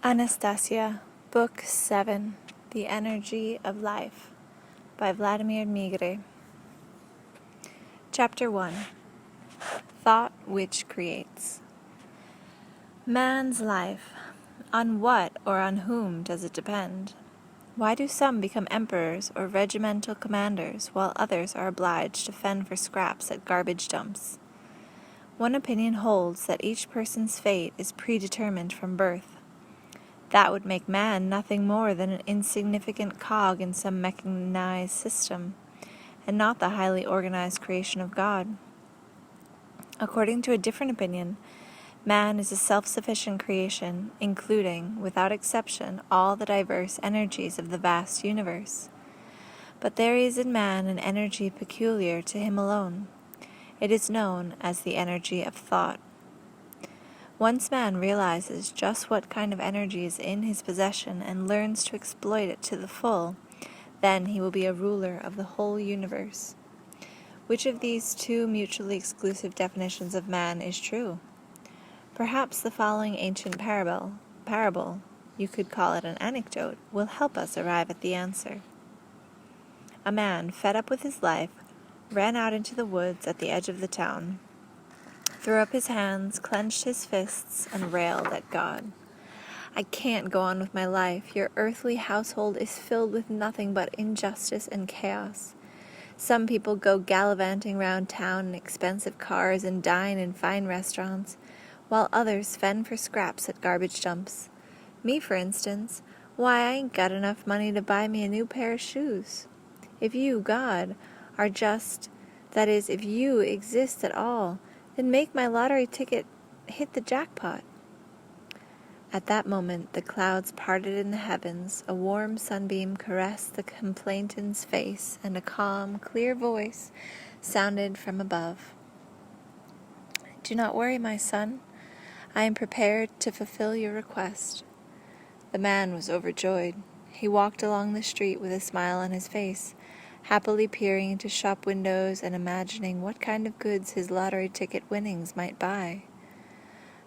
Anastasia, Book 7, The Energy of Life, by Vladimir Megré. Chapter 1, Thought Which Creates. Man's life. On what or on whom does it depend? Why do some become emperors or regimental commanders, while others are obliged to fend for scraps at garbage dumps? One opinion holds that each person's fate is predetermined from birth. That would make man nothing more than an insignificant cog in some mechanized system, and not the highly organized creation of God. According to a different opinion, man is a self-sufficient creation, including, without exception, all the diverse energies of the vast universe. But there is in man an energy peculiar to him alone. It is known as the energy of thought. Once man realizes just what kind of energy is in his possession and learns to exploit it to the full, then he will be a ruler of the whole universe. Which of these two mutually exclusive definitions of man is true? Perhaps the following ancient parable, you could call it an anecdote, will help us arrive at the answer. A man, fed up with his life, ran out into the woods at the edge of the town, threw up his hands, clenched his fists, and railed at God. "I can't go on with my life. Your earthly household is filled with nothing but injustice and chaos. Some people go gallivanting round town in expensive cars and dine in fine restaurants, while others fend for scraps at garbage dumps. Me, for instance, why, I ain't got enough money to buy me a new pair of shoes. If you, God, are just, that is, if you exist at all, then make my lottery ticket hit the jackpot." At that moment the clouds parted in the heavens, a warm sunbeam caressed the complainant's face, and a calm, clear voice sounded from above. "Do not worry, my son. I am prepared to fulfill your request." The man was overjoyed. He walked along the street with a smile on his face, happily peering into shop windows and imagining what kind of goods his lottery ticket winnings might buy.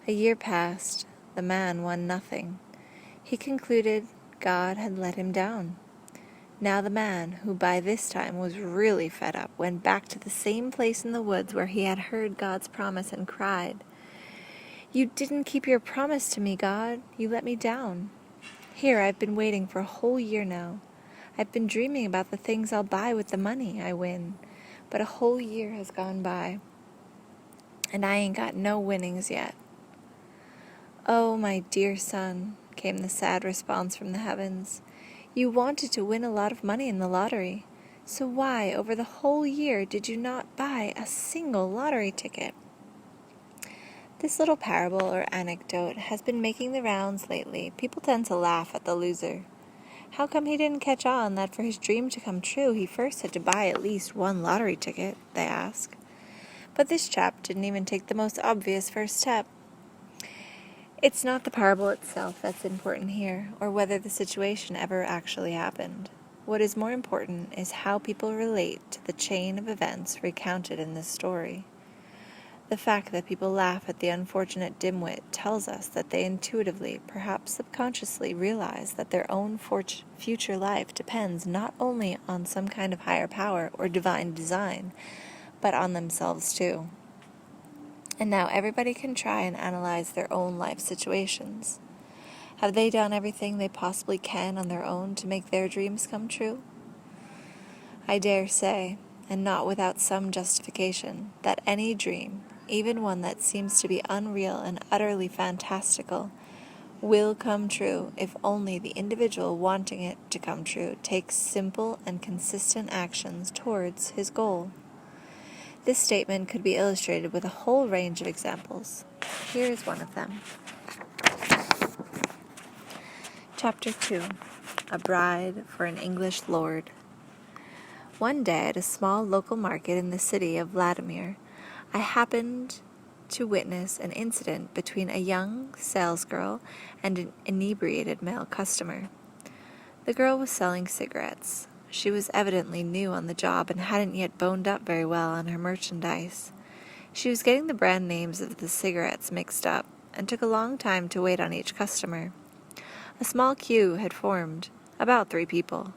A year passed. The man won nothing. He concluded God had let him down. Now the man, who by this time was really fed up, went back to the same place in the woods where he had heard God's promise and cried, "You didn't keep your promise to me, God. You let me down. Here I've been waiting for a whole year now. I've been dreaming about the things I'll buy with the money I win, but a whole year has gone by, and I ain't got no winnings yet." "Oh, my dear son," came the sad response from the heavens, "you wanted to win a lot of money in the lottery, so why, over the whole year, did you not buy a single lottery ticket?" This little parable or anecdote has been making the rounds lately. People tend to laugh at the loser. How come he didn't catch on that for his dream to come true he first had to buy at least one lottery ticket, they ask. But this chap didn't even take the most obvious first step. It's not the parable itself that's important here, or whether the situation ever actually happened. What is more important is how people relate to the chain of events recounted in this story. The fact that people laugh at the unfortunate dimwit tells us that they intuitively, perhaps subconsciously, realize that their own future life depends not only on some kind of higher power or divine design, but on themselves too. And now everybody can try and analyze their own life situations. Have they done everything they possibly can on their own to make their dreams come true? I dare say, and not without some justification, that any dream, even one that seems to be unreal and utterly fantastical, will come true if only the individual wanting it to come true takes simple and consistent actions towards his goal. This statement could be illustrated with a whole range of examples. Here is one of them. Chapter 2, A Bride for an English Lord. One day at a small local market in the city of Vladimir, I happened to witness an incident between a young salesgirl and an inebriated male customer. The girl was selling cigarettes. She was evidently new on the job and hadn't yet boned up very well on her merchandise. She was getting the brand names of the cigarettes mixed up, and took a long time to wait on each customer. A small queue had formed, about 3 people.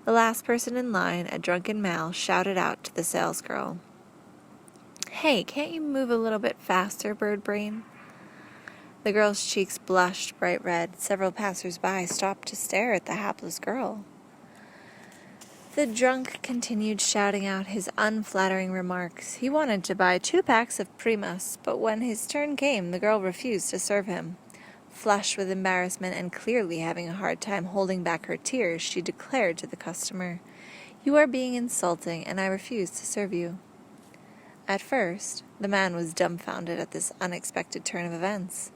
The last person in line, a drunken male, shouted out to the salesgirl, "Hey, can't you move a little bit faster, Birdbrain?" The girl's cheeks blushed bright red. Several passers-by stopped to stare at the hapless girl. The drunk continued shouting out his unflattering remarks. He wanted to buy 2 packs of Primus, but when his turn came, the girl refused to serve him. Flushed with embarrassment and clearly having a hard time holding back her tears, she declared to the customer, "You are being insulting, and I refuse to serve you." At first, the man was dumbfounded at this unexpected turn of events.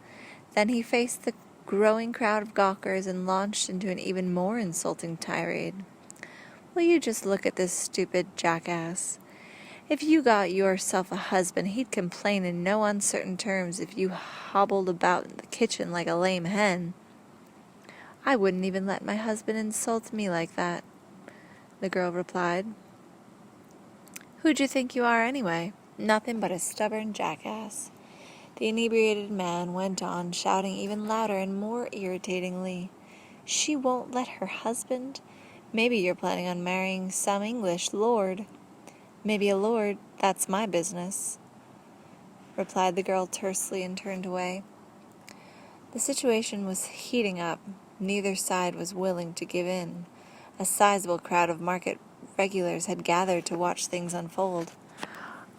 Then he faced the growing crowd of gawkers and launched into an even more insulting tirade. "Will you just look at this stupid jackass? If you got yourself a husband, he'd complain in no uncertain terms if you hobbled about the kitchen like a lame hen. I wouldn't even let my husband insult me like that," the girl replied. "Who'd you think you are anyway? Nothing but a stubborn jackass." The inebriated man went on, shouting even louder and more irritatingly, "She won't let her husband? Maybe you're planning on marrying some English lord." "Maybe a lord, that's my business," replied the girl tersely and turned away. The situation was heating up. Neither side was willing to give in. A sizable crowd of market regulars had gathered to watch things unfold.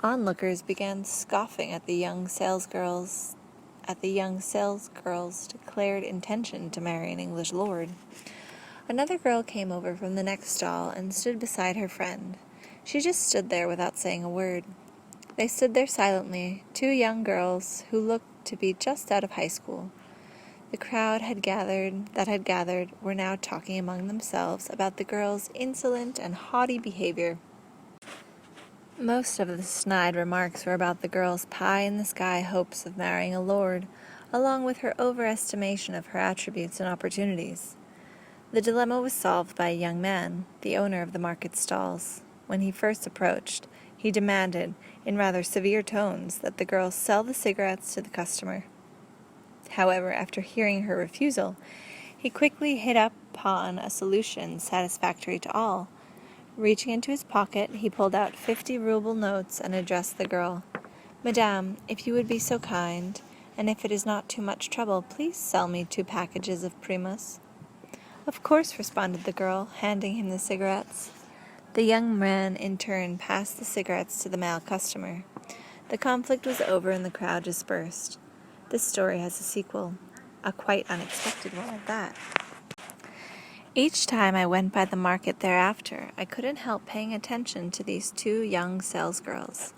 Onlookers began scoffing at the young salesgirl's declared intention to marry an English lord. Another girl came over from the next stall and stood beside her friend. She just stood there without saying a word. They stood there silently, 2 young girls who looked to be just out of high school. The crowd that had gathered were now talking among themselves about the girl's insolent and haughty behavior. Most of the snide remarks were about the girl's pie-in-the-sky hopes of marrying a lord, along with her overestimation of her attributes and opportunities. The dilemma was solved by a young man, the owner of the market stalls. When he first approached, he demanded, in rather severe tones, that the girl sell the cigarettes to the customer. However, after hearing her refusal, he quickly hit upon a solution satisfactory to all. Reaching into his pocket, he pulled out 50-ruble notes and addressed the girl. "Madame, if you would be so kind, and if it is not too much trouble, please sell me 2 packages of Primus." "Of course," responded the girl, handing him the cigarettes. The young man, in turn, passed the cigarettes to the male customer. The conflict was over and the crowd dispersed. This story has a sequel, a quite unexpected one at that. Each time I went by the market thereafter, I couldn't help paying attention to these 2 young salesgirls.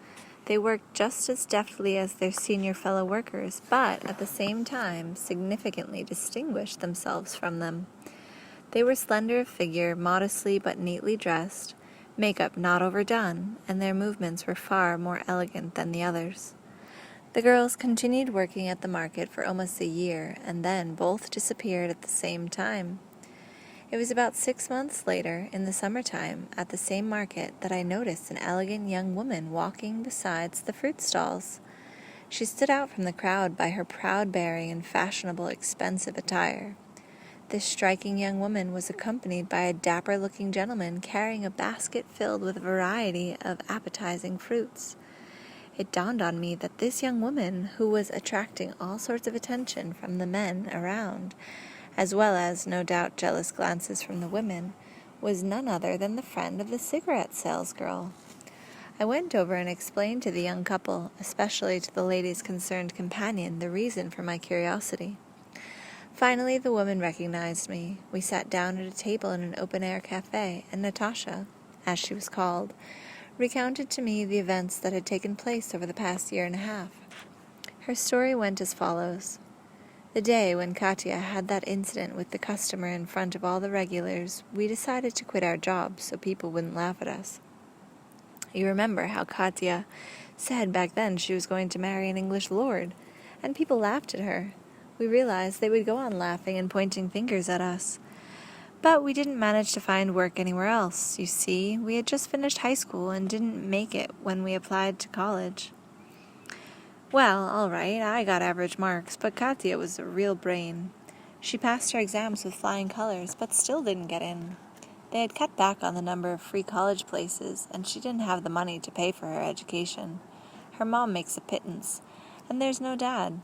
They worked just as deftly as their senior fellow workers, but at the same time significantly distinguished themselves from them. They were slender of figure, modestly but neatly dressed, makeup not overdone, and their movements were far more elegant than the others. The girls continued working at the market for almost a year, and then both disappeared at the same time. It was about 6 months later, in the summertime, at the same market, that I noticed an elegant young woman walking besides the fruit stalls. She stood out from the crowd by her proud bearing and fashionable, expensive attire. This striking young woman was accompanied by a dapper-looking gentleman carrying a basket filled with a variety of appetizing fruits. It dawned on me that this young woman, who was attracting all sorts of attention from the men around, as well as, no doubt, jealous glances from the women, was none other than the friend of the cigarette salesgirl. I went over and explained to the young couple, especially to the lady's concerned companion, the reason for my curiosity. Finally, the woman recognized me. We sat down at a table in an open-air cafe, and Natasha, as she was called, recounted to me the events that had taken place over the past year and a half. Her story went as follows. The day when Katya had that incident with the customer in front of all the regulars, we decided to quit our jobs so people wouldn't laugh at us. You remember how Katya said back then she was going to marry an English lord, and people laughed at her. We realized they would go on laughing and pointing fingers at us. But we didn't manage to find work anywhere else. You see, we had just finished high school and didn't make it when we applied to college. Well, all right, I got average marks, but Katya was a real brain. She passed her exams with flying colors, but still didn't get in. They had cut back on the number of free college places, and she didn't have the money to pay for her education. Her mom makes a pittance, and there's no dad.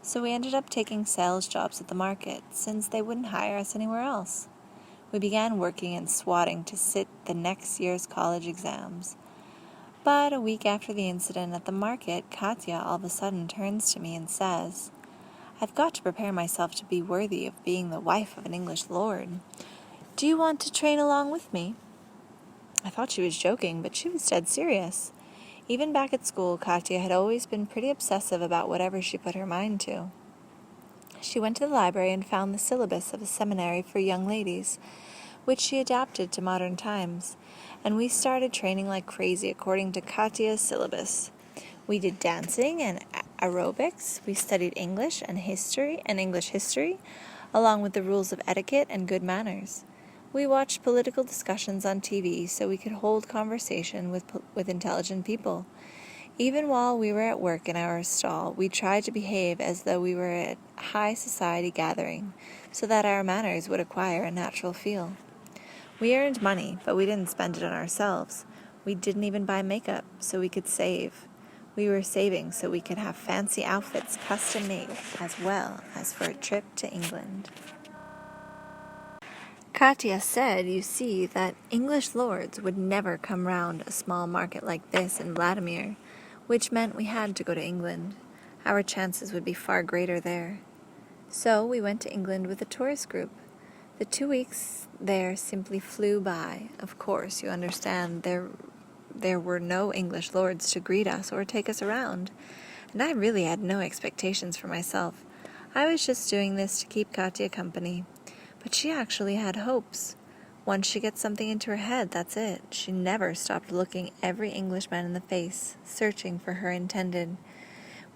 So we ended up taking sales jobs at the market, since they wouldn't hire us anywhere else. We began working and swatting to sit the next year's college exams. But a week after the incident at the market, Katya all of a sudden turns to me and says, "I've got to prepare myself to be worthy of being the wife of an English lord. Do you want to train along with me?" I thought she was joking, but she was dead serious. Even back at school, Katya had always been pretty obsessive about whatever she put her mind to. She went to the library and found the syllabus of a seminary for young ladies, which she adapted to modern times, and we started training like crazy according to Katya's syllabus. We did dancing and aerobics, we studied English and English history, along with the rules of etiquette and good manners. We watched political discussions on TV so we could hold conversation with intelligent people. Even while we were at work in our stall, we tried to behave as though we were at a high society gathering, so that our manners would acquire a natural feel. We earned money, but we didn't spend it on ourselves. We didn't even buy makeup, so we could save. We were saving so we could have fancy outfits custom made, as well as for a trip to England. Katya said, you see, that English lords would never come round a small market like this in Vladimir, which meant we had to go to England. Our chances would be far greater there. So we went to England with a tourist group. The 2 weeks there simply flew by. Of course, you understand, there were no English lords to greet us or take us around, and I really had no expectations for myself. I was just doing this to keep Katya company. But she actually had hopes. Once she gets something into her head, that's it. She never stopped looking every Englishman in the face, searching for her intended.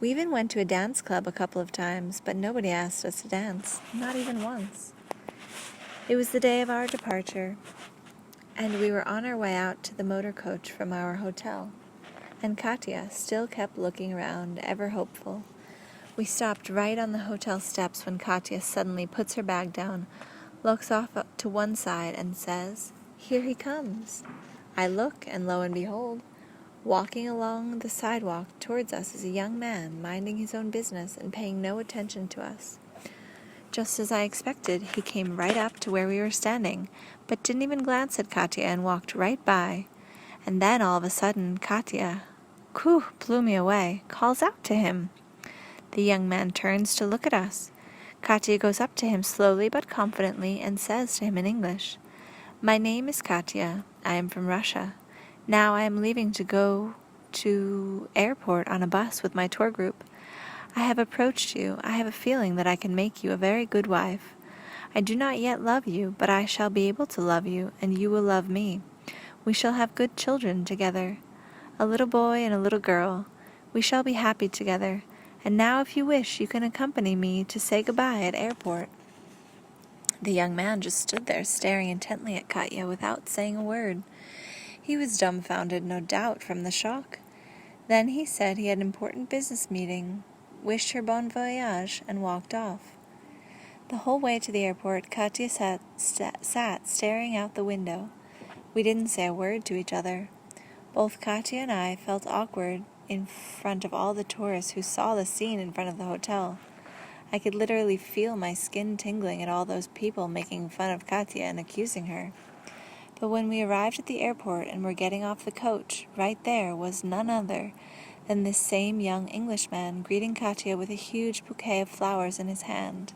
We even went to a dance club a couple of times, but nobody asked us to dance, not even once. It was the day of our departure, and we were on our way out to the motor coach from our hotel, and Katya still kept looking around, ever hopeful. We stopped right on the hotel steps when Katya suddenly puts her bag down, looks off to one side, and says, "Here he comes." I look, and lo and behold, walking along the sidewalk towards us is a young man, minding his own business and paying no attention to us. Just as I expected, he came right up to where we were standing, but didn't even glance at Katya and walked right by. And then, all of a sudden, Katya, blew me away, calls out to him. The young man turns to look at us. Katya goes up to him slowly but confidently and says to him in English, "My name is Katya. I am from Russia. Now I am leaving to go to airport on a bus with my tour group. I have approached you. I have a feeling that I can make you a very good wife. I do not yet love you, but I shall be able to love you, and you will love me. We shall have good children together, a little boy and a little girl. We shall be happy together. And now, if you wish, you can accompany me to say goodbye at airport." The young man just stood there staring intently at Katya without saying a word. He was dumbfounded, no doubt, from the shock. Then he said he had an important business meeting, wished her bon voyage, and walked off. The whole way to the airport, Katya sat staring out the window. We didn't say a word to each other. Both Katya and I felt awkward in front of all the tourists who saw the scene in front of the hotel. I could literally feel my skin tingling at all those people making fun of Katya and accusing her. But when we arrived at the airport and were getting off the coach, right there was none other than this same young Englishman greeting Katya with a huge bouquet of flowers in his hand.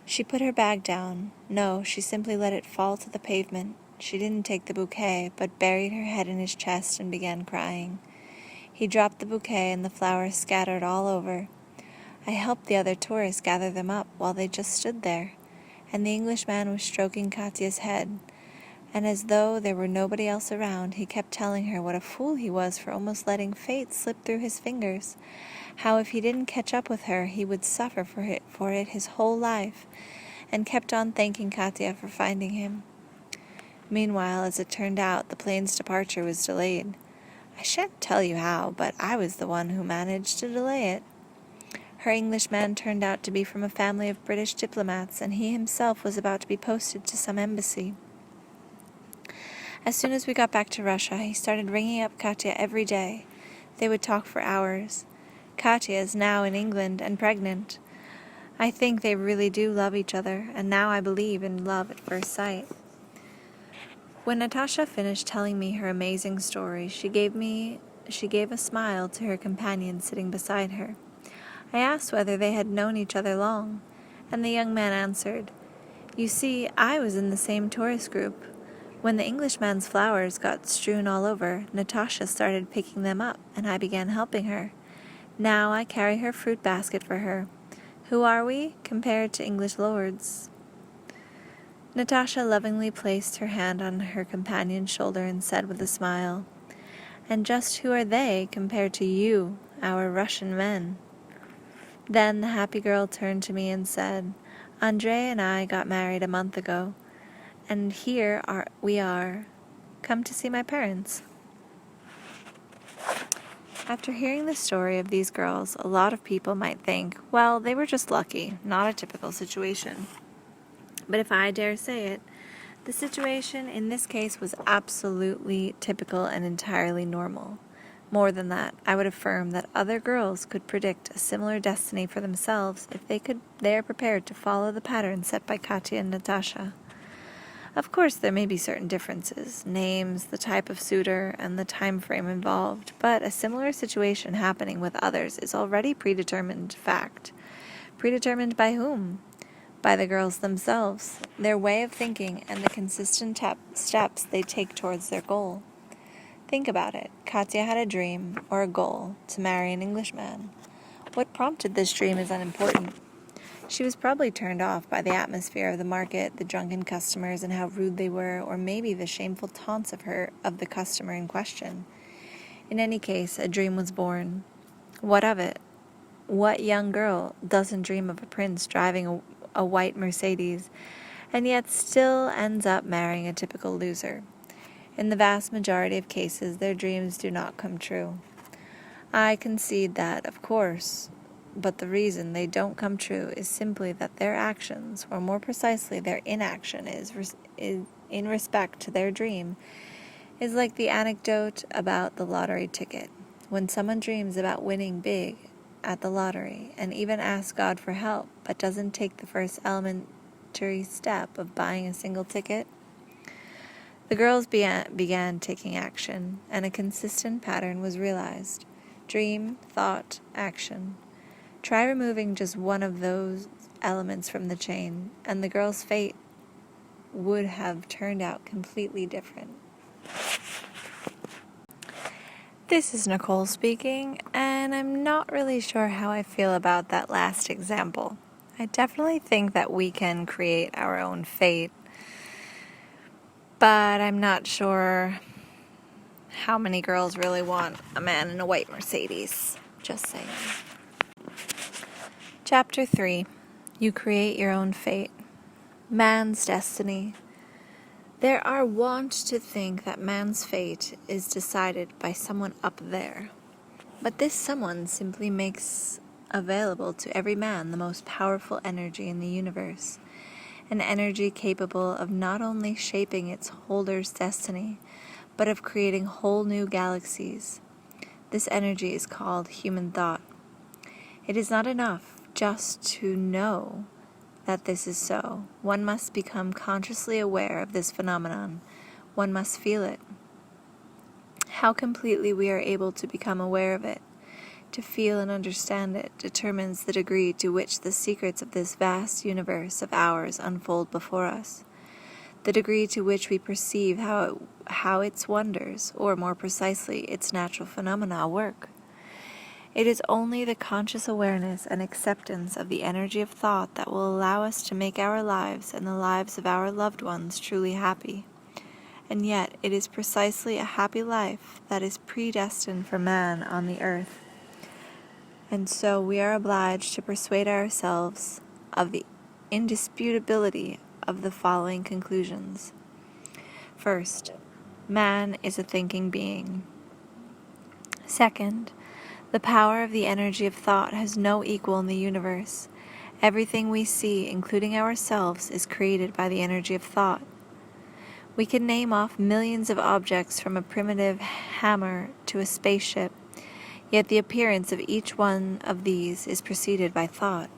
She put her bag down. No, she simply let it fall to the pavement. She didn't take the bouquet, but buried her head in his chest and began crying. He dropped the bouquet and the flowers scattered all over. I helped the other tourists gather them up while they just stood there, and the Englishman was stroking Katya's head, and as though there were nobody else around, he kept telling her what a fool he was for almost letting fate slip through his fingers, how if he didn't catch up with her, he would suffer for it his whole life, and kept on thanking Katya for finding him. Meanwhile, as it turned out, the plane's departure was delayed. I shan't tell you how, but I was the one who managed to delay it. Her Englishman turned out to be from a family of British diplomats, and he himself was about to be posted to some embassy. As soon as we got back to Russia, he started ringing up Katya every day. They would talk for hours. Katya is now in England and pregnant. I think they really do love each other, and now I believe in love at first sight. When Natasha finished telling me her amazing story, she gave a smile to her companion sitting beside her. I asked whether they had known each other long, and the young man answered, "You see, I was in the same tourist group. When the Englishman's flowers got strewn all over, Natasha started picking them up, and I began helping her. Now I carry her fruit basket for her. Who are we, compared to English lords?" Natasha lovingly placed her hand on her companion's shoulder and said with a smile, "And just who are they compared to you, our Russian men?" Then the happy girl turned to me and said, "Andrei and I got married a month ago, and here we are, come to see my parents." After hearing the story of these girls, a lot of people might think, well, they were just lucky, not a typical situation. But if I dare say it, the situation in this case was absolutely typical and entirely normal. More than that, I would affirm that other girls could predict a similar destiny for themselves if they are prepared to follow the pattern set by Katya and Natasha. Of course, there may be certain differences, names, the type of suitor, and the time frame involved, but a similar situation happening with others is already predetermined fact. Predetermined by whom? By the girls themselves, their way of thinking, and the consistent steps they take towards their goal. Think about it. Katya had a dream, or a goal, to marry an Englishman. What prompted this dream is unimportant. She was probably turned off by the atmosphere of the market, the drunken customers and how rude they were, or maybe the shameful taunts of the customer in question. In any case, a dream was born. What of it? What young girl doesn't dream of a prince driving a white Mercedes, and yet still ends up marrying a typical loser? In the vast majority of cases, their dreams do not come true. I concede that, of course, but the reason they don't come true is simply that their actions, or more precisely their inaction is in respect to their dream, is like the anecdote about the lottery ticket. When someone dreams about winning big at the lottery and even asks God for help, but doesn't take the first elementary step of buying a single ticket, the girls began taking action, and a consistent pattern was realized. Dream, thought, action. Try removing just one of those elements from the chain, and the girl's fate would have turned out completely different. This is Nicole speaking, and I'm not really sure how I feel about that last example. I definitely think that we can create our own fate, but I'm not sure how many girls really want a man in a white Mercedes. Just saying. Chapter 3. You create your own fate. Man's destiny. There are wont to think that man's fate is decided by someone up there. But this someone simply makes available to every man the most powerful energy in the universe. An energy capable of not only shaping its holder's destiny, but of creating whole new galaxies. This energy is called human thought. It is not enough just to know that this is so. One must become consciously aware of this phenomenon. One must feel it. How completely we are able to become aware of it, to feel and understand it, determines the degree to which the secrets of this vast universe of ours unfold before us. The degree to which we perceive how its wonders, or more precisely, its natural phenomena, work. It is only the conscious awareness and acceptance of the energy of thought that will allow us to make our lives and the lives of our loved ones truly happy. And yet, it is precisely a happy life that is predestined for man on the earth. And so we are obliged to persuade ourselves of the indisputability of the following conclusions. First, man is a thinking being. Second, The power of the energy of thought has no equal in the universe. Everything we see, including ourselves, is created by the energy of thought. We can name off millions of objects from a primitive hammer to a spaceship, yet the appearance of each one of these is preceded by thought.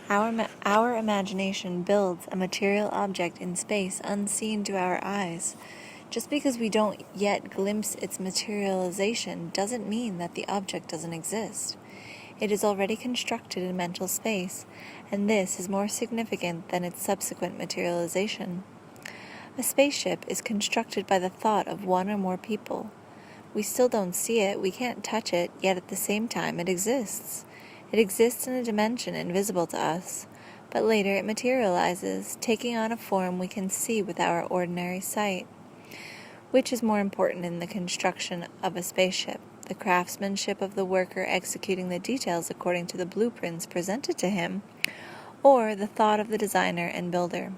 Our imagination builds a material object in space unseen to our eyes. Just because we don't yet glimpse its materialization doesn't mean that the object doesn't exist. It is already constructed in mental space, and this is more significant than its subsequent materialization. A spaceship is constructed by the thought of one or more people. We still don't see it, we can't touch it, yet at the same time it exists. It exists in a dimension invisible to us, but later it materializes, taking on a form we can see with our ordinary sight. Which is more important in the construction of a spaceship, the craftsmanship of the worker executing the details according to the blueprints presented to him, or the thought of the designer and builder?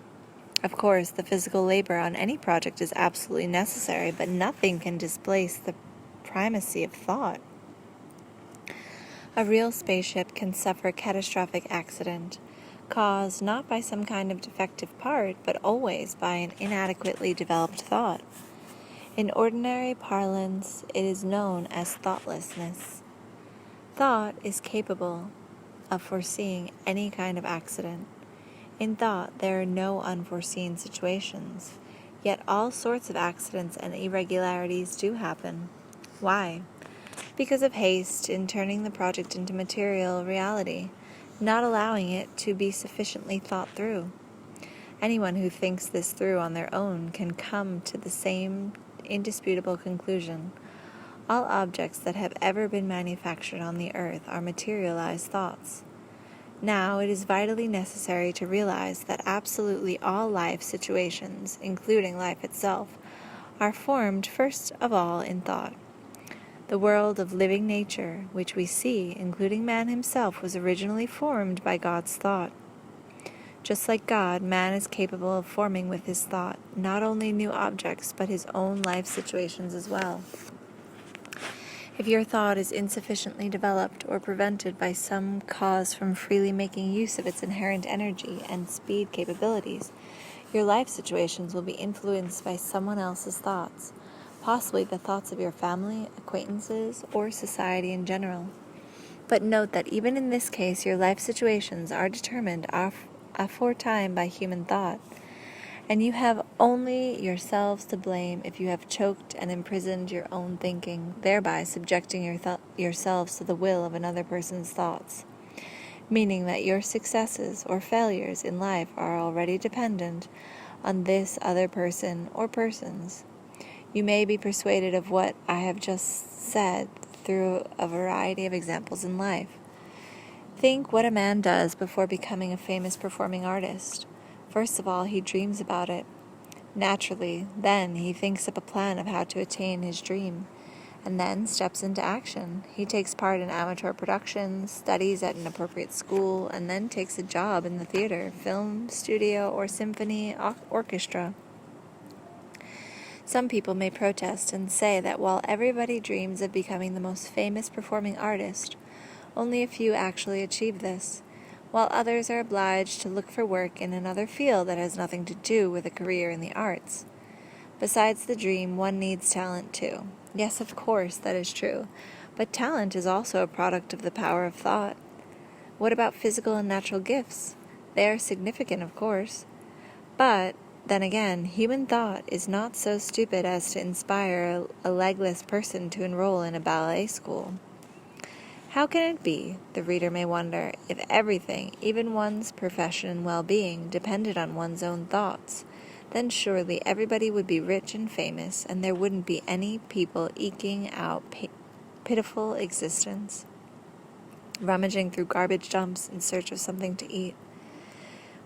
Of course, the physical labor on any project is absolutely necessary, but nothing can displace the primacy of thought. A real spaceship can suffer a catastrophic accident, caused not by some kind of defective part, but always by an inadequately developed thought. In ordinary parlance, it is known as thoughtlessness. Thought is capable of foreseeing any kind of accident. In thought, there are no unforeseen situations, yet all sorts of accidents and irregularities do happen. Why? Because of haste in turning the project into material reality, not allowing it to be sufficiently thought through. Anyone who thinks this through on their own can come to the same indisputable conclusion. All objects that have ever been manufactured on the earth are materialized thoughts. Now, it is vitally necessary to realize that absolutely all life situations, including life itself, are formed first of all in thought. The world of living nature, which we see, including man himself, was originally formed by God's thought. Just like God, man is capable of forming with his thought not only new objects, but his own life situations as well. If your thought is insufficiently developed or prevented by some cause from freely making use of its inherent energy and speed capabilities, your life situations will be influenced by someone else's thoughts, possibly the thoughts of your family, acquaintances, or society in general. But note that even in this case, your life situations are determined aforetime by human thought, and you have only yourselves to blame if you have choked and imprisoned your own thinking, thereby subjecting yourselves to the will of another person's thoughts, meaning that your successes or failures in life are already dependent on this other person or persons. You may be persuaded of what I have just said through a variety of examples in life. Think what a man does before becoming a famous performing artist. First of all, he dreams about it. Naturally, then he thinks up a plan of how to attain his dream, and then steps into action. He takes part in amateur productions, studies at an appropriate school, and then takes a job in the theater, film, studio, or symphony orchestra. Some people may protest and say that while everybody dreams of becoming the most famous performing artist, only a few actually achieve this, while others are obliged to look for work in another field that has nothing to do with a career in the arts. Besides the dream, one needs talent too. Yes, of course, that is true, but talent is also a product of the power of thought. What about physical and natural gifts? They are significant, of course, but then again, human thought is not so stupid as to inspire a legless person to enroll in a ballet school. How can it be, the reader may wonder, if everything, even one's profession and well-being, depended on one's own thoughts? Then surely everybody would be rich and famous, and there wouldn't be any people eking out pitiful existence, rummaging through garbage dumps in search of something to eat.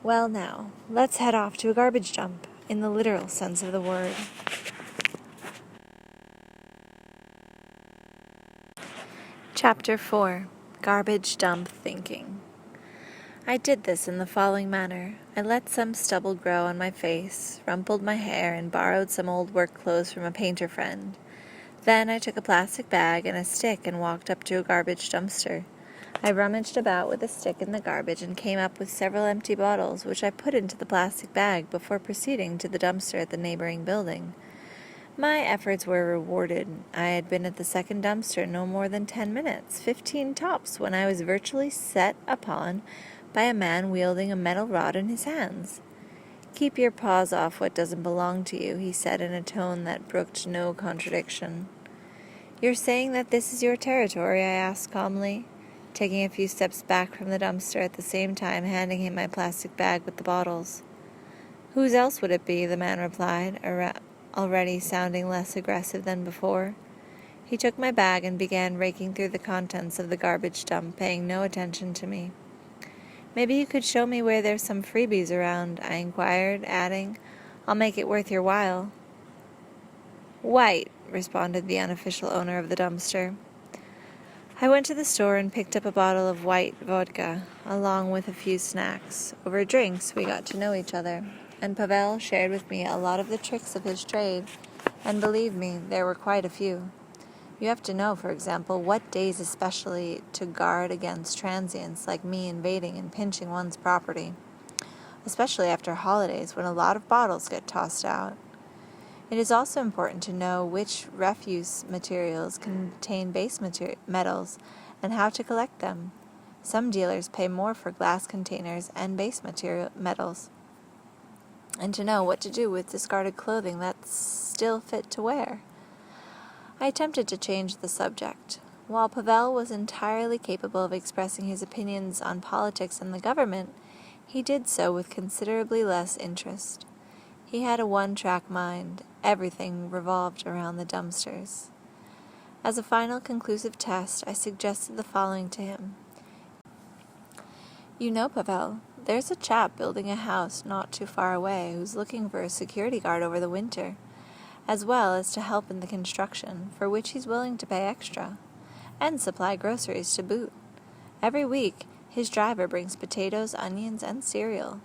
Well now, let's head off to a garbage dump, in the literal sense of the word. Chapter 4. Garbage Dump Thinking. I did this in the following manner. I let some stubble grow on my face, rumpled my hair, and borrowed some old work clothes from a painter friend. Then I took a plastic bag and a stick and walked up to a garbage dumpster. I rummaged about with a stick in the garbage and came up with several empty bottles, which I put into the plastic bag before proceeding to the dumpster at the neighboring building. My efforts were rewarded. I had been at the second dumpster no more than 10 minutes, 15 tops, when I was virtually set upon by a man wielding a metal rod in his hands. "Keep your paws off what doesn't belong to you," he said in a tone that brooked no contradiction. "You're saying that this is your territory?" I asked calmly, taking a few steps back from the dumpster at the same time handing him my plastic bag with the bottles. "Whose else would it be?" the man replied, already sounding less aggressive than before. He took my bag and began raking through the contents of the garbage dump, paying no attention to me. "Maybe you could show me where there's some freebies around," I inquired, adding, "I'll make it worth your while." "White," responded the unofficial owner of the dumpster. I went to the store and picked up a bottle of white vodka, along with a few snacks. Over drinks, we got to know each other, and Pavel shared with me a lot of the tricks of his trade, and believe me, there were quite a few. You have to know, for example, what days especially to guard against transients like me invading and pinching one's property, especially after holidays when a lot of bottles get tossed out. It is also important to know which refuse materials contain base metals and how to collect them. Some dealers pay more for glass containers and base metals, and to know what to do with discarded clothing that's still fit to wear. I attempted to change the subject. While Pavel was entirely capable of expressing his opinions on politics and the government, he did so with considerably less interest. He had a one-track mind. Everything revolved around the dumpsters. As a final conclusive test, I suggested the following to him. "You know, Pavel, there's a chap building a house not too far away who's looking for a security guard over the winter, as well as to help in the construction, for which he's willing to pay extra, and supply groceries to boot. Every week, his driver brings potatoes, onions, and cereal.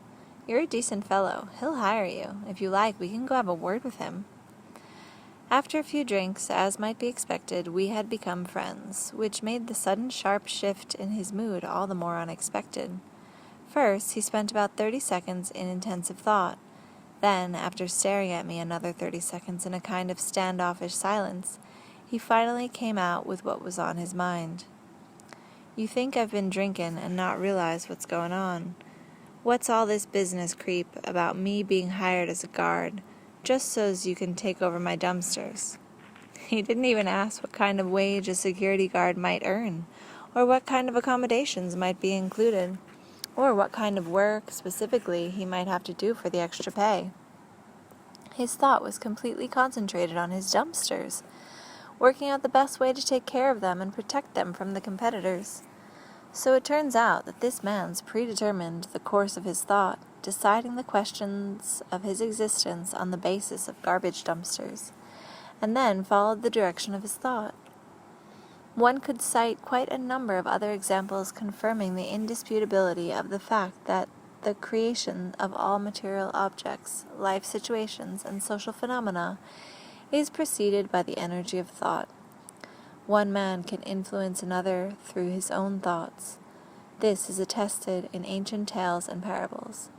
You're a decent fellow. He'll hire you. If you like, we can go have a word with him." After a few drinks, as might be expected, we had become friends, which made the sudden sharp shift in his mood all the more unexpected. First, he spent about 30 seconds in intensive thought. Then, after staring at me another 30 seconds in a kind of standoffish silence, he finally came out with what was on his mind. "You think I've been drinking and not realized what's going on. What's all this business creep about me being hired as a guard, just so's you can take over my dumpsters?" He didn't even ask what kind of wage a security guard might earn, or what kind of accommodations might be included, or what kind of work, specifically, he might have to do for the extra pay. His thought was completely concentrated on his dumpsters, working out the best way to take care of them and protect them from the competitors. So it turns out that this man's predetermined the course of his thought, deciding the questions of his existence on the basis of garbage dumpsters, and then followed the direction of his thought. One could cite quite a number of other examples confirming the indisputability of the fact that the creation of all material objects, life situations, and social phenomena is preceded by the energy of thought. One man can influence another through his own thoughts. This is attested in ancient tales and parables.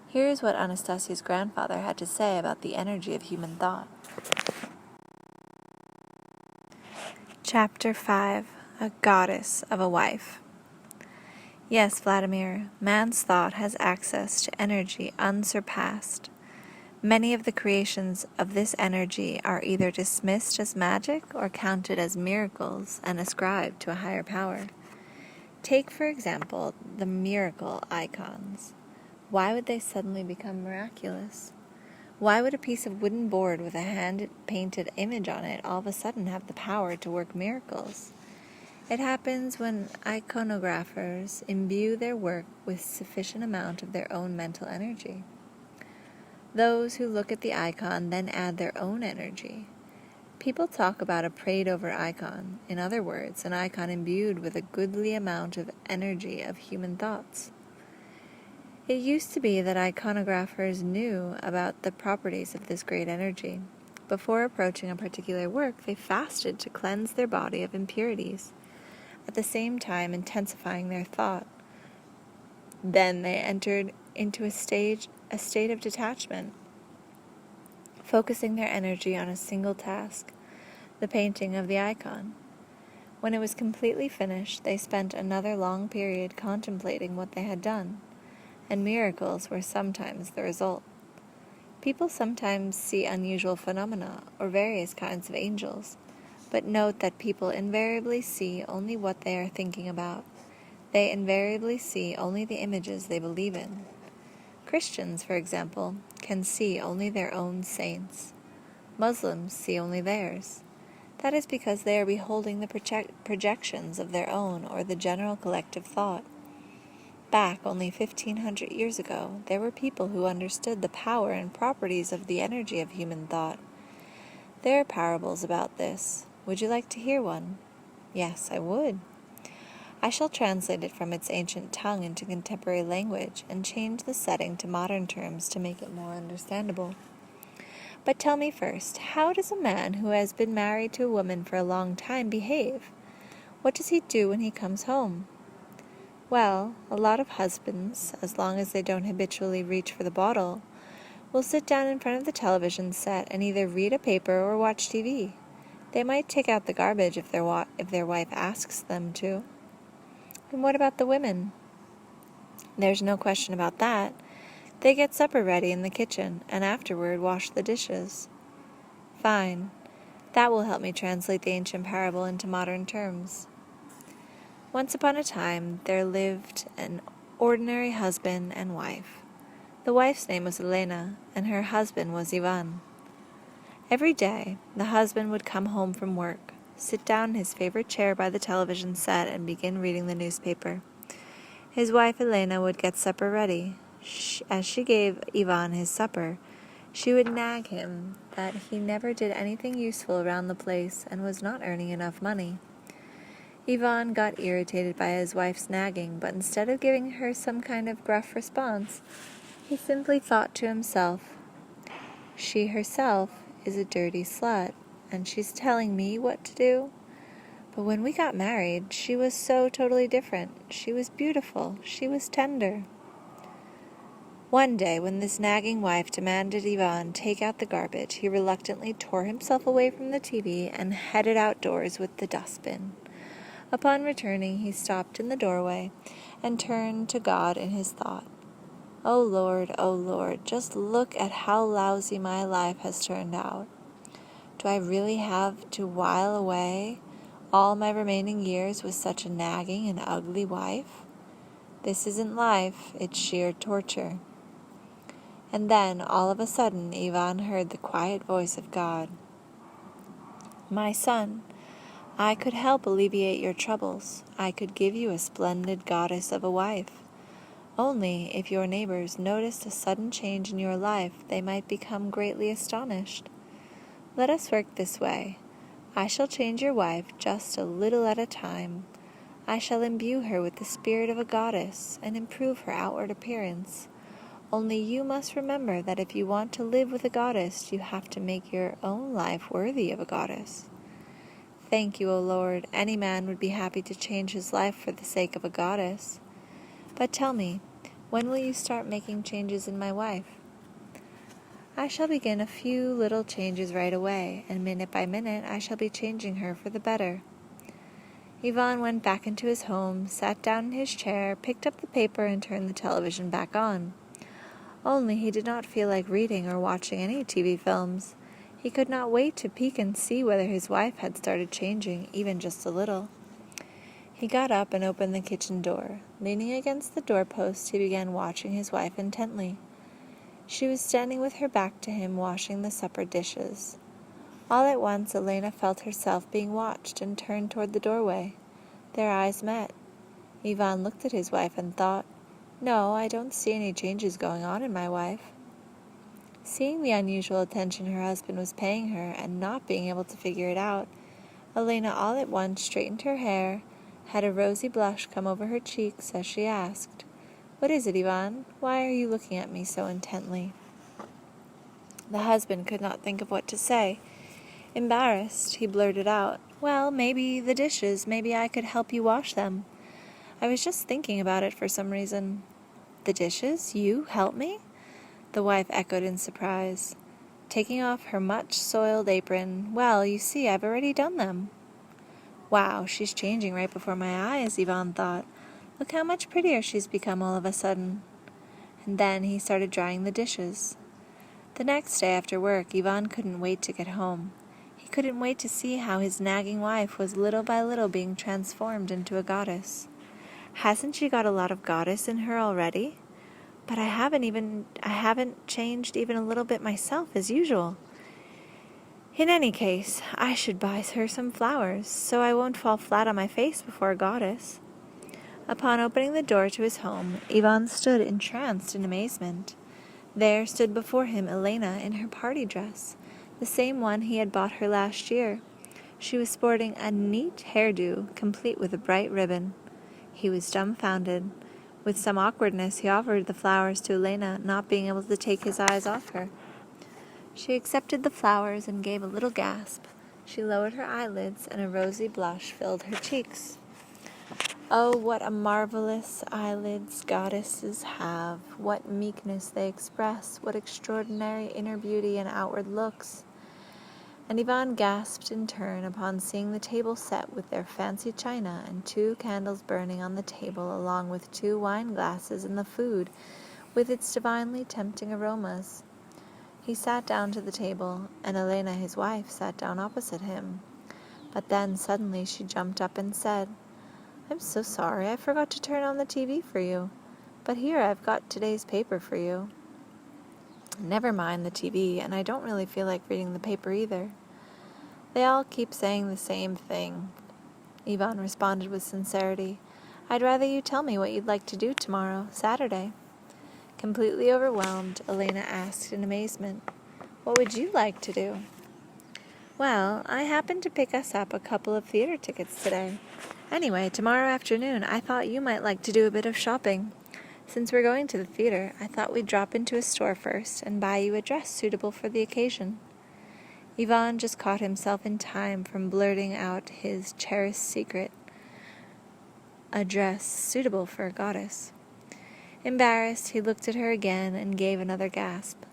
Here is what Anastasia's grandfather had to say about the energy of human thought. Chapter 5. A Goddess of a Wife. Yes, Vladimir, man's thought has access to energy unsurpassed. Many of the creations of this energy are either dismissed as magic or counted as miracles and ascribed to a higher power. Take, for example, the miracle icons. Why would they suddenly become miraculous? Why would a piece of wooden board with a hand-painted image on it all of a sudden have the power to work miracles? It happens when iconographers imbue their work with sufficient amount of their own mental energy. Those who look at the icon then add their own energy. People talk about a prayed-over icon, in other words, an icon imbued with a goodly amount of energy of human thoughts. It used to be that iconographers knew about the properties of this great energy. Before approaching a particular work, they fasted to cleanse their body of impurities, at the same time intensifying their thought. Then they entered into a state of detachment, focusing their energy on a single task, the painting of the icon. When it was completely finished, they spent another long period contemplating what they had done, and miracles were sometimes the result. People sometimes see unusual phenomena or various kinds of angels, but note that people invariably see only what they are thinking about. They invariably see only the images they believe in. Christians, for example, can see only their own saints. Muslims see only theirs. That is because they are beholding the projections of their own or the general collective thought. Back only 1,500 years ago, there were people who understood the power and properties of the energy of human thought. There are parables about this. Would you like to hear one? Yes, I would. I shall translate it from its ancient tongue into contemporary language and change the setting to modern terms to make it more understandable. But tell me first, how does a man who has been married to a woman for a long time behave? What does he do when he comes home? Well, a lot of husbands, as long as they don't habitually reach for the bottle, will sit down in front of the television set and either read a paper or watch TV. They might take out the garbage if their wife asks them to. And what about the women? There's no question about that. They get supper ready in the kitchen and afterward wash the dishes. Fine. That will help me translate the ancient parable into modern terms. Once upon a time, there lived an ordinary husband and wife. The wife's name was Elena, and her husband was Ivan. Every day, the husband would come home from work, sit down in his favorite chair by the television set, and begin reading the newspaper. His wife Elena would get supper ready. As she gave Ivan his supper, she would nag him that he never did anything useful around the place and was not earning enough money. Ivan got irritated by his wife's nagging, but instead of giving her some kind of gruff response, he simply thought to himself, "She herself is a dirty slut, and she's telling me what to do? But when we got married, she was so totally different. She was beautiful. She was tender." One day, when this nagging wife demanded Ivan take out the garbage, he reluctantly tore himself away from the TV and headed outdoors with the dustbin. Upon returning, he stopped in the doorway and turned to God in his thought. Oh Lord, just look at how lousy my life has turned out. Do I really have to while away all my remaining years with such a nagging and ugly wife? This isn't life, it's sheer torture. And then, all of a sudden, Ivan heard the quiet voice of God. "My son, I could help alleviate your troubles. I could give you a splendid goddess of a wife. Only, if your neighbors noticed a sudden change in your life, they might become greatly astonished. Let us work this way. I shall change your wife just a little at a time. I shall imbue her with the spirit of a goddess and improve her outward appearance. Only you must remember that if you want to live with a goddess, you have to make your own life worthy of a goddess." Thank you, O Lord. Any man would be happy to change his life for the sake of a goddess. But tell me, when will you start making changes in my wife? I shall begin a few little changes right away, and minute by minute I shall be changing her for the better. Ivan went back into his home, sat down in his chair, picked up the paper, and turned the television back on. Only he did not feel like reading or watching any TV films. He could not wait to peek and see whether his wife had started changing, even just a little. He got up and opened the kitchen door. Leaning against the doorpost, he began watching his wife intently. She was standing with her back to him, washing the supper dishes. All at once, Elena felt herself being watched and turned toward the doorway. Their eyes met. Ivan looked at his wife and thought, "No, I don't see any changes going on in my wife." Seeing the unusual attention her husband was paying her and not being able to figure it out, Elena all at once straightened her hair, had a rosy blush come over her cheeks as she asked, "What is it, Ivan? Why are you looking at me so intently?" The husband could not think of what to say. Embarrassed, he blurted out, "Well, maybe the dishes. Maybe I could help you wash them. I was just thinking about it for some reason." "The dishes? You help me?" The wife echoed in surprise, taking off her much-soiled apron. "Well, you see, I've already done them." Wow, she's changing right before my eyes, Yvonne thought. Look how much prettier she's become all of a sudden. And then he started drying the dishes. The next day after work, Yvonne couldn't wait to get home. He couldn't wait to see how his nagging wife was little by little being transformed into a goddess. Hasn't she got a lot of goddess in her already? But I haven't changed even a little bit myself as usual. In any case, I should buy her some flowers, so I won't fall flat on my face before a goddess. Upon opening the door to his home, Yvonne stood entranced in amazement. There stood before him Elena in her party dress, the same one he had bought her last year. She was sporting a neat hairdo, complete with a bright ribbon. He was dumbfounded. With some awkwardness, he offered the flowers to Elena, not being able to take his eyes off her. She accepted the flowers and gave a little gasp. She lowered her eyelids, and a rosy blush filled her cheeks. Oh, what a marvelous eyelids goddesses have! What meekness they express! What extraordinary inner beauty and outward looks! And Yvonne gasped in turn upon seeing the table set with their fancy china and 2 candles burning on the table, along with 2 wine glasses and the food, with its divinely tempting aromas. He sat down to the table, and Elena, his wife, sat down opposite him. But then suddenly she jumped up and said, "I'm so sorry, I forgot to turn on the TV for you. But here I've got today's paper for you." "Never mind the TV, and I don't really feel like reading the paper either." "They all keep saying the same thing," Yvonne responded with sincerity. "I'd rather you tell me what you'd like to do tomorrow, Saturday." Completely overwhelmed, Elena asked in amazement, "What would you like to do?" "Well, I happened to pick us up a couple of theater tickets today. Anyway, tomorrow afternoon I thought you might like to do a bit of shopping. Since we're going to the theater, I thought we'd drop into a store first and buy you a dress suitable for the occasion." Yvonne just caught himself in time from blurting out his cherished secret, a dress suitable for a goddess. Embarrassed, he looked at her again and gave another gasp.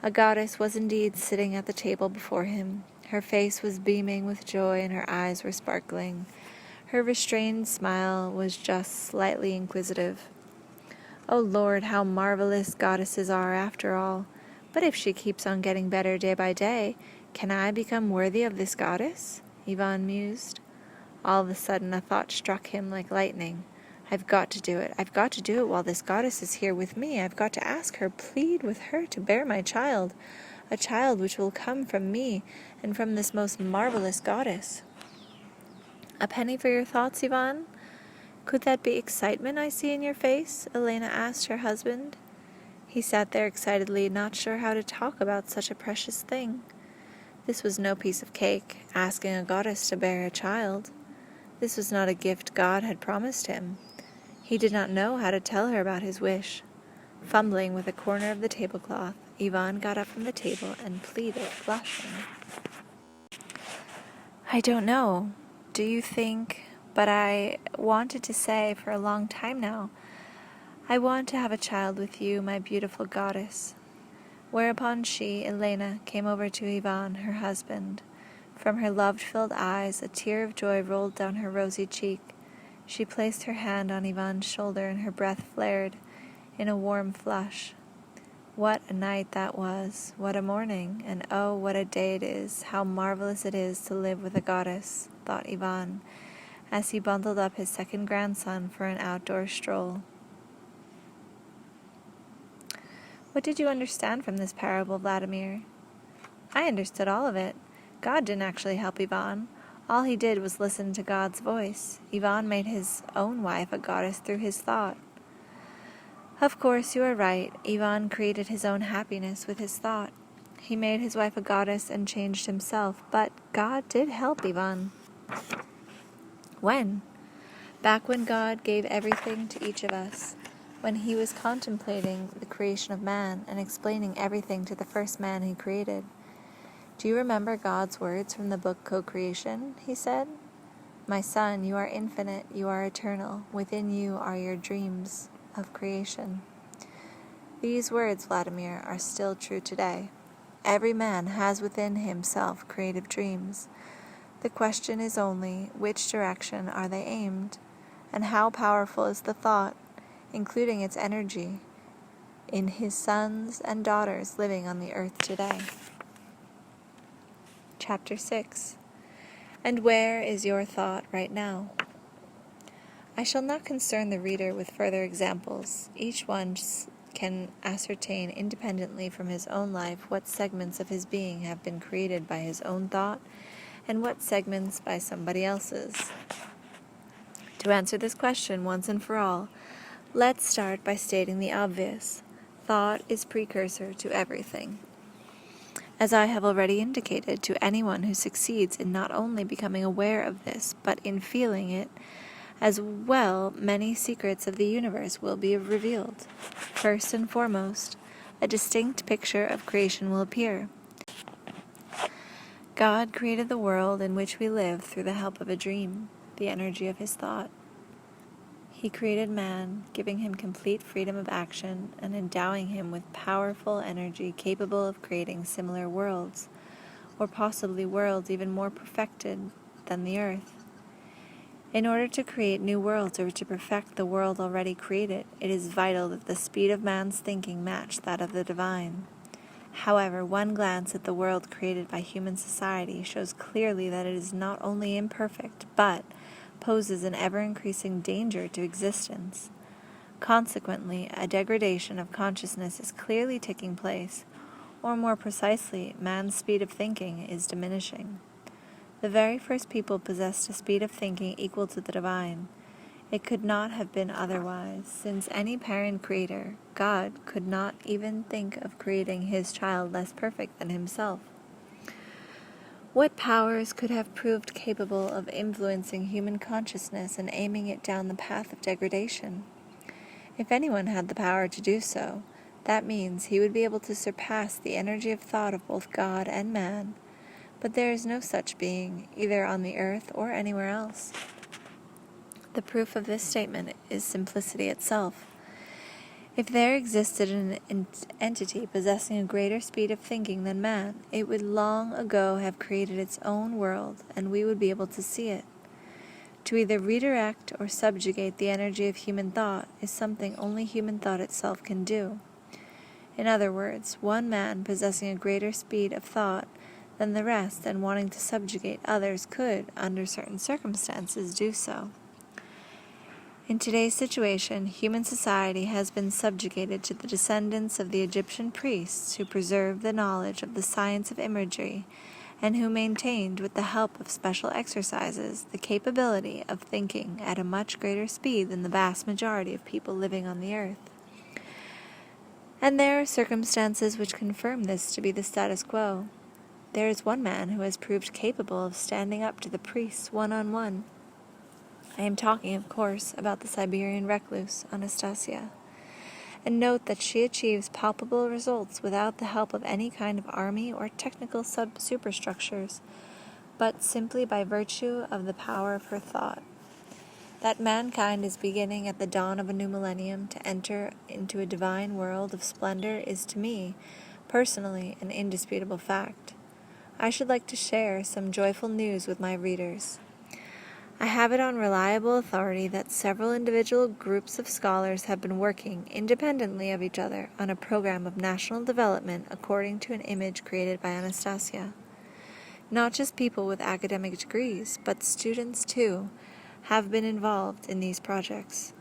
A goddess was indeed sitting at the table before him. Her face was beaming with joy and her eyes were sparkling. Her restrained smile was just slightly inquisitive. Oh Lord, how marvelous goddesses are after all. But if she keeps on getting better day by day, can I become worthy of this goddess? Yvonne mused. All of a sudden a thought struck him like lightning. I've got to do it. I've got to do it while this goddess is here with me. I've got to ask her, plead with her to bear my child, a child which will come from me and from this most marvelous goddess. A penny for your thoughts, Yvonne? Could that be excitement I see in your face? Elena asked her husband. He sat there excitedly, not sure how to talk about such a precious thing. This was no piece of cake, asking a goddess to bear a child. This was not a gift God had promised him. He did not know how to tell her about his wish. Fumbling with a corner of the tablecloth, Yvonne got up from the table and pleaded, blushing. I don't know. Do you think... But I wanted to say for a long time now, I want to have a child with you, my beautiful goddess. Whereupon she, Elena, came over to Yvonne, her husband. From her love-filled eyes, a tear of joy rolled down her rosy cheek. She placed her hand on Yvonne's shoulder, and her breath flared in a warm flush. What a night that was, what a morning, and oh, what a day it is, how marvelous it is to live with a goddess, thought Yvonne, as he bundled up his second grandson for an outdoor stroll. What did you understand from this parable, Vladimir? I understood all of it. God didn't actually help Yvonne. All he did was listen to God's voice. Yvonne made his own wife a goddess through his thought. Of course, you are right. Yvonne created his own happiness with his thought. He made his wife a goddess and changed himself, but God did help Yvonne. When? Back when God gave everything to each of us. when he was contemplating the creation of man and explaining everything to the first man he created. "Do you remember God's words from the book Co-Creation?" he said. "My son, you are infinite, you are eternal. Within you are your dreams of creation." These words, Vladimir, are still true today. Every man has within himself creative dreams. The question is only, which direction are they aimed, and how powerful is the thought, including its energy, in his sons and daughters living on the earth today. Chapter 6. And where is your thought right now? I shall not concern the reader with further examples. Each one can ascertain independently from his own life what segments of his being have been created by his own thought and what segments by somebody else's. To answer this question once and for all, let's start by stating the obvious. Thought is precursor to everything. As I have already indicated, to anyone who succeeds in not only becoming aware of this, but in feeling it as well, many secrets of the universe will be revealed. First and foremost, a distinct picture of creation will appear. God created the world in which we live through the help of a dream, the energy of his thought. He created man, giving him complete freedom of action and endowing him with powerful energy capable of creating similar worlds, or possibly worlds even more perfected than the earth. In order to create new worlds or to perfect the world already created, it is vital that the speed of man's thinking match that of the divine. However, one glance at the world created by human society shows clearly that it is not only imperfect, but poses an ever-increasing danger to existence. Consequently, a degradation of consciousness is clearly taking place, or more precisely, man's speed of thinking is diminishing. The very first people possessed a speed of thinking equal to the divine. It could not have been otherwise, since any parent creator, God, could not even think of creating his child less perfect than himself. What powers could have proved capable of influencing human consciousness and aiming it down the path of degradation? If anyone had the power to do so, that means he would be able to surpass the energy of thought of both God and man. But there is no such being, either on the earth or anywhere else. The proof of this statement is simplicity itself. If there existed an entity possessing a greater speed of thinking than man, it would long ago have created its own world, and we would be able to see it. To either redirect or subjugate the energy of human thought is something only human thought itself can do. In other words, one man possessing a greater speed of thought than the rest and wanting to subjugate others could, under certain circumstances, do so. In today's situation, human society has been subjugated to the descendants of the Egyptian priests who preserved the knowledge of the science of imagery and who maintained, with the help of special exercises, the capability of thinking at a much greater speed than the vast majority of people living on the earth. And there are circumstances which confirm this to be the status quo. There is one man who has proved capable of standing up to the priests one-on-one. I am talking, of course, about the Siberian recluse, Anastasia. And note that she achieves palpable results without the help of any kind of army or technical superstructures, but simply by virtue of the power of her thought. That mankind is beginning at the dawn of a new millennium to enter into a divine world of splendor is to me, personally, an indisputable fact. I should like to share some joyful news with my readers. I have it on reliable authority that several individual groups of scholars have been working, independently of each other, on a program of national development according to an image created by Anastasia. Not just people with academic degrees, but students, too, have been involved in these projects.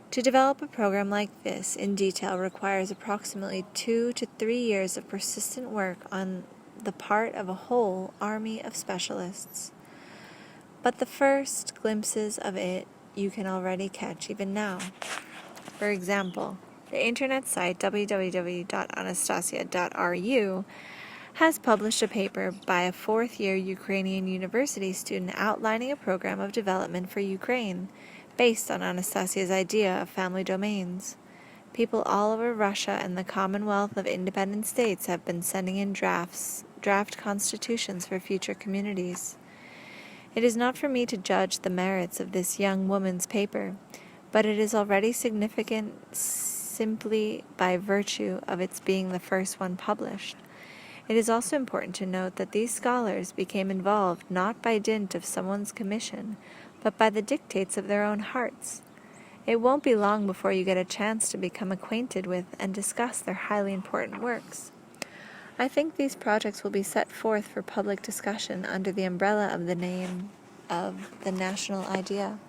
To develop a program like this in detail requires approximately 2 to 3 years of persistent work on the part of a whole army of specialists. But the first glimpses of it you can already catch even now. For example, the internet site www.anastasia.ru has published a paper by a fourth-year Ukrainian university student outlining a program of development for Ukraine based on Anastasia's idea of family domains. People all over Russia and the Commonwealth of Independent States have been sending in draft constitutions for future communities. It is not for me to judge the merits of this young woman's paper, but it is already significant simply by virtue of its being the first one published. It is also important to note that these scholars became involved not by dint of someone's commission, but by the dictates of their own hearts. It won't be long before you get a chance to become acquainted with and discuss their highly important works. I think these projects will be set forth for public discussion under the umbrella of the name of the national idea.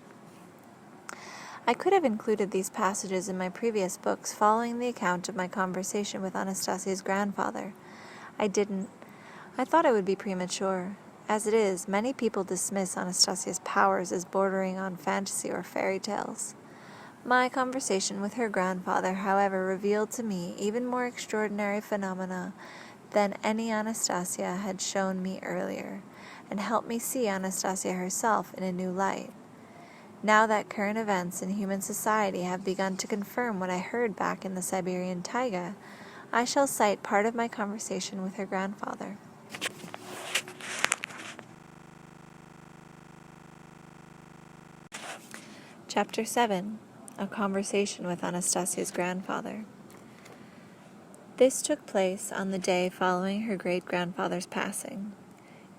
I could have included these passages in my previous books following the account of my conversation with Anastasia's grandfather. I didn't. I thought it would be premature. As it is, many people dismiss Anastasia's powers as bordering on fantasy or fairy tales. My conversation with her grandfather, however, revealed to me even more extraordinary phenomena than any Anastasia had shown me earlier, and helped me see Anastasia herself in a new light. Now that current events in human society have begun to confirm what I heard back in the Siberian taiga, I shall cite part of my conversation with her grandfather. Chapter 7. A Conversation with Anastasia's Grandfather. This took place on the day following her great-grandfather's passing.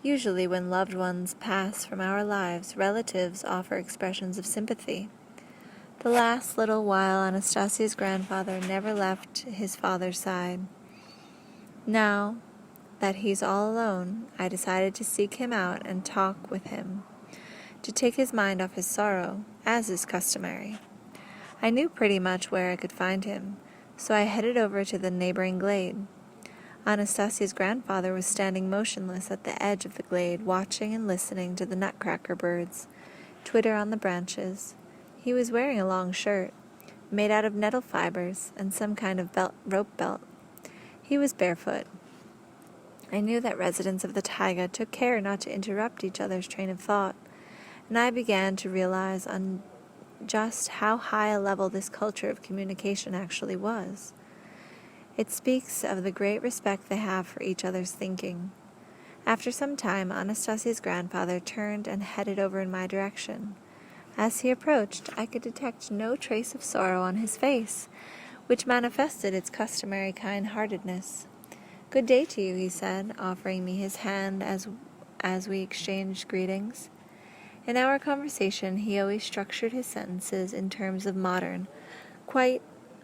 Usually when loved ones pass from our lives, relatives offer expressions of sympathy. The last little while Anastasia's grandfather never left his father's side. Now that he's all alone, I decided to seek him out and talk with him, to take his mind off his sorrow, as is customary. I knew pretty much where I could find him, so I headed over to the neighboring glade. Anastasia's grandfather was standing motionless at the edge of the glade, watching and listening to the nutcracker birds twitter on the branches. He was wearing a long shirt, made out of nettle fibers and some kind of rope belt. He was barefoot. I knew that residents of the taiga took care not to interrupt each other's train of thought, and I began to realize on just how high a level this culture of communication actually was. It speaks of the great respect they have for each other's thinking. After some time, Anastasia's grandfather turned and headed over in my direction. As he approached, I could detect no trace of sorrow on his face, which manifested its customary kind-heartedness. "Good day to you," he said, offering me his hand as we exchanged greetings. In our conversation, he always structured his sentences in terms of modern,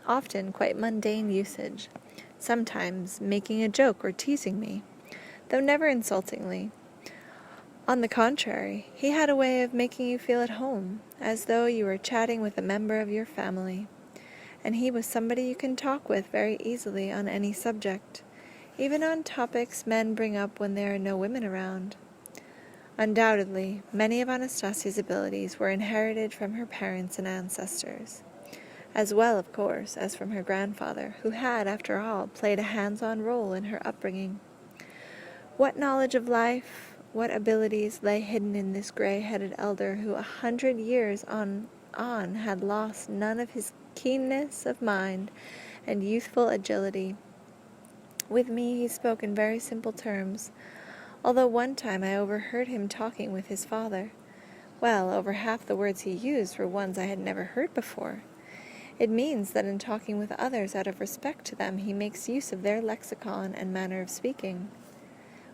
often quite mundane usage, sometimes making a joke or teasing me, though never insultingly. On the contrary, he had a way of making you feel at home, as though you were chatting with a member of your family, and he was somebody you can talk with very easily on any subject, even on topics men bring up when there are no women around. Undoubtedly, many of Anastasia's abilities were inherited from her parents and ancestors, as well, of course, as from her grandfather, who had, after all, played a hands-on role in her upbringing. What knowledge of life, what abilities lay hidden in this gray-headed elder who 100 years on had lost none of his keenness of mind and youthful agility. With me he spoke in very simple terms, although one time I overheard him talking with his father. Well, over half the words he used were ones I had never heard before. It means that in talking with others out of respect to them, he makes use of their lexicon and manner of speaking.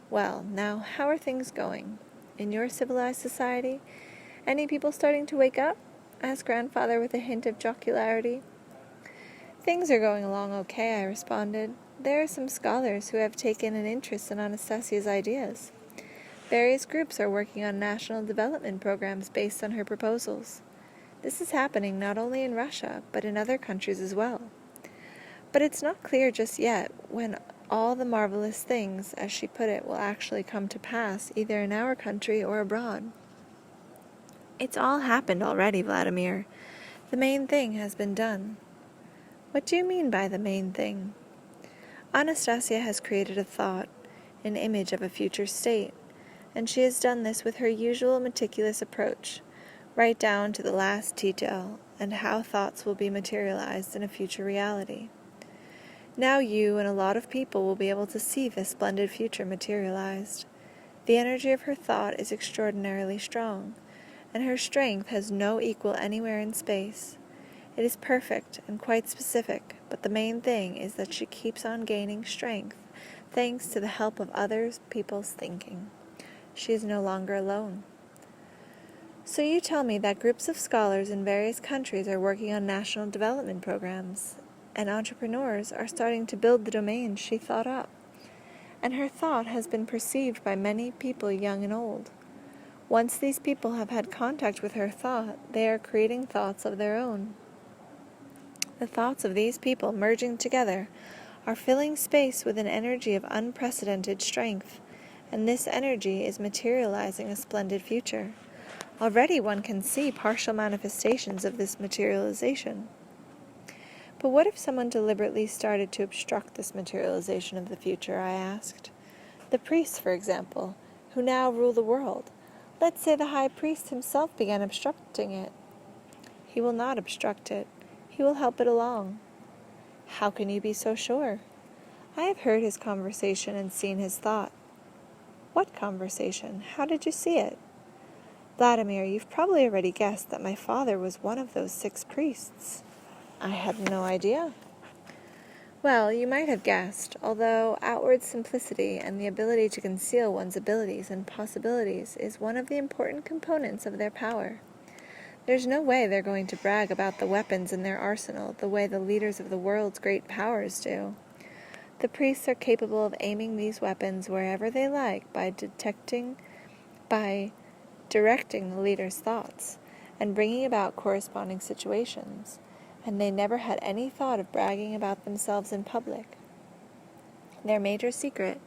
Well, now, how are things going? In your civilized society? Any people starting to wake up? Asked grandfather with a hint of jocularity. Things are going along okay, I responded. There are some scholars who have taken an interest in Anastasia's ideas. Various groups are working on national development programs based on her proposals. This is happening not only in Russia, but in other countries as well. But it's not clear just yet when all the marvelous things, as she put it, will actually come to pass, either in our country or abroad. It's all happened already, Vladimir. The main thing has been done. What do you mean by the main thing? Anastasia has created a thought, an image of a future state, and she has done this with her usual meticulous approach, right down to the last detail, and how thoughts will be materialized in a future reality. Now you and a lot of people will be able to see this splendid future materialized. The energy of her thought is extraordinarily strong, and her strength has no equal anywhere in space. It is perfect and quite specific, but the main thing is that she keeps on gaining strength, thanks to the help of other people's thinking. She is no longer alone. So you tell me that groups of scholars in various countries are working on national development programs, and entrepreneurs are starting to build the domains she thought up. And her thought has been perceived by many people, young and old. Once these people have had contact with her thought, they are creating thoughts of their own. The thoughts of these people merging together are filling space with an energy of unprecedented strength, and this energy is materializing a splendid future. Already one can see partial manifestations of this materialization. But what if someone deliberately started to obstruct this materialization of the future, I asked. The priests, for example, who now rule the world. Let's say the high priest himself began obstructing it. He will not obstruct it. He will help it along. How can you be so sure? I have heard his conversation and seen his thought. What conversation? How did you see it? Vladimir, you've probably already guessed that my father was one of those 6 priests. I had no idea. Well, you might have guessed, although outward simplicity and the ability to conceal one's abilities and possibilities is one of the important components of their power. There's no way they're going to brag about the weapons in their arsenal the way the leaders of the world's great powers do. The priests are capable of aiming these weapons wherever they like by directing the leader's thoughts and bringing about corresponding situations, and they never had any thought of bragging about themselves in public. Their major secret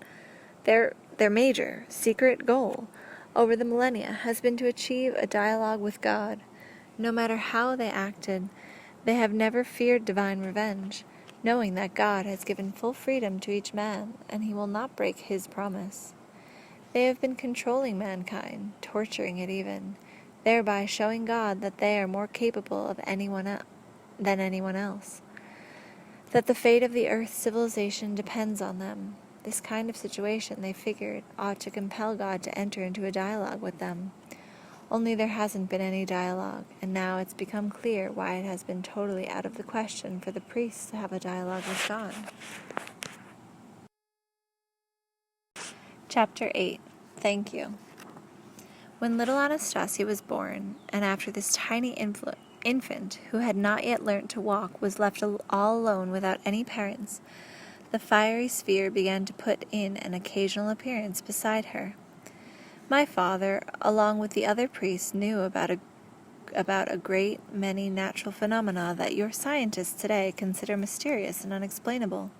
goal over the millennia has been to achieve a dialogue with God. No matter how they acted, they have never feared divine revenge, knowing that God has given full freedom to each man, and he will not break his promise. They have been controlling mankind, torturing it even, thereby showing God that they are more capable of than anyone else, that the fate of the Earth's civilization depends on them. This kind of situation, they figured, ought to compel God to enter into a dialogue with them. Only there hasn't been any dialogue, and now it's become clear why it has been totally out of the question for the priests to have a dialogue with God. Chapter 8. Thank You. When little Anastasia was born, and after this tiny infant, who had not yet learnt to walk, was left all alone without any parents, the fiery sphere began to put in an occasional appearance beside her. My father, along with the other priests, knew about a great many natural phenomena that your scientists today consider mysterious and unexplainable.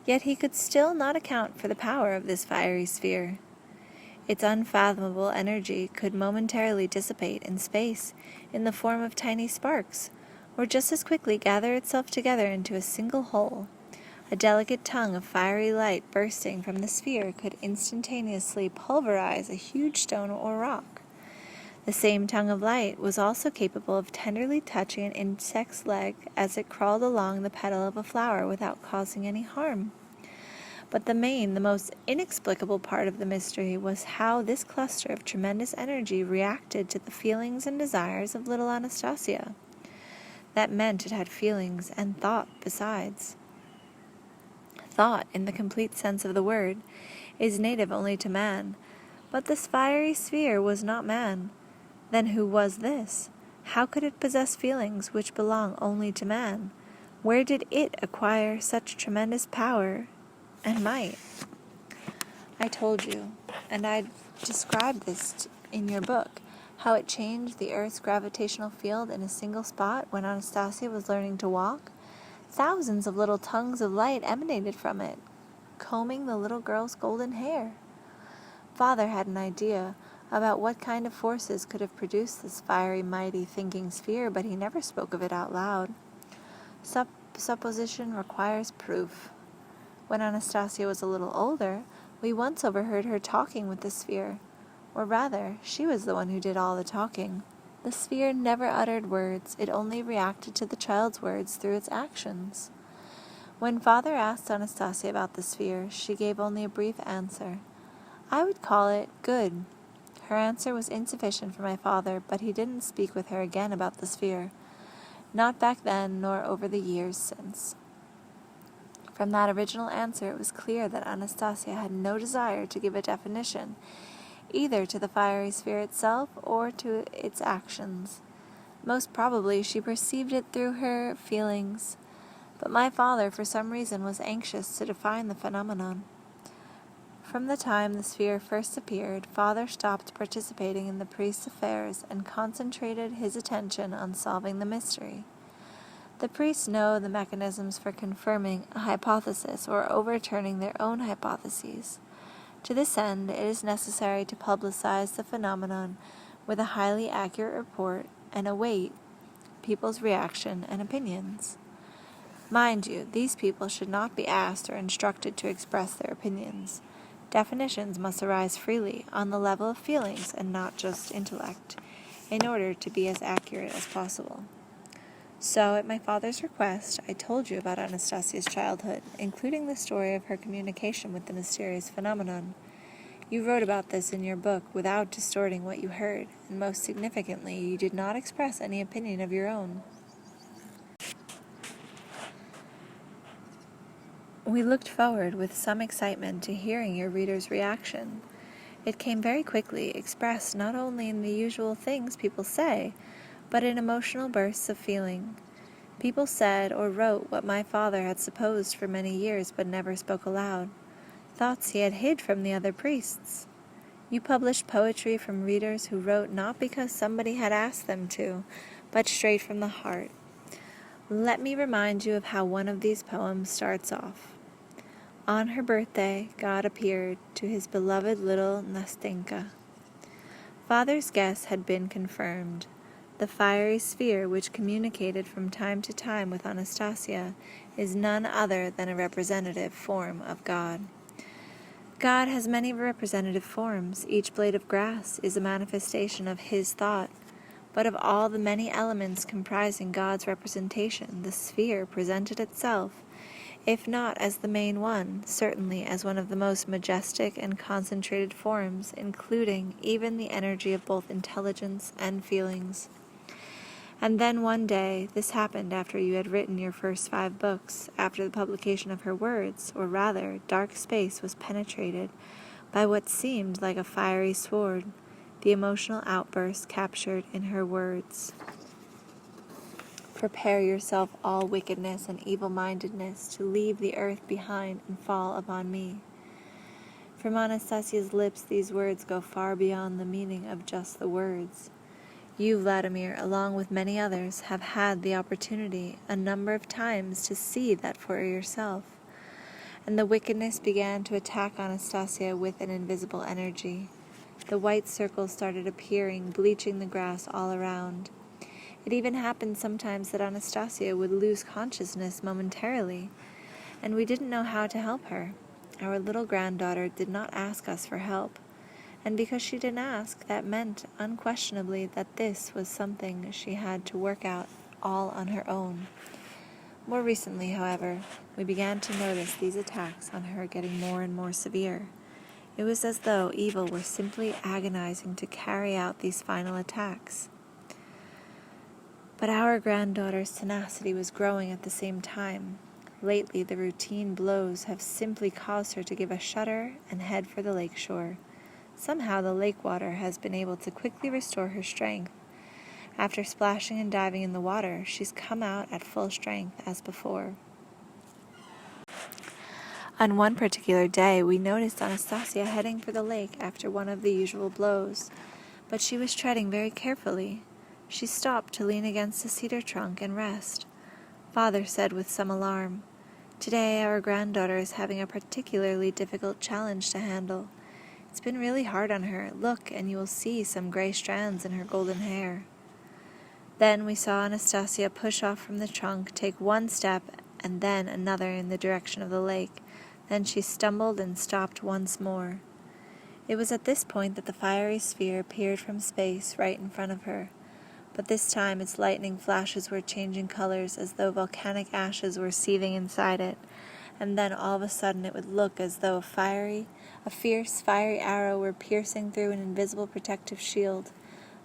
Yet he could still not account for the power of this fiery sphere. Its unfathomable energy could momentarily dissipate in space in the form of tiny sparks, or just as quickly gather itself together into a single whole. A delicate tongue of fiery light bursting from the sphere could instantaneously pulverize a huge stone or rock. The same tongue of light was also capable of tenderly touching an insect's leg as it crawled along the petal of a flower without causing any harm. But the most inexplicable part of the mystery was how this cluster of tremendous energy reacted to the feelings and desires of little Anastasia. That meant it had feelings and thought besides. Thought, in the complete sense of the word, is native only to man, but this fiery sphere was not man. Then who was this? How could it possess feelings which belong only to man? Where did it acquire such tremendous power and might? I told you, and I described this in your book, how it changed the Earth's gravitational field in a single spot when Anastasia was learning to walk. Thousands of little tongues of light emanated from it, combing the little girl's golden hair. Father had an idea about what kind of forces could have produced this fiery, mighty, thinking sphere, but he never spoke of it out loud. Supposition requires proof. When Anastasia was a little older, we once overheard her talking with the sphere. Or rather, she was the one who did all the talking. The sphere never uttered words, it only reacted to the child's words through its actions. When Father asked Anastasia about the sphere, she gave only a brief answer. I would call it good. Her answer was insufficient for my father, but he didn't speak with her again about the sphere. Not back then, nor over the years since. From that original answer, it was clear that Anastasia had no desire to give a definition, either to the fiery sphere itself or to its actions. Most probably she perceived it through her feelings, but my father for some reason was anxious to define the phenomenon. From the time the sphere first appeared, Father stopped participating in the priest's affairs and concentrated his attention on solving the mystery. The priests know the mechanisms for confirming a hypothesis or overturning their own hypotheses. To this end, it is necessary to publicize the phenomenon with a highly accurate report and await people's reaction and opinions. Mind you, these people should not be asked or instructed to express their opinions. Definitions must arise freely on the level of feelings and not just intellect, in order to be as accurate as possible. So, at my father's request, I told you about Anastasia's childhood, including the story of her communication with the mysterious phenomenon. You wrote about this in your book without distorting what you heard, and most significantly, you did not express any opinion of your own. We looked forward with some excitement to hearing your reader's reaction. It came very quickly, expressed not only in the usual things people say, but in emotional bursts of feeling. People said or wrote what my father had supposed for many years but never spoke aloud, thoughts he had hid from the other priests. You published poetry from readers who wrote not because somebody had asked them to, but straight from the heart. Let me remind you of how one of these poems starts off. On her birthday, God appeared to his beloved little Nastenka. Father's guess had been confirmed. The fiery sphere which communicated from time to time with Anastasia is none other than a representative form of God. God has many representative forms. Each blade of grass is a manifestation of his thought. But of all the many elements comprising God's representation, the sphere presented itself, if not as the main one, certainly as one of the most majestic and concentrated forms, including even the energy of both intelligence and feelings. And then one day, this happened after you had written your first 5 books, after the publication of her words, or rather, dark space was penetrated by what seemed like a fiery sword, the emotional outburst captured in her words. Prepare yourself, all wickedness and evil-mindedness, to leave the earth behind and fall upon me. From Anastasia's lips, these words go far beyond the meaning of just the words. You, Vladimir, along with many others, have had the opportunity a number of times to see that for yourself. And the wickedness began to attack Anastasia with an invisible energy. The white circles started appearing, bleaching the grass all around. It even happened sometimes that Anastasia would lose consciousness momentarily, and we didn't know how to help her. Our little granddaughter did not ask us for help, and because she didn't ask, that meant unquestionably that this was something she had to work out all on her own. More recently, however, we began to notice these attacks on her getting more and more severe. It was as though evil were simply agonizing to carry out these final attacks. But our granddaughter's tenacity was growing at the same time. Lately, the routine blows have simply caused her to give a shudder and head for the lakeshore. Somehow the lake water has been able to quickly restore her strength. After splashing and diving in the water, she's come out at full strength as before. On one particular day, we noticed Anastasia heading for the lake after one of the usual blows, but she was treading very carefully. She stopped to lean against a cedar trunk and rest. Father said with some alarm, "Today our granddaughter is having a particularly difficult challenge to handle. It's been really hard on her. Look, and you will see some gray strands in her golden hair." Then we saw Anastasia push off from the trunk, take one step, and then another in the direction of the lake. Then she stumbled and stopped once more. It was at this point that the fiery sphere appeared from space right in front of her. but this time its lightning flashes were changing colors as though volcanic ashes were seething inside it, and then all of a sudden it would look as though a fierce, fiery arrow were piercing through an invisible protective shield,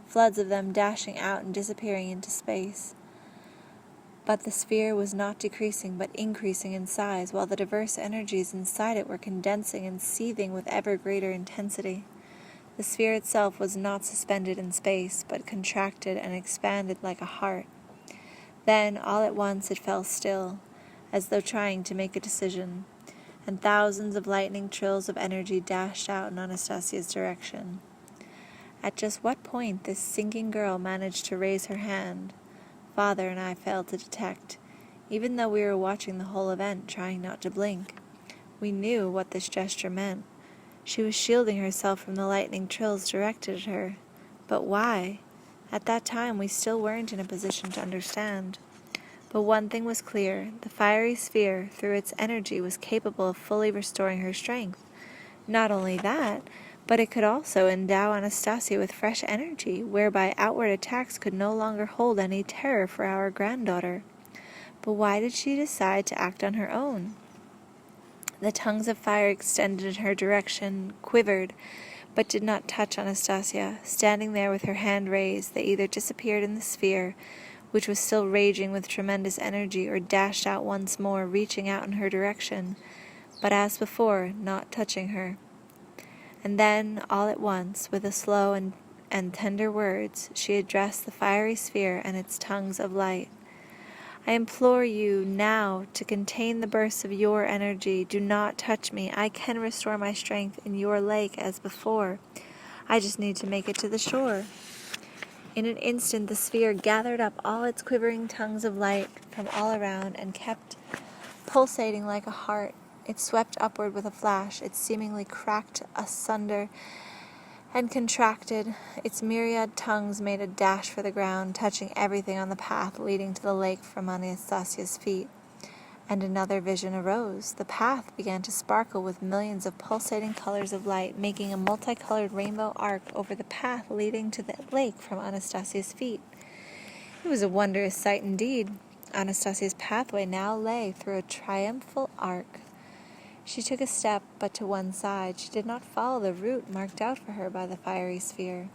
floods of them dashing out and disappearing into space. But the sphere was not decreasing but increasing in size, while the diverse energies inside it were condensing and seething with ever greater intensity. The sphere itself was not suspended in space, but contracted and expanded like a heart. Then, all at once, it fell still, as though trying to make a decision, and thousands of lightning trills of energy dashed out in Anastasia's direction. At just what point this sinking girl managed to raise her hand, Father and I failed to detect, even though we were watching the whole event, trying not to blink. We knew what this gesture meant. She was shielding herself from the lightning trills directed at her. But why? At that time, we still weren't in a position to understand. But one thing was clear. The fiery sphere, through its energy, was capable of fully restoring her strength. Not only that, but it could also endow Anastasia with fresh energy, whereby outward attacks could no longer hold any terror for our granddaughter. But why did she decide to act on her own? The tongues of fire extended in her direction, quivered, but did not touch Anastasia. Standing there with her hand raised, they either disappeared in the sphere, which was still raging with tremendous energy, or dashed out once more, reaching out in her direction, but as before, not touching her. And then, all at once, with a slow and tender words, she addressed the fiery sphere and its tongues of light. I implore you now to contain the bursts of your energy. Do not touch me. I can restore my strength in your lake as before. I just need to make it to the shore. In an instant, the sphere gathered up all its quivering tongues of light from all around and kept pulsating like a heart. It swept upward with a flash. It seemingly cracked asunder and contracted. Its myriad tongues made a dash for the ground, touching everything on the path leading to the lake from Anastasia's feet. And another vision arose. The path began to sparkle with millions of pulsating colors of light, making a multicolored rainbow arc over the path leading to the lake from Anastasia's feet. It was a wondrous sight indeed. Anastasia's pathway now lay through a triumphal arc. She took a step, but to one side. She did not follow the route marked out for her by the fiery sphere.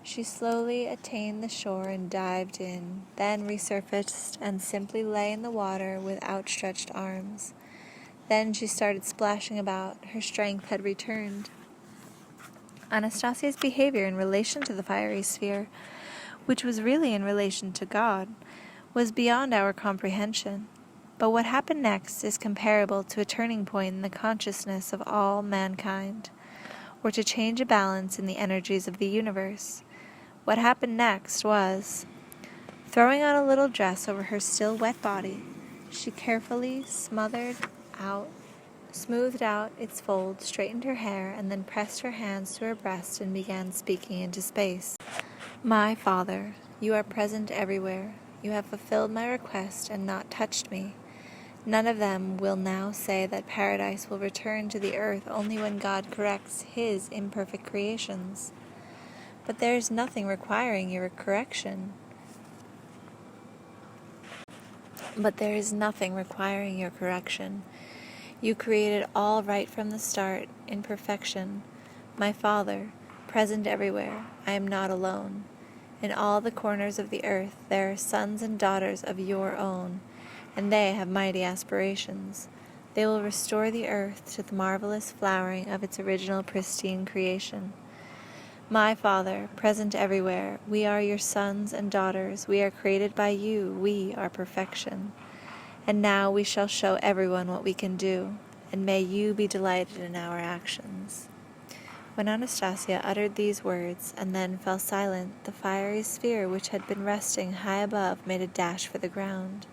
She slowly attained the shore and dived in, then resurfaced and simply lay in the water with outstretched arms. Then she started splashing about. Her strength had returned. Anastasia's behavior in relation to the fiery sphere, which was really in relation to God, was beyond our comprehension. But what happened next is comparable to a turning point in the consciousness of all mankind, or to change a balance in the energies of the universe. What happened next was, throwing on a little dress over her still wet body, she carefully smoothed out its folds, straightened her hair, and then pressed her hands to her breast and began speaking into space. My Father, you are present everywhere. You have fulfilled my request and not touched me. None of them will now say that paradise will return to the earth only when God corrects his imperfect creations. But there is nothing requiring your correction. You created all right from the start, in perfection. My Father, present everywhere, I am not alone. In all the corners of the earth there are sons and daughters of your own, and they have mighty aspirations. They will restore the earth to the marvelous flowering of its original pristine creation. My Father, present everywhere, we are your sons and daughters. We are created by you. We are perfection. And now we shall show everyone what we can do, and may you be delighted in our actions. When Anastasia uttered these words and then fell silent, the fiery sphere which had been resting high above made a dash for the ground.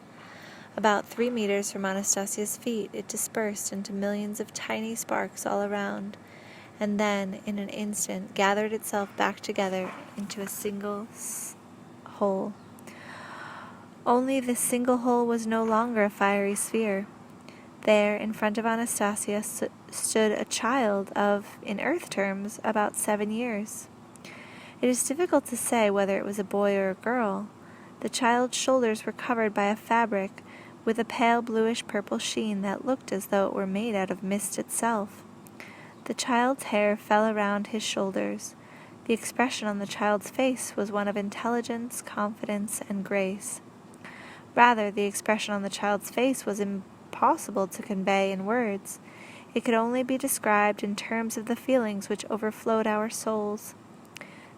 About 3 meters from Anastasia's feet, it dispersed into millions of tiny sparks all around, and then, in an instant, gathered itself back together into a single hole. Only this single hole was no longer a fiery sphere. There, in front of Anastasia, stood a child of, in earth terms, about 7 years. It is difficult to say whether it was a boy or a girl. The child's shoulders were covered by a fabric with a pale bluish-purple sheen that looked as though it were made out of mist itself. The child's hair fell around his shoulders. The expression on the child's face was one of intelligence, confidence, and grace. Rather, the expression on the child's face was impossible to convey in words. It could only be described in terms of the feelings which overflowed our souls.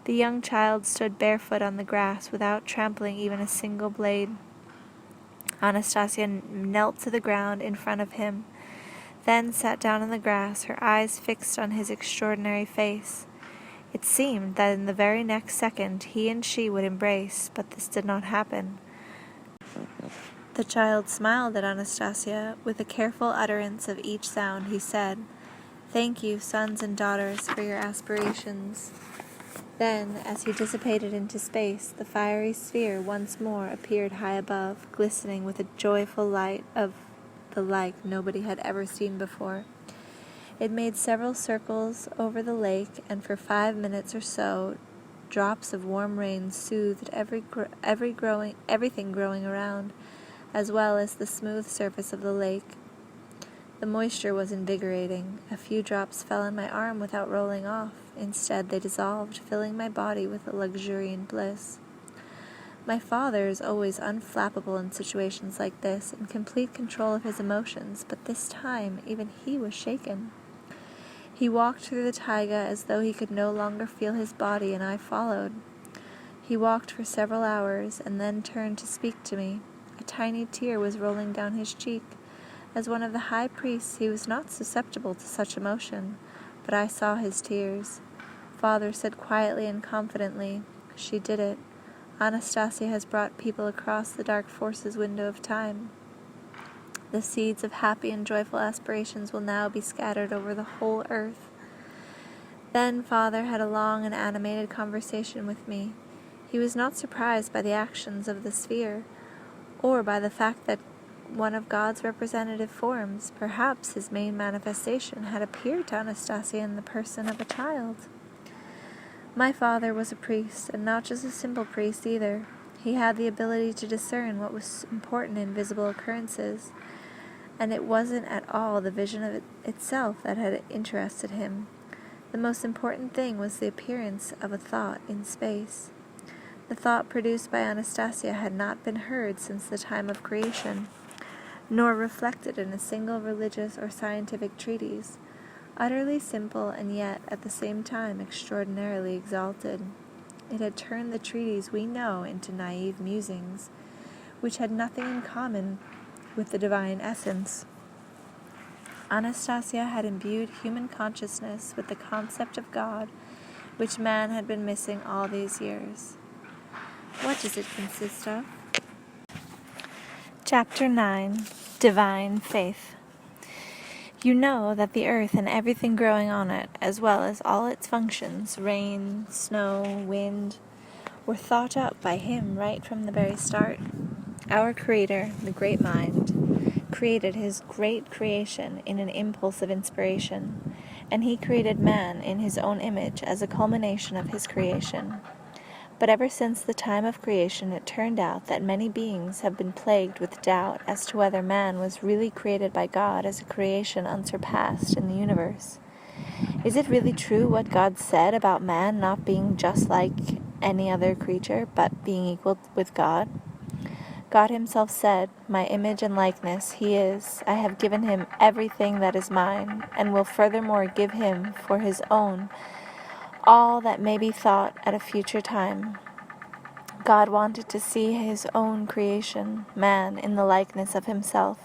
The young child stood barefoot on the grass without trampling even a single blade. Anastasia knelt to the ground in front of him, then sat down on the grass, her eyes fixed on his extraordinary face. It seemed that in the very next second he and she would embrace, but this did not happen. The child smiled at Anastasia. With a careful utterance of each sound, he said, "Thank you, sons and daughters, for your aspirations." Then, as he dissipated into space, the fiery sphere once more appeared high above, glistening with a joyful light of the like nobody had ever seen before. It made several circles over the lake, and for 5 minutes or so, drops of warm rain soothed everything growing around, as well as the smooth surface of the lake. The moisture was invigorating. A few drops fell on my arm without rolling off. Instead, they dissolved, filling my body with a luxuriant bliss. My father is always unflappable in situations like this, in complete control of his emotions, but this time even he was shaken. He walked through the taiga as though he could no longer feel his body, and I followed. He walked for several hours, and then turned to speak to me. A tiny tear was rolling down his cheek. As one of the high priests, he was not susceptible to such emotion, but I saw his tears. Father said quietly and confidently, "She did it. Anastasia has brought people across the dark forces window of time. The seeds of happy and joyful aspirations will now be scattered over the whole earth." Then Father had a long and animated conversation with me. He was not surprised by the actions of the sphere, or by the fact that one of God's representative forms, perhaps his main manifestation, had appeared to Anastasia in the person of a child. My father was a priest, and not just a simple priest either. He had the ability to discern what was important in visible occurrences, and it wasn't at all the vision of it itself that had interested him. The most important thing was the appearance of a thought in space. The thought produced by Anastasia had not been heard since the time of creation, nor reflected in a single religious or scientific treatise. Utterly simple, and yet, at the same time, extraordinarily exalted. It had turned the treatise we know into naive musings, which had nothing in common with the divine essence. Anastasia had imbued human consciousness with the concept of God, which man had been missing all these years. What does it consist of? Chapter 9. Divine Faith. You know that the earth and everything growing on it, as well as all its functions, rain, snow, wind, were thought up by him right from the very start. Our Creator, the Great Mind, created his great creation in an impulse of inspiration, and he created man in his own image as a culmination of his creation. But ever since the time of creation, it turned out that many beings have been plagued with doubt as to whether man was really created by God as a creation unsurpassed in the universe. Is it really true what God said about man not being just like any other creature, but being equal with God? God himself said, "My image and likeness he is. I have given him everything that is mine, and will furthermore give him for his own all that may be thought at a future time." God wanted to see his own creation, man, in the likeness of himself.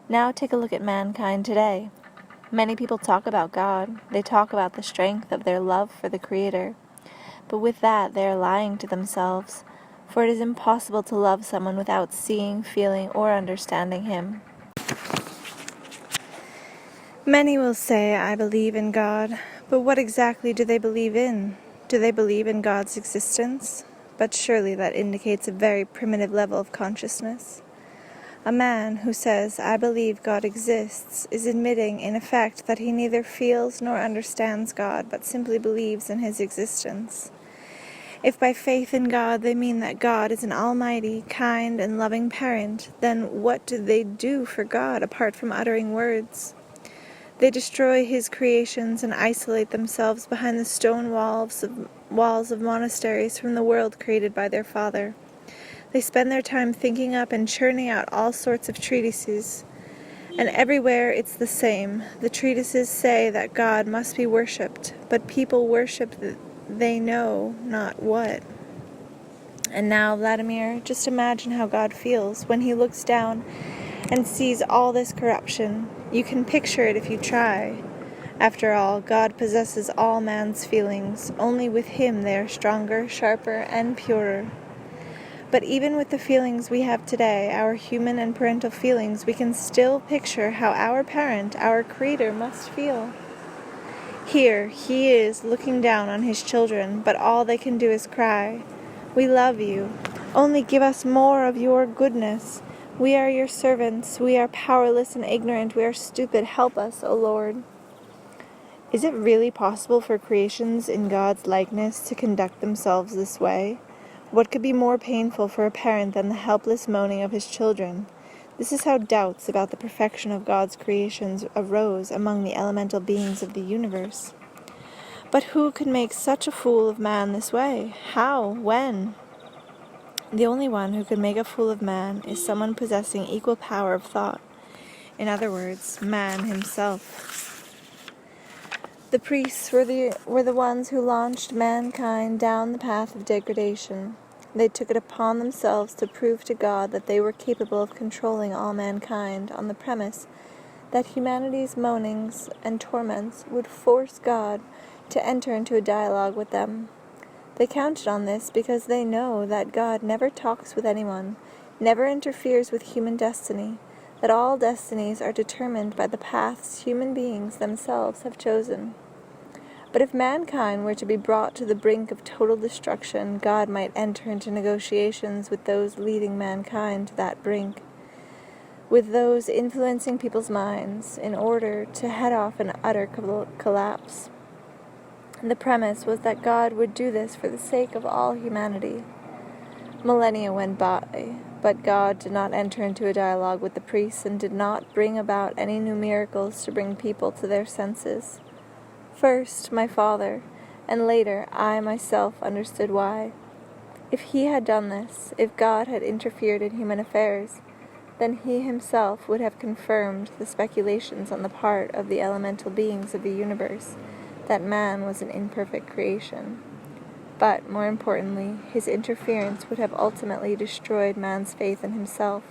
Now take a look at mankind today. Many people talk about God. They talk about the strength of their love for the Creator. But with that, they are lying to themselves, for it is impossible to love someone without seeing, feeling, or understanding him. Many will say, "I believe in God," but what exactly do they believe in? Do they believe in God's existence? But surely that indicates a very primitive level of consciousness. A man who says, "I believe God exists," is admitting, in effect, that he neither feels nor understands God, but simply believes in his existence. If by faith in God they mean that God is an almighty, kind, and loving parent, then what do they do for God apart from uttering words? They destroy his creations and isolate themselves behind the stone walls of monasteries from the world created by their Father. They spend their time thinking up and churning out all sorts of treatises, and everywhere it's the same. The treatises say that God must be worshipped, but people worship they know not what. And now, Vladimir, just imagine how God feels when he looks down and sees all this corruption. You can picture it if you try. After all, God possesses all man's feelings. Only with him they are stronger, sharper, and purer. But even with the feelings we have today, our human and parental feelings, we can still picture how our parent, our Creator, must feel. Here he is looking down on his children, but all they can do is cry, "We love you. Only give us more of your goodness. We are your servants. We are powerless and ignorant. We are stupid. Help us, O Lord." Is it really possible for creations in God's likeness to conduct themselves this way? What could be more painful for a parent than the helpless moaning of his children? This is how doubts about the perfection of God's creations arose among the elemental beings of the universe. But who could make such a fool of man this way? How? When? The only one who could make a fool of man is someone possessing equal power of thought. In other words, man himself. The priests were the ones who launched mankind down the path of degradation. They took it upon themselves to prove to God that they were capable of controlling all mankind on the premise that humanity's moanings and torments would force God to enter into a dialogue with them. They counted on this because they know that God never talks with anyone, never interferes with human destiny, that all destinies are determined by the paths human beings themselves have chosen. But if mankind were to be brought to the brink of total destruction, God might enter into negotiations with those leading mankind to that brink, with those influencing people's minds, in order to head off an utter collapse. The premise was that God would do this for the sake of all humanity. Millennia went by, but God did not enter into a dialogue with the priests and did not bring about any new miracles to bring people to their senses. First, my father, and later I myself understood why. If he had done this, if God had interfered in human affairs, then he himself would have confirmed the speculations on the part of the elemental beings of the universe that man was an imperfect creation. But, more importantly, his interference would have ultimately destroyed man's faith in himself.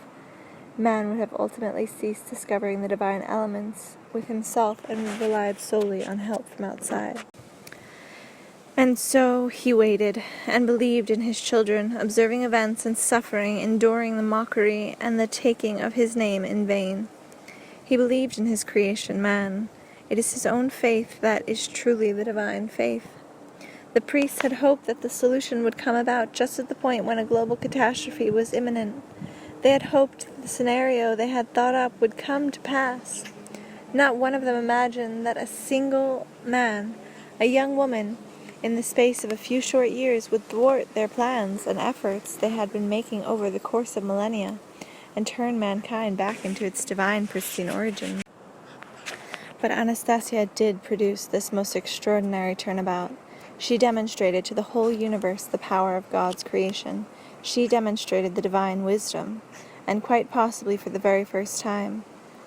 Man would have ultimately ceased discovering the divine elements with himself and relied solely on help from outside. And so he waited and believed in his children, observing events and suffering, enduring the mockery and the taking of his name in vain. He believed in his creation, man. It is his own faith that is truly the divine faith. The priests had hoped that the solution would come about just at the point when a global catastrophe was imminent. They had hoped the scenario they had thought up would come to pass. Not one of them imagined that a single man, a young woman, in the space of a few short years would thwart their plans and efforts they had been making over the course of millennia, and turn mankind back into its divine, pristine origin. But Anastasia did produce this most extraordinary turnabout. She demonstrated to the whole universe the power of God's creation. She demonstrated the divine wisdom, and quite possibly for the very first time.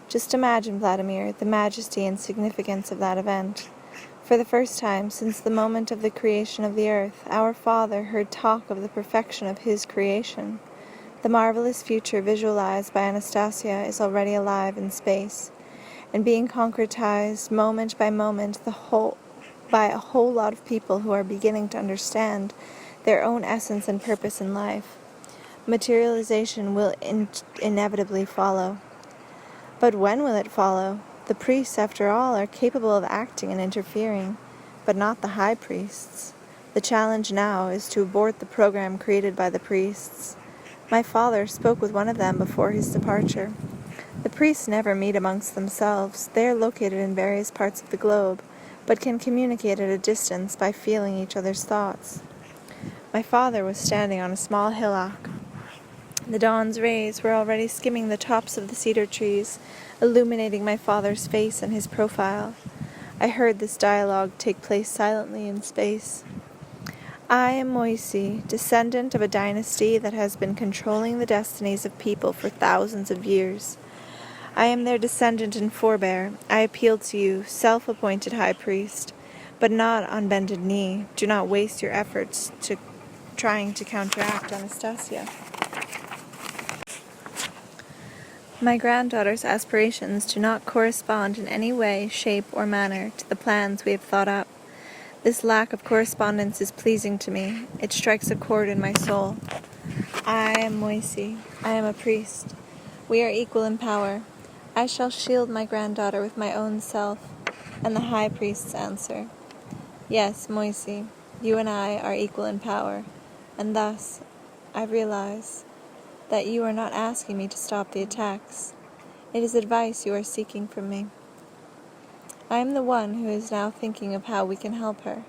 Just imagine, Vladimir, the majesty and significance of that event. For the first time since the moment of the creation of the earth, our Father heard talk of the perfection of his creation. The marvelous future visualized by Anastasia is already alive in space, and being concretized moment by moment by a whole lot of people who are beginning to understand their own essence and purpose in life. Materialization will inevitably follow. But when will it follow? The priests, after all, are capable of acting and interfering, but not the high priests. The challenge now is to abort the program created by the priests. My father spoke with one of them before his departure. The priests never meet amongst themselves. They are located in various parts of the globe, but can communicate at a distance by feeling each other's thoughts. My father was standing on a small hillock. The dawn's rays were already skimming the tops of the cedar trees, illuminating my father's face and his profile. I heard this dialogue take place silently in space. I am Moysey, descendant of a dynasty that has been controlling the destinies of people for thousands of years. I am their descendant and forebear. I appeal to you, self-appointed high priest, but not on bended knee. Do not waste your efforts trying to counteract Anastasia. My granddaughter's aspirations do not correspond in any way, shape, or manner to the plans we have thought up. This lack of correspondence is pleasing to me. It strikes a chord in my soul. I am Moysey. I am a priest. We are equal in power. I shall shield my granddaughter with my own self. And the high priest's answer. Yes, Moysey, you and I are equal in power. And thus, I realize that you are not asking me to stop the attacks. It is advice you are seeking from me. I am the one who is now thinking of how we can help her,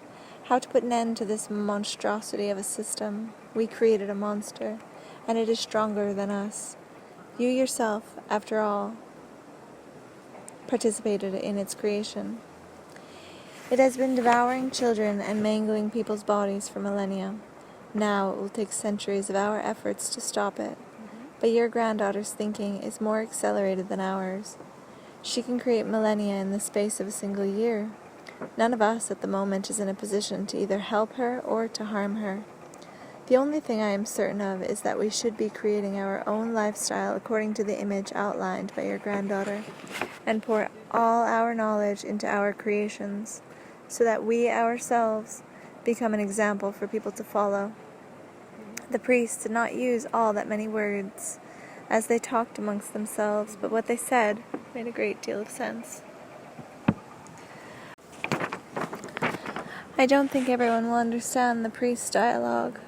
how to put an end to this monstrosity of a system. We created a monster, and it is stronger than us. You yourself, after all, participated in its creation. It has been devouring children and mangling people's bodies for millennia. Now it will take centuries of our efforts to stop it. But your granddaughter's thinking is more accelerated than ours. She can create millennia in the space of a single year. None of us at the moment is in a position to either help her or to harm her. The only thing I am certain of is that we should be creating our own lifestyle according to the image outlined by your granddaughter, and pour all our knowledge into our creations, so that we ourselves become an example for people to follow. The priests did not use all that many words as they talked amongst themselves, but what they said made a great deal of sense. I don't think everyone will understand the priest's dialogue.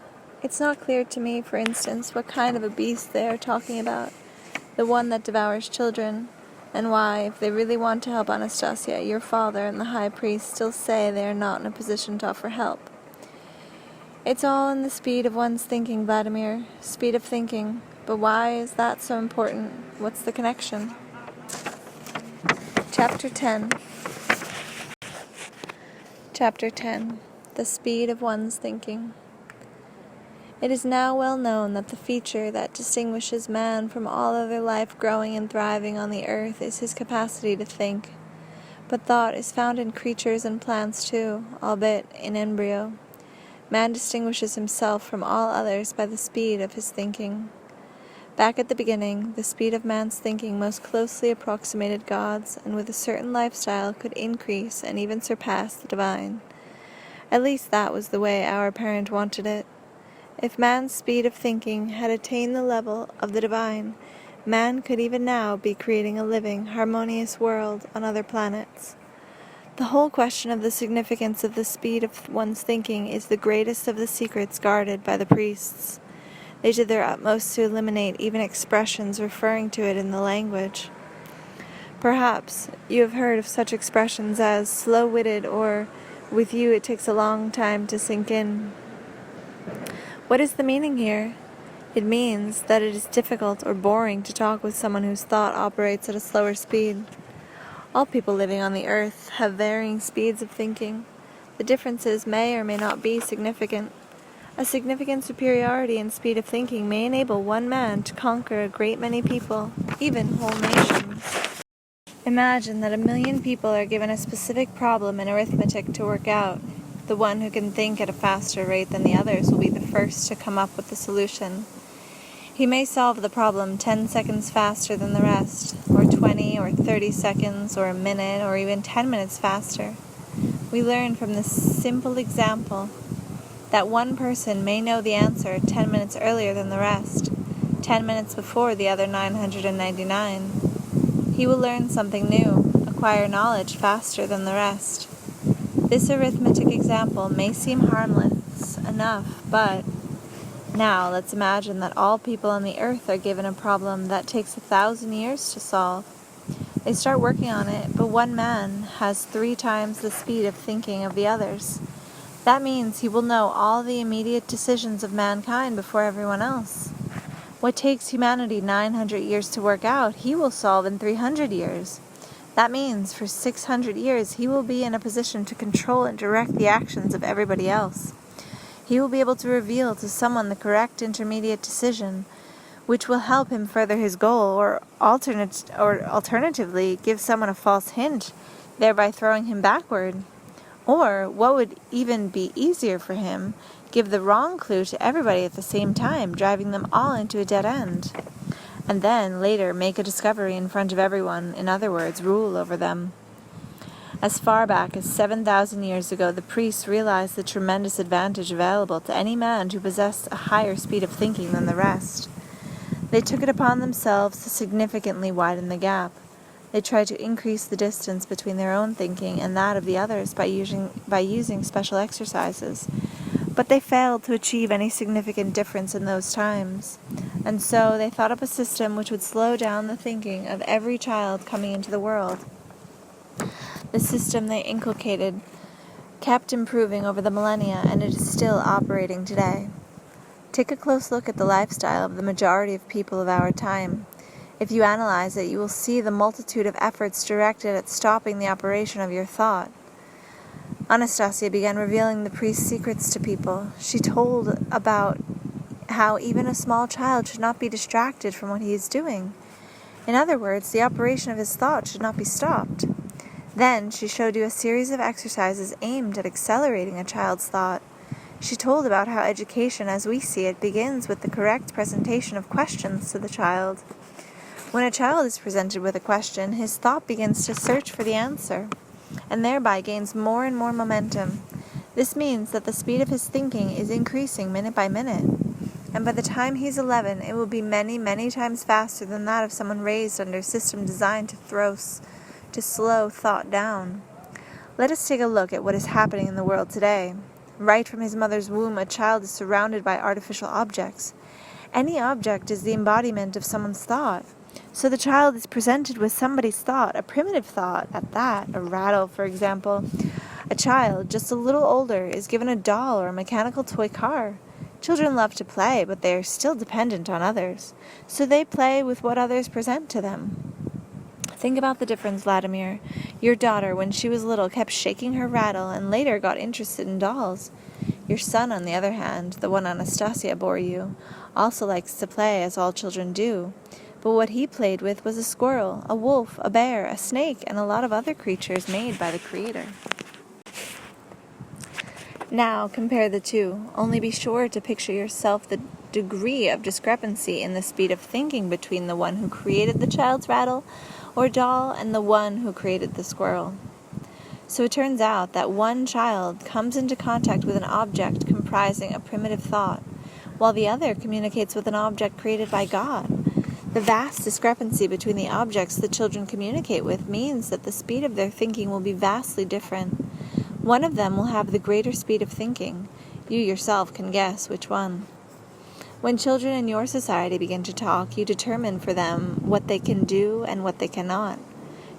It's not clear to me, for instance, what kind of a beast they are talking about, the one that devours children, and why, if they really want to help Anastasia, your father and the high priest still say they are not in a position to offer help. It's all in the speed of one's thinking, Vladimir. Speed of thinking. But why is that so important? What's the connection? Chapter 10. Chapter 10. The speed of one's thinking. It is now well known that the feature that distinguishes man from all other life growing and thriving on the earth is his capacity to think. But thought is found in creatures and plants too, albeit in embryo. Man distinguishes himself from all others by the speed of his thinking. Back at the beginning, the speed of man's thinking most closely approximated God's, and with a certain lifestyle could increase and even surpass the divine. At least that was the way our parent wanted it. If man's speed of thinking had attained the level of the divine, man could even now be creating a living, harmonious world on other planets. The whole question of the significance of the speed of one's thinking is the greatest of the secrets guarded by the priests. They did their utmost to eliminate even expressions referring to it in the language. Perhaps you have heard of such expressions as slow-witted or, with you it takes a long time to sink in. What is the meaning here? It means that it is difficult or boring to talk with someone whose thought operates at a slower speed. All people living on the earth have varying speeds of thinking. The differences may or may not be significant. A significant superiority in speed of thinking may enable one man to conquer a great many people, even whole nations. Imagine that 1 million people are given a specific problem in arithmetic to work out. The one who can think at a faster rate than the others will be the first to come up with the solution. He may solve the problem 10 seconds faster than the rest, or 20 or 30 seconds, or a minute, or even 10 minutes faster. We learn from this simple example that one person may know the answer 10 minutes earlier than the rest, 10 minutes before the other 999. He will learn something new, acquire knowledge faster than the rest. This arithmetic example may seem harmless enough, but now let's imagine that all people on the earth are given a problem that takes 1,000 years to solve. They start working on it, but one man has 3 times the speed of thinking of the others. That means he will know all the immediate decisions of mankind before everyone else. What takes humanity 900 years to work out, he will solve in 300 years. That means for 600 years he will be in a position to control and direct the actions of everybody else. He will be able to reveal to someone the correct intermediate decision, which will help him further his goal, or alternatively give someone a false hint, thereby throwing him backward. Or, what would even be easier for him, give the wrong clue to everybody at the same time, driving them all into a dead end. And then, later, make a discovery in front of everyone, in other words, rule over them. As far back as 7,000 years ago, the priests realized the tremendous advantage available to any man who possessed a higher speed of thinking than the rest. They took it upon themselves to significantly widen the gap. They tried to increase the distance between their own thinking and that of the others by using special exercises. But they failed to achieve any significant difference in those times. And so they thought up a system which would slow down the thinking of every child coming into the world. The system they inculcated kept improving over the millennia, and it is still operating today. Take a close look at the lifestyle of the majority of people of our time. If you analyze it, you will see the multitude of efforts directed at stopping the operation of your thought. Anastasia began revealing the priest's secrets to people. She told about how even a small child should not be distracted from what he is doing. In other words, the operation of his thought should not be stopped. Then she showed you a series of exercises aimed at accelerating a child's thought. She told about how education, as we see it, begins with the correct presentation of questions to the child. When a child is presented with a question, his thought begins to search for the answer, and thereby gains more and more momentum. This means that the speed of his thinking is increasing minute by minute, and by the time he's 11, it will be many, many times faster than that of someone raised under a system designed to slow thought down. Let us take a look at what is happening in the world today. Right from his mother's womb, a child is surrounded by artificial objects. Any object is the embodiment of someone's thought. So the child is presented with somebody's thought, a primitive thought at that, a rattle, for example. A child, just a little older, is given a doll or a mechanical toy car. Children love to play, but they are still dependent on others, so they play with what others present to them. Think about the difference, Vladimir. Your daughter, when she was little, kept shaking her rattle and later got interested in dolls. Your son, on the other hand, the one Anastasia bore you, also likes to play, as all children do. But what he played with was a squirrel, a wolf, a bear, a snake, and a lot of other creatures made by the Creator. Now, compare the two. Only be sure to picture yourself the degree of discrepancy in the speed of thinking between the one who created the child's rattle or doll and the one who created the squirrel. So it turns out that one child comes into contact with an object comprising a primitive thought, while the other communicates with an object created by God. The vast discrepancy between the objects the children communicate with means that the speed of their thinking will be vastly different. One of them will have the greater speed of thinking. You yourself can guess which one. When children in your society begin to talk, you determine for them what they can do and what they cannot.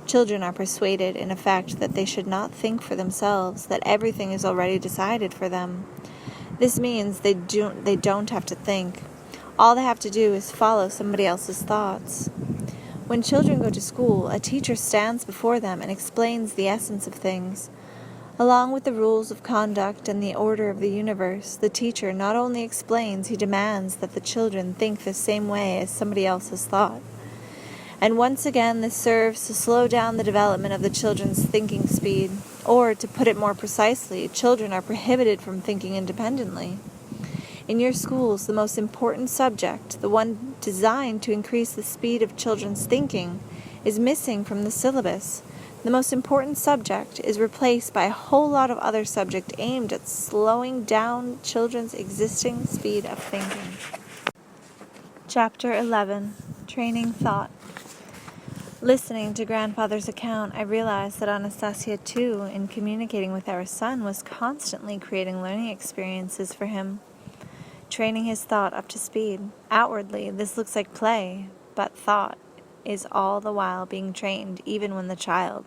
Children are persuaded, in effect, that they should not think for themselves, that everything is already decided for them. This means they don't have to think. All they have to do is follow somebody else's thoughts. When children go to school, a teacher stands before them and explains the essence of things. Along with the rules of conduct and the order of the universe, the teacher not only explains, he demands that the children think the same way as somebody else has thought. And once again, this serves to slow down the development of the children's thinking speed. Or, to put it more precisely, children are prohibited from thinking independently. In your schools, the most important subject, the one designed to increase the speed of children's thinking, is missing from the syllabus. The most important subject is replaced by a whole lot of other subjects aimed at slowing down children's existing speed of thinking. Chapter 11. Training Thought. Listening to Grandfather's account, I realized that Anastasia, too, in communicating with our son, was constantly creating learning experiences for him, training his thought up to speed. Outwardly, this looks like play, but thought is all the while being trained, even when the child,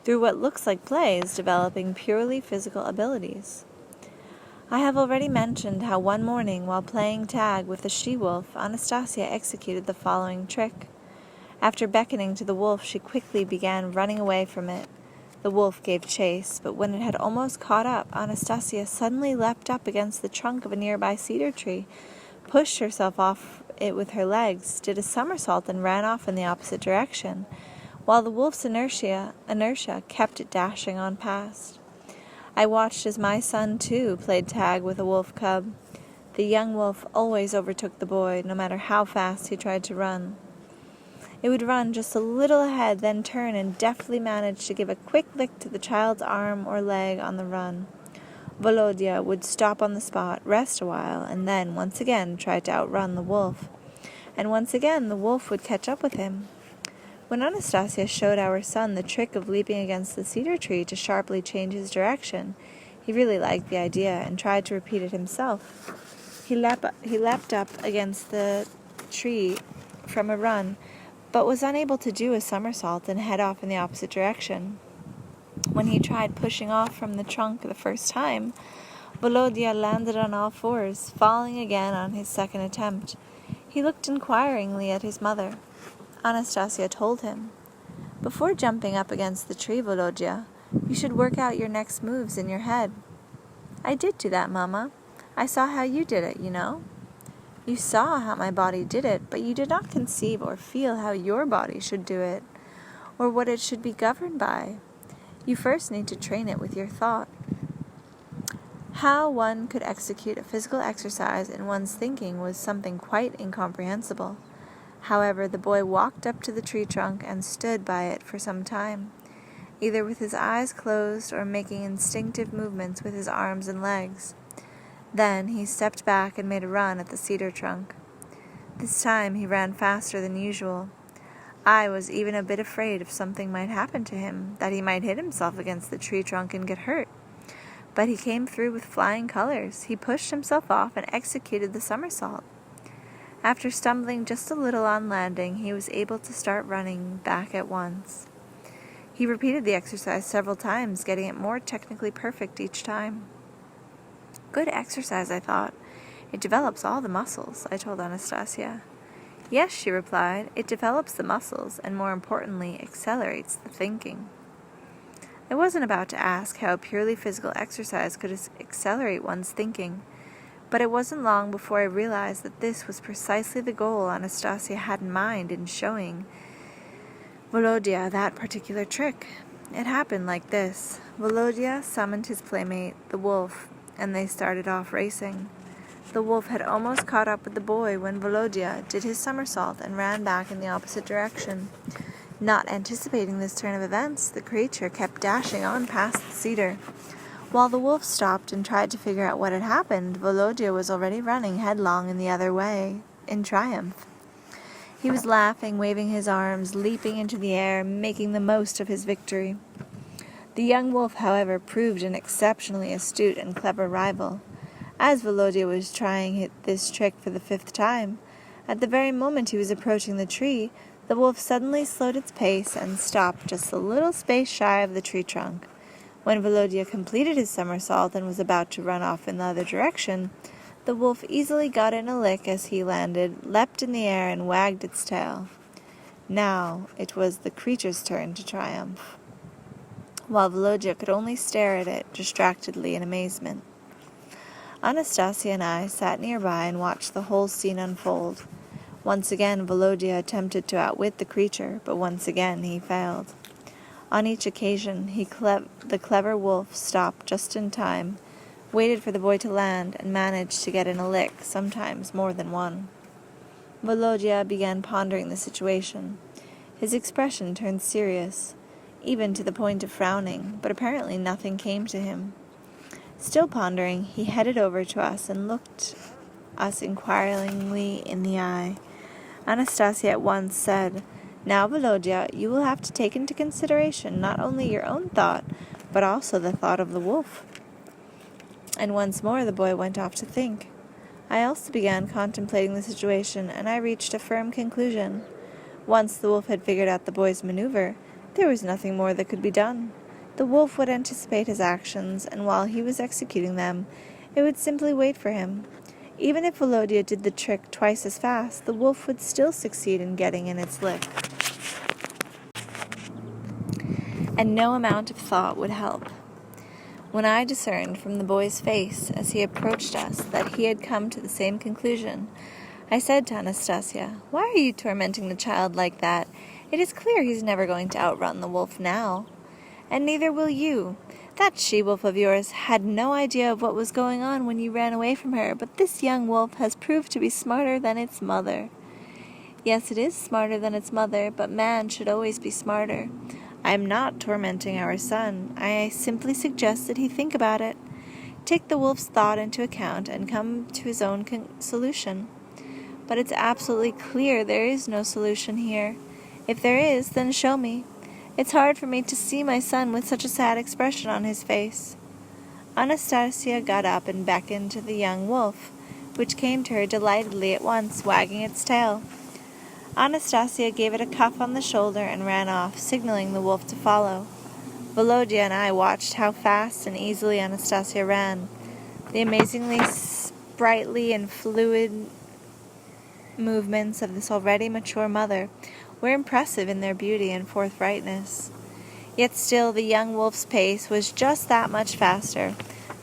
through what looks like play, is developing purely physical abilities. I have already mentioned how one morning, while playing tag with the she-wolf, Anastasia executed the following trick. After beckoning to the wolf, she quickly began running away from it. The wolf gave chase, but when it had almost caught up, Anastasia suddenly leapt up against the trunk of a nearby cedar tree, pushed herself off it with her legs, did a somersault, and ran off in the opposite direction, while the wolf's inertia kept it dashing on past. I watched as my son, too, played tag with a wolf cub. The young wolf always overtook the boy, no matter how fast he tried to run. It would run just a little ahead, then turn and deftly manage to give a quick lick to the child's arm or leg on the run. Volodya would stop on the spot, rest a while, and then once again try to outrun the wolf. And once again the wolf would catch up with him. When Anastasia showed our son the trick of leaping against the cedar tree to sharply change his direction, he really liked the idea and tried to repeat it himself. He leapt up against the tree from a run, but was unable to do a somersault and head off in the opposite direction. When he tried pushing off from the trunk the first time, Volodya landed on all fours, falling again on his second attempt. He looked inquiringly at his mother. Anastasia told him, "Before jumping up against the tree, Volodya, you should work out your next moves in your head." "I did do that, Mama. I saw how you did it, you know." "You saw how my body did it, but you did not conceive or feel how your body should do it, or what it should be governed by. You first need to train it with your thought." How one could execute a physical exercise in one's thinking was something quite incomprehensible. However, the boy walked up to the tree trunk and stood by it for some time, either with his eyes closed or making instinctive movements with his arms and legs. Then he stepped back and made a run at the cedar trunk. This time he ran faster than usual. I was even a bit afraid if something might happen to him, that he might hit himself against the tree trunk and get hurt. But he came through with flying colors. He pushed himself off and executed the somersault. After stumbling just a little on landing, he was able to start running back at once. He repeated the exercise several times, getting it more technically perfect each time. "Good exercise," I thought. "It develops all the muscles," I told Anastasia. "Yes," she replied, "it develops the muscles, and more importantly, accelerates the thinking." I wasn't about to ask how purely physical exercise could accelerate one's thinking, but it wasn't long before I realized that this was precisely the goal Anastasia had in mind in showing Volodya that particular trick. It happened like this. Volodya summoned his playmate, the wolf, and they started off racing. The wolf had almost caught up with the boy when Volodya did his somersault and ran back in the opposite direction. Not anticipating this turn of events, the creature kept dashing on past the cedar. While the wolf stopped and tried to figure out what had happened, Volodya was already running headlong in the other way, in triumph. He was laughing, waving his arms, leaping into the air, making the most of his victory. The young wolf, however, proved an exceptionally astute and clever rival. As Volodya was trying this trick for the 5th time, at the very moment he was approaching the tree, the wolf suddenly slowed its pace and stopped just a little space shy of the tree trunk. When Volodya completed his somersault and was about to run off in the other direction, the wolf easily got in a lick as he landed, leapt in the air, and wagged its tail. Now it was the creature's turn to triumph, while Volodya could only stare at it distractedly in amazement. Anastasia and I sat nearby and watched the whole scene unfold. Once again Volodya attempted to outwit the creature, but once again he failed. On each occasion, the clever wolf stopped just in time, waited for the boy to land, and managed to get in a lick, sometimes more than one. Volodya began pondering the situation. His expression turned serious, even to the point of frowning, but apparently nothing came to him. Still pondering, he headed over to us and looked us inquiringly in the eye. Anastasia at once said, "Now, Volodya, you will have to take into consideration not only your own thought, but also the thought of the wolf." And once more the boy went off to think. I also began contemplating the situation, and I reached a firm conclusion. Once the wolf had figured out the boy's maneuver, there was nothing more that could be done. The wolf would anticipate his actions, and while he was executing them, It would simply wait for him. Even if Volodya did the trick twice as fast, the wolf would still succeed in getting in its lick. And no amount of thought would help. When I discerned from the boy's face as he approached us that he had come to the same conclusion, I said to Anastasia, "Why are you tormenting the child like that? It is clear he's never going to outrun the wolf now. And neither will you. That she-wolf of yours had no idea of what was going on when you ran away from her, but this young wolf has proved to be smarter than its mother." Yes, it is smarter than its mother, but man should always be smarter. I am not tormenting our son. I simply suggest that he think about it, take the wolf's thought into account, and come to his own solution. But it's absolutely clear there is no solution here. If there is, then show me. It's hard for me to see my son with such a sad expression on his face. Anastasia got up and beckoned to the young wolf, which came to her delightedly at once, wagging its tail. Anastasia gave it a cuff on the shoulder and ran off, signaling the wolf to follow. Volodya and I watched how fast and easily Anastasia ran. The amazingly sprightly and fluid movements of this already mature mother were impressive in their beauty and forthrightness. Yet still the young wolf's pace was just that much faster.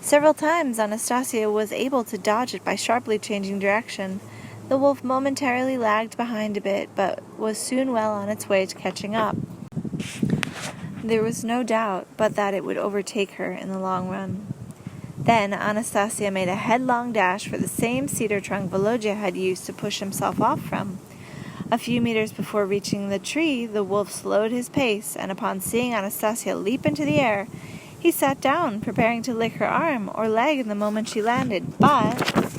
Several times Anastasia was able to dodge it by sharply changing direction. The wolf momentarily lagged behind a bit, but was soon well on its way to catching up. There was no doubt but that it would overtake her in the long run. Then Anastasia made a headlong dash for the same cedar trunk Volodya had used to push himself off from. A few meters before reaching the tree, the wolf slowed his pace, and upon seeing Anastasia leap into the air, he sat down, preparing to lick her arm or leg the moment she landed. But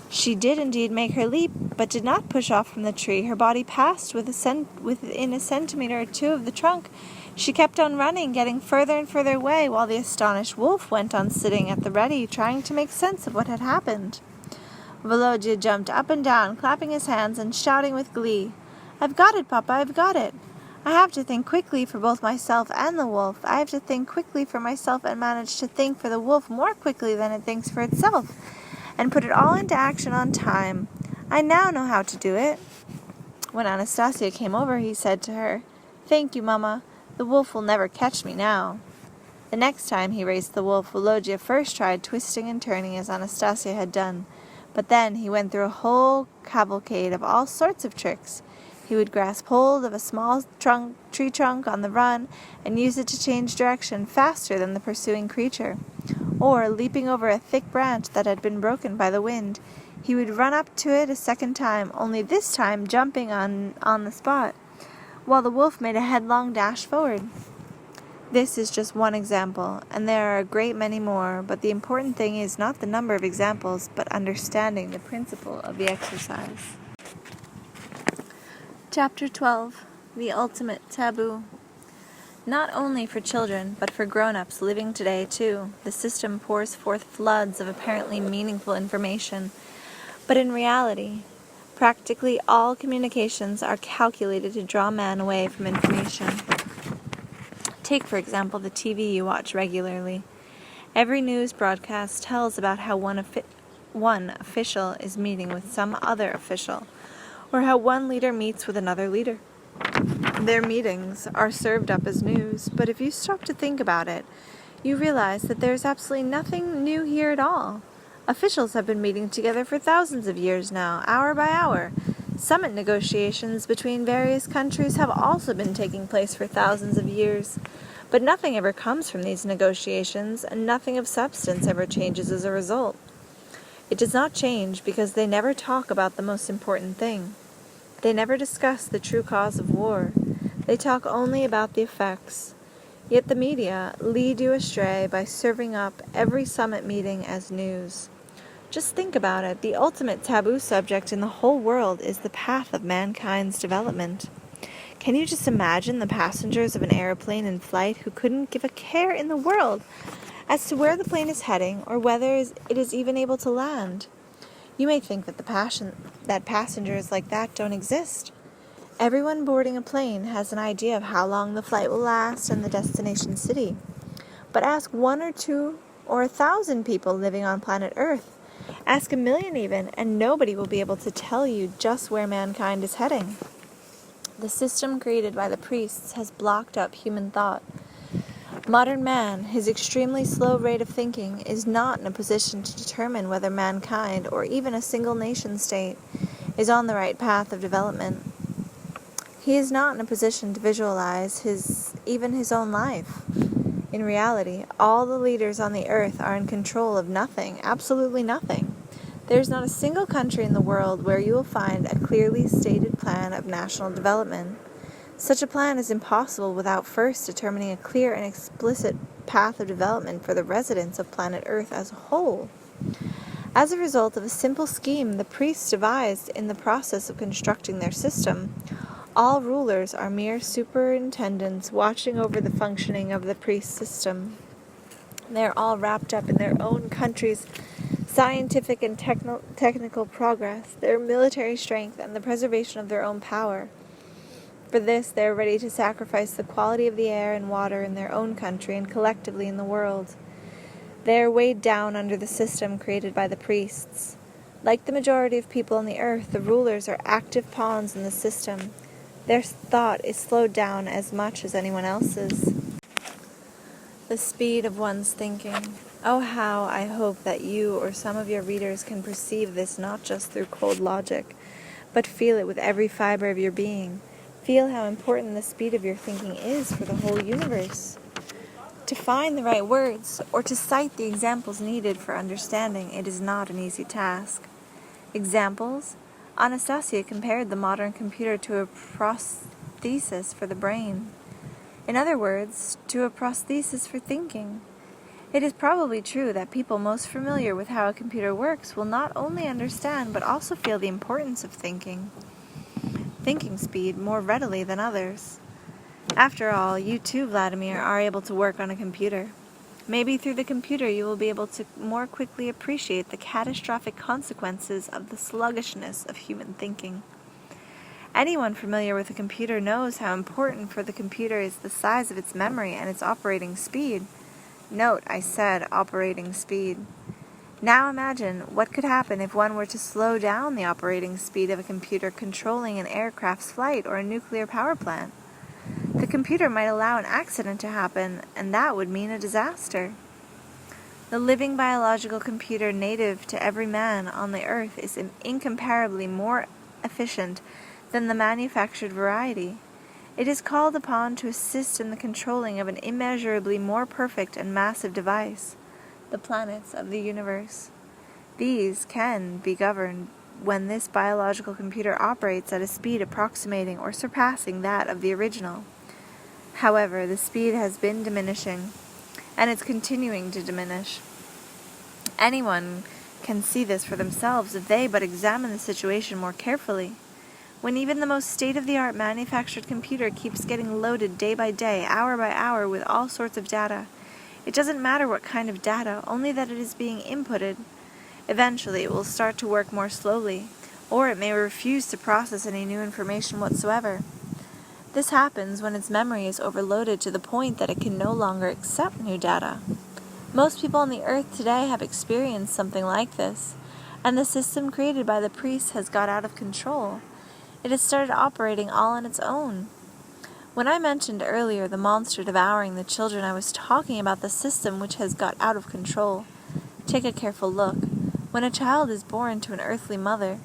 she did indeed make her leap, but did not push off from the tree. Her body passed within a centimeter or two of the trunk. She kept on running, getting further and further away, while the astonished wolf went on sitting at the ready, trying to make sense of what had happened. Volodya jumped up and down, clapping his hands and shouting with glee, "I've got it, Papa, I've got it! I have to think quickly for both myself and the wolf. I have to think quickly for myself and manage to think for the wolf more quickly than it thinks for itself, and put it all into action on time. I now know how to do it." When Anastasia came over, he said to her, "Thank you, Mama. The wolf will never catch me now." The next time he raced the wolf, Volodya first tried twisting and turning as Anastasia had done, but then he went through a whole cavalcade of all sorts of tricks. He would grasp hold of a small tree trunk on the run and use it to change direction faster than the pursuing creature. Or, leaping over a thick branch that had been broken by the wind, he would run up to it a second time, only this time jumping on the spot, while the wolf made a headlong dash forward. This is just one example, and there are a great many more, but the important thing is not the number of examples, but understanding the principle of the exercise. Chapter 12. The Ultimate Taboo. Not only for children, but for grown-ups living today, too, the system pours forth floods of apparently meaningful information. But in reality, practically all communications are calculated to draw man away from information. Take, for example, the TV you watch regularly. Every news broadcast tells about how one official is meeting with some other official, or how one leader meets with another leader. Their meetings are served up as news, but if you stop to think about it, you realize that there's absolutely nothing new here at all. Officials have been meeting together for thousands of years now, hour by hour. Summit negotiations between various countries have also been taking place for thousands of years. But nothing ever comes from these negotiations, and nothing of substance ever changes as a result. It does not change because they never talk about the most important thing. They never discuss the true cause of war. They talk only about the effects. Yet the media lead you astray by serving up every summit meeting as news. Just think about it. The ultimate taboo subject in the whole world is the path of mankind's development. Can you just imagine the passengers of an airplane in flight who couldn't give a care in the world as to where the plane is heading or whether it is even able to land? You may think that passengers like that don't exist. Everyone boarding a plane has an idea of how long the flight will last and the destination city. But ask one or two or 1,000 people living on planet Earth. Ask 1,000,000 even, and nobody will be able to tell you just where mankind is heading. The system created by the priests has blocked up human thought. Modern man, his extremely slow rate of thinking, is not in a position to determine whether mankind, or even a single nation-state, is on the right path of development. He is not in a position to visualize even his own life. In reality, all the leaders on the earth are in control of nothing, absolutely nothing. There is not a single country in the world where you will find a clearly stated plan of national development. Such a plan is impossible without first determining a clear and explicit path of development for the residents of planet Earth as a whole. As a result of a simple scheme the priests devised in the process of constructing their system, all rulers are mere superintendents watching over the functioning of the priest system. They are all wrapped up in their own country's scientific and technical progress, their military strength, and the preservation of their own power. For this, they are ready to sacrifice the quality of the air and water in their own country and collectively in the world. They are weighed down under the system created by the priests. Like the majority of people on the earth, the rulers are active pawns in the system. Their thought is slowed down as much as anyone else's. The speed of one's thinking. Oh, how I hope that you or some of your readers can perceive this not just through cold logic, but feel it with every fiber of your being. Feel how important the speed of your thinking is for the whole universe. To find the right words, or to cite the examples needed for understanding, it is not an easy task. Examples? Anastasia compared the modern computer to a prosthesis for the brain. In other words, to a prosthesis for thinking. It is probably true that people most familiar with how a computer works will not only understand but also feel the importance of thinking speed more readily than others. After all, you too, Vladimir, are able to work on a computer. Maybe through the computer you will be able to more quickly appreciate the catastrophic consequences of the sluggishness of human thinking. Anyone familiar with a computer knows how important for the computer is the size of its memory and its operating speed. Note, I said operating speed. Now imagine what could happen if one were to slow down the operating speed of a computer controlling an aircraft's flight or a nuclear power plant. The computer might allow an accident to happen, and that would mean a disaster. The living biological computer native to every man on the earth is incomparably more efficient than the manufactured variety. It is called upon to assist in the controlling of an immeasurably more perfect and massive device, the planets of the universe. These can be governed when this biological computer operates at a speed approximating or surpassing that of the original. However, the speed has been diminishing, and it's continuing to diminish. Anyone can see this for themselves if they but examine the situation more carefully. When even the most state-of-the-art manufactured computer keeps getting loaded day by day, hour by hour with all sorts of data, it doesn't matter what kind of data, only that it is being inputted. Eventually, it will start to work more slowly, or it may refuse to process any new information whatsoever. This happens when its memory is overloaded to the point that it can no longer accept new data. Most people on the earth today have experienced something like this, and the system created by the priests has got out of control. It has started operating all on its own. When I mentioned earlier the monster devouring the children, I was talking about the system which has got out of control. Take a careful look. When a child is born to an earthly mother,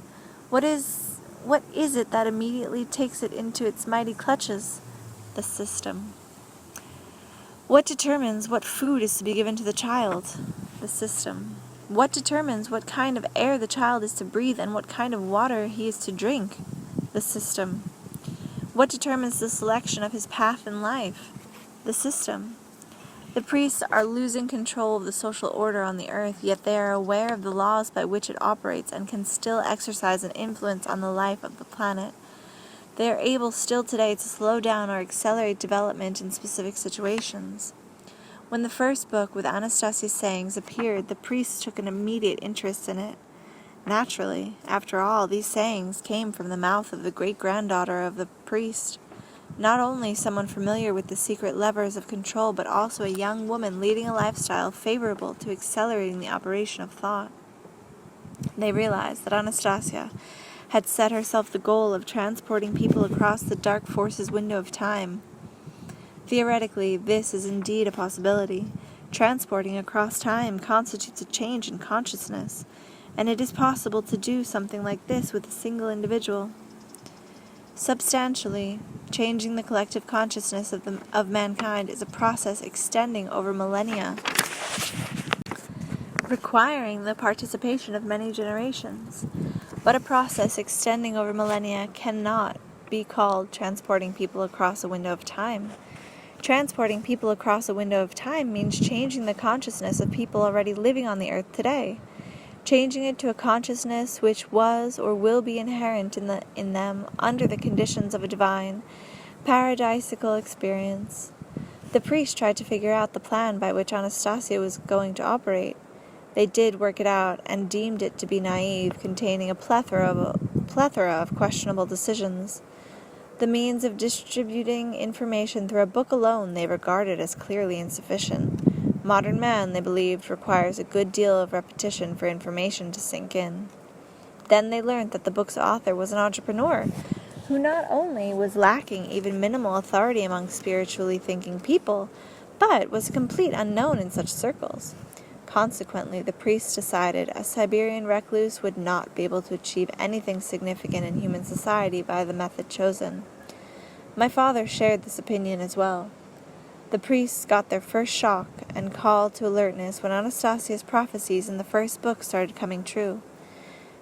what is it that immediately takes it into its mighty clutches? The system. What determines what food is to be given to the child? The system. What determines what kind of air the child is to breathe and what kind of water he is to drink? The system. What determines the selection of his path in life? The system. The priests are losing control of the social order on the earth, yet they are aware of the laws by which it operates and can still exercise an influence on the life of the planet. They are able still today to slow down or accelerate development in specific situations. When the first book with Anastasia's sayings appeared, the priests took an immediate interest in it. Naturally, after all, these sayings came from the mouth of the great-granddaughter of the priest. Not only someone familiar with the secret levers of control, but also a young woman leading a lifestyle favorable to accelerating the operation of thought. They realized that Anastasia had set herself the goal of transporting people across the dark forces window of time. Theoretically, this is indeed a possibility. Transporting across time constitutes a change in consciousness, and it is possible to do something like this with a single individual. Substantially, changing the collective consciousness of mankind is a process extending over millennia, requiring the participation of many generations. But a process extending over millennia cannot be called transporting people across a window of time. Transporting people across a window of time means changing the consciousness of people already living on the earth today, changing it to a consciousness which was or will be inherent in them under the conditions of a divine, paradisical experience. The priest tried to figure out the plan by which Anastasia was going to operate. They did work it out and deemed it to be naive, containing a plethora of questionable decisions. The means of distributing information through a book alone they regarded as clearly insufficient. Modern man, they believed, requires a good deal of repetition for information to sink in. Then they learned that the book's author was an entrepreneur, who not only was lacking even minimal authority among spiritually thinking people, but was a complete unknown in such circles. Consequently, the priest decided a Siberian recluse would not be able to achieve anything significant in human society by the method chosen. My father shared this opinion as well. The priests got their first shock and call to alertness when Anastasia's prophecies in the first book started coming true.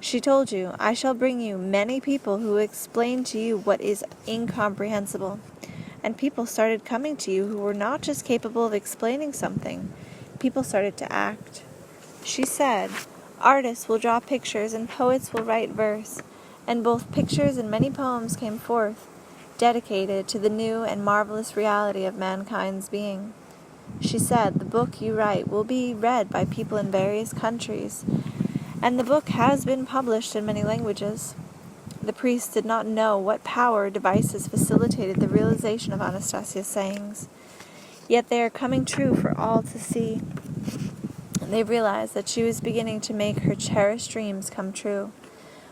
She told you, "I shall bring you many people who will explain to you what is incomprehensible." And people started coming to you who were not just capable of explaining something. People started to act. She said, "Artists will draw pictures and poets will write verse," and both pictures and many poems came forth, dedicated to the new and marvelous reality of mankind's being. She said, "The book you write will be read by people in various countries, and the book has been published in many languages." The priests did not know what power or devices facilitated the realization of Anastasia's sayings. Yet they are coming true for all to see. They realized that she was beginning to make her cherished dreams come true,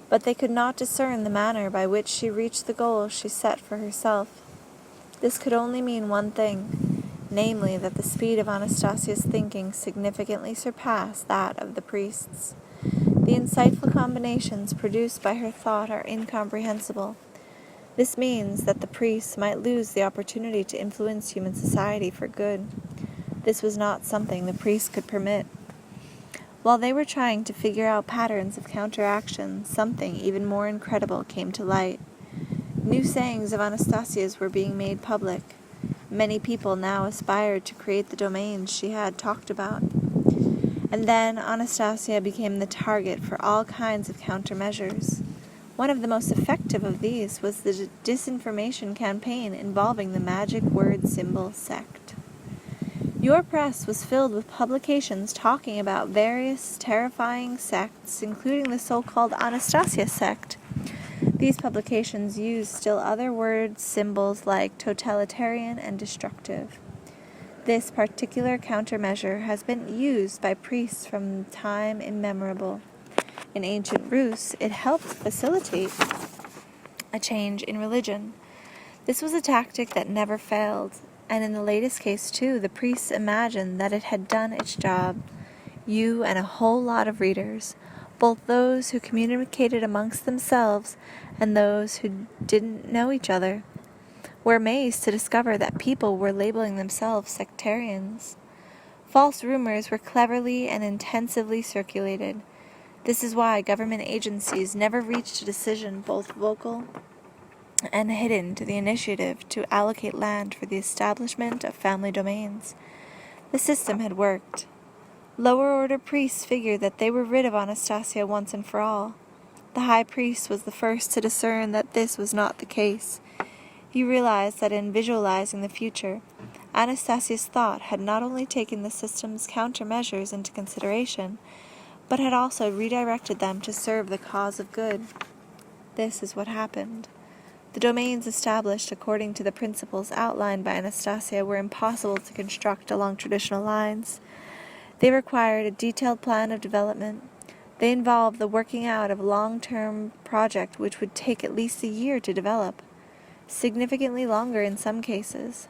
but they could not discern the manner by which she reached the goal she set for herself. This could only mean one thing, namely that the speed of Anastasia's thinking significantly surpassed that of the priests. The insightful combinations produced by her thought are incomprehensible. This means that the priests might lose the opportunity to influence human society for good. This was not something the priests could permit. While they were trying to figure out patterns of counteraction, something even more incredible came to light. New sayings of Anastasia's were being made public. Many people now aspired to create the domains she had talked about. And then Anastasia became the target for all kinds of countermeasures. One of the most effective of these was the disinformation campaign involving the magic word symbol sect. Your press was filled with publications talking about various terrifying sects, including the so-called Anastasia sect. These publications used still other words, symbols like totalitarian and destructive. This particular countermeasure has been used by priests from time immemorial. In ancient Rus, it helped facilitate a change in religion. This was a tactic that never failed, and in the latest case too, the priests imagined that it had done its job. You and a whole lot of readers, both those who communicated amongst themselves and those who didn't know each other, were amazed to discover that people were labeling themselves sectarians. False rumors were cleverly and intensively circulated. This is why government agencies never reached a decision, both vocal and hidden, to the initiative to allocate land for the establishment of family domains. The system had worked. Lower-order priests figured that they were rid of Anastasia once and for all. The high priest was the first to discern that this was not the case. He realized that in visualizing the future, Anastasia's thought had not only taken the system's countermeasures into consideration, but had also redirected them to serve the cause of good. This is what happened. The domains established according to the principles outlined by Anastasia were impossible to construct along traditional lines. They required a detailed plan of development. They involved the working out of a long-term project which would take at least a year to develop, significantly longer in some cases.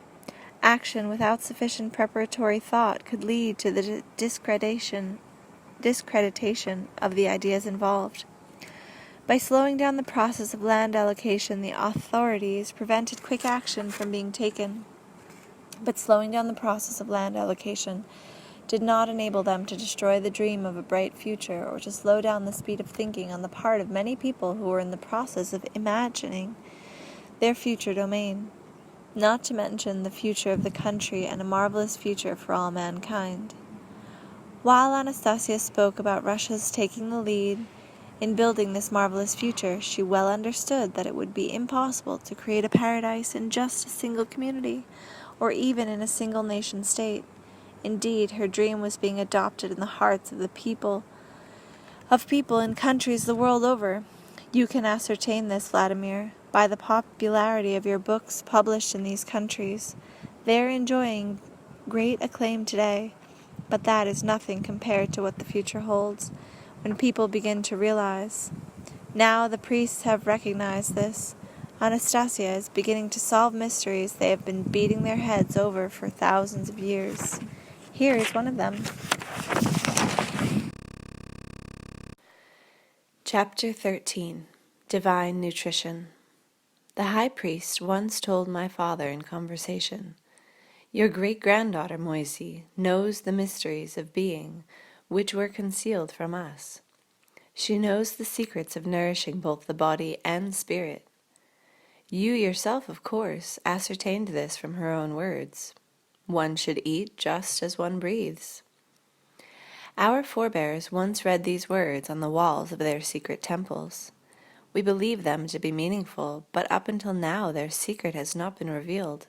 Action without sufficient preparatory thought could lead to the discreditation of the ideas involved. By slowing down the process of land allocation, the authorities prevented quick action from being taken. But slowing down the process of land allocation did not enable them to destroy the dream of a bright future or to slow down the speed of thinking on the part of many people who were in the process of imagining their future domain, not to mention the future of the country and a marvelous future for all mankind. While Anastasia spoke about Russia's taking the lead in building this marvelous future, she well understood that it would be impossible to create a paradise in just a single community, or even in a single nation-state. Indeed, her dream was being adopted in the hearts of people in countries the world over. You can ascertain this, Vladimir, by the popularity of your books published in these countries. They are enjoying great acclaim today, but that is nothing compared to what the future holds, when people begin to realize. Now the priests have recognized this. Anastasia is beginning to solve mysteries they have been beating their heads over for thousands of years. Here is one of them. Chapter 13. Divine Nutrition. The high priest once told my father in conversation, "Your great-granddaughter, Moysey, knows the mysteries of being which were concealed from us. She knows the secrets of nourishing both the body and spirit. You yourself, of course, ascertained this from her own words. One should eat just as one breathes." Our forebears once read these words on the walls of their secret temples. We believe them to be meaningful, but up until now their secret has not been revealed.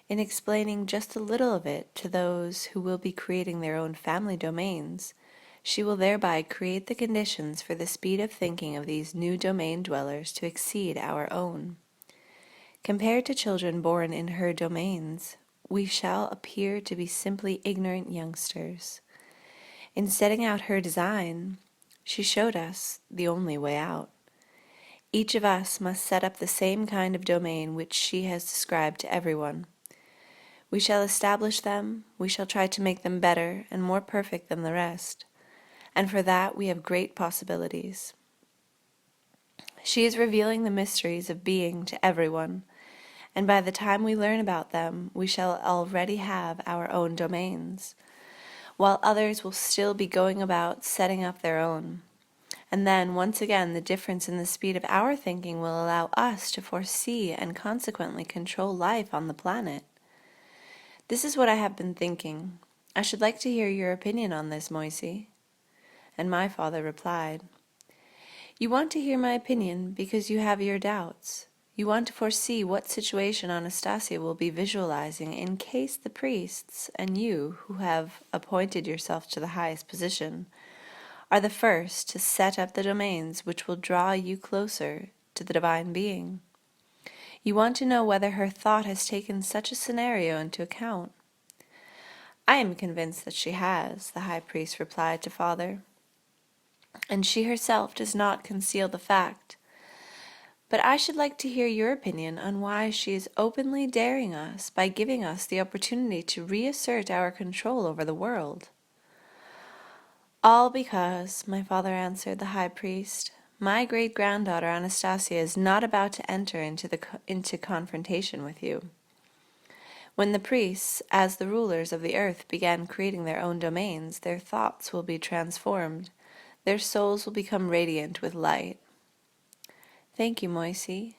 In explaining just a little of it to those who will be creating their own family domains, she will thereby create the conditions for the speed of thinking of these new domain dwellers to exceed our own. Compared to children born in her domains, we shall appear to be simply ignorant youngsters. In setting out her design, she showed us the only way out. Each of us must set up the same kind of domain which she has described to everyone. We shall establish them, we shall try to make them better and more perfect than the rest, and for that we have great possibilities. She is revealing the mysteries of being to everyone, and by the time we learn about them, we shall already have our own domains, while others will still be going about setting up their own. And then, once again, the difference in the speed of our thinking will allow us to foresee and consequently control life on the planet. This is what I have been thinking. I should like to hear your opinion on this, Moysey. And my father replied, "You want to hear my opinion because you have your doubts. You want to foresee what situation Anastasia will be visualizing in case the priests, and you, who have appointed yourself to the highest position, are the first to set up the domains which will draw you closer to the divine being. You want to know whether her thought has taken such a scenario into account." "I am convinced that she has," the high priest replied to father, "and she herself does not conceal the fact. But I should like to hear your opinion on why she is openly daring us by giving us the opportunity to reassert our control over the world." "All because," my father answered the high priest, "my great-granddaughter Anastasia is not about to enter into confrontation with you. When the priests, as the rulers of the earth, began creating their own domains, their thoughts will be transformed, their souls will become radiant with light." "Thank you, Moysey.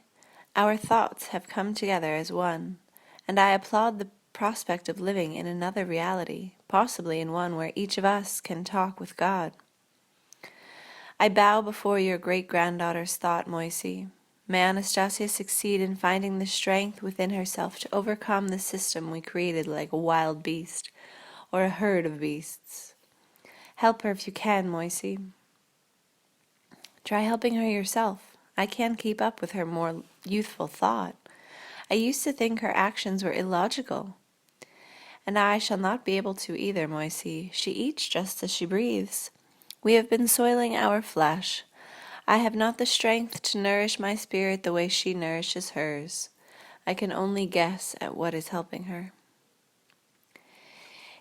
Our thoughts have come together as one, and I applaud the prospect of living in another reality, possibly in one where each of us can talk with God." "I bow before your great-granddaughter's thought, Moysey. May Anastasia succeed in finding the strength within herself to overcome the system we created like a wild beast, or a herd of beasts. Help her if you can, Moysey." "Try helping her yourself. I can't keep up with her more youthful thought. I used to think her actions were illogical. And I shall not be able to either, Moysey. She eats just as she breathes. We have been soiling our flesh. I have not the strength to nourish my spirit the way she nourishes hers. I can only guess at what is helping her.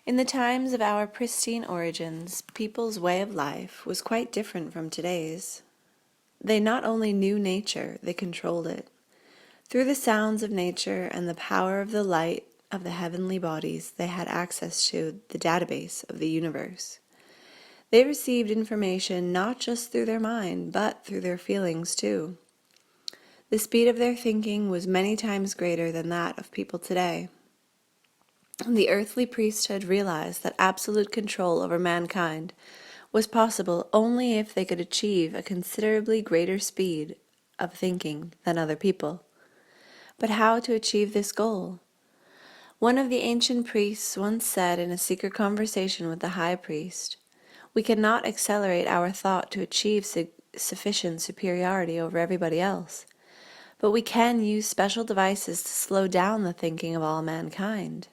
In the times of our pristine origins, people's way of life was quite different from today's. They not only knew nature, they controlled it. Through the sounds of nature and the power of the light of the heavenly bodies, they had access to the database of the universe. They received information not just through their mind, but through their feelings too. The speed of their thinking was many times greater than that of people today. The earthly priesthood realized that absolute control over mankind was possible only if they could achieve a considerably greater speed of thinking than other people. But how to achieve this goal? One of the ancient priests once said in a secret conversation with the high priest, "We cannot accelerate our thought to achieve sufficient superiority over everybody else, but we can use special devices to slow down the thinking of all mankind."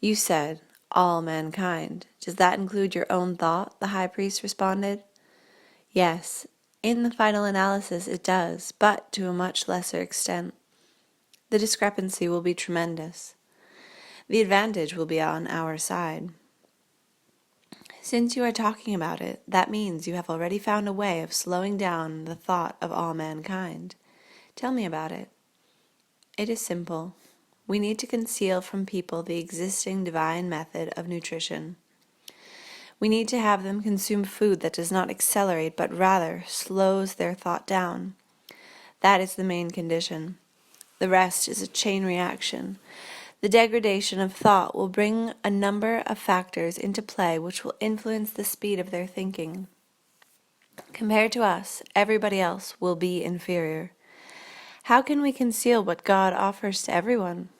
You said, "all mankind." Does that include your own thought? The high priest responded. Yes, in the final analysis it does, but to a much lesser extent. The discrepancy will be tremendous. The advantage will be on our side. Since you are talking about it, that means you have already found a way of slowing down the thought of all mankind. Tell me about it. It is simple. We need to conceal from people the existing divine method of nutrition. We need to have them consume food that does not accelerate but rather slows their thought down. That is the main condition. The rest is a chain reaction. The degradation of thought will bring a number of factors into play which will influence the speed of their thinking. Compared to us, everybody else will be inferior. How can we conceal what God offers to everyone?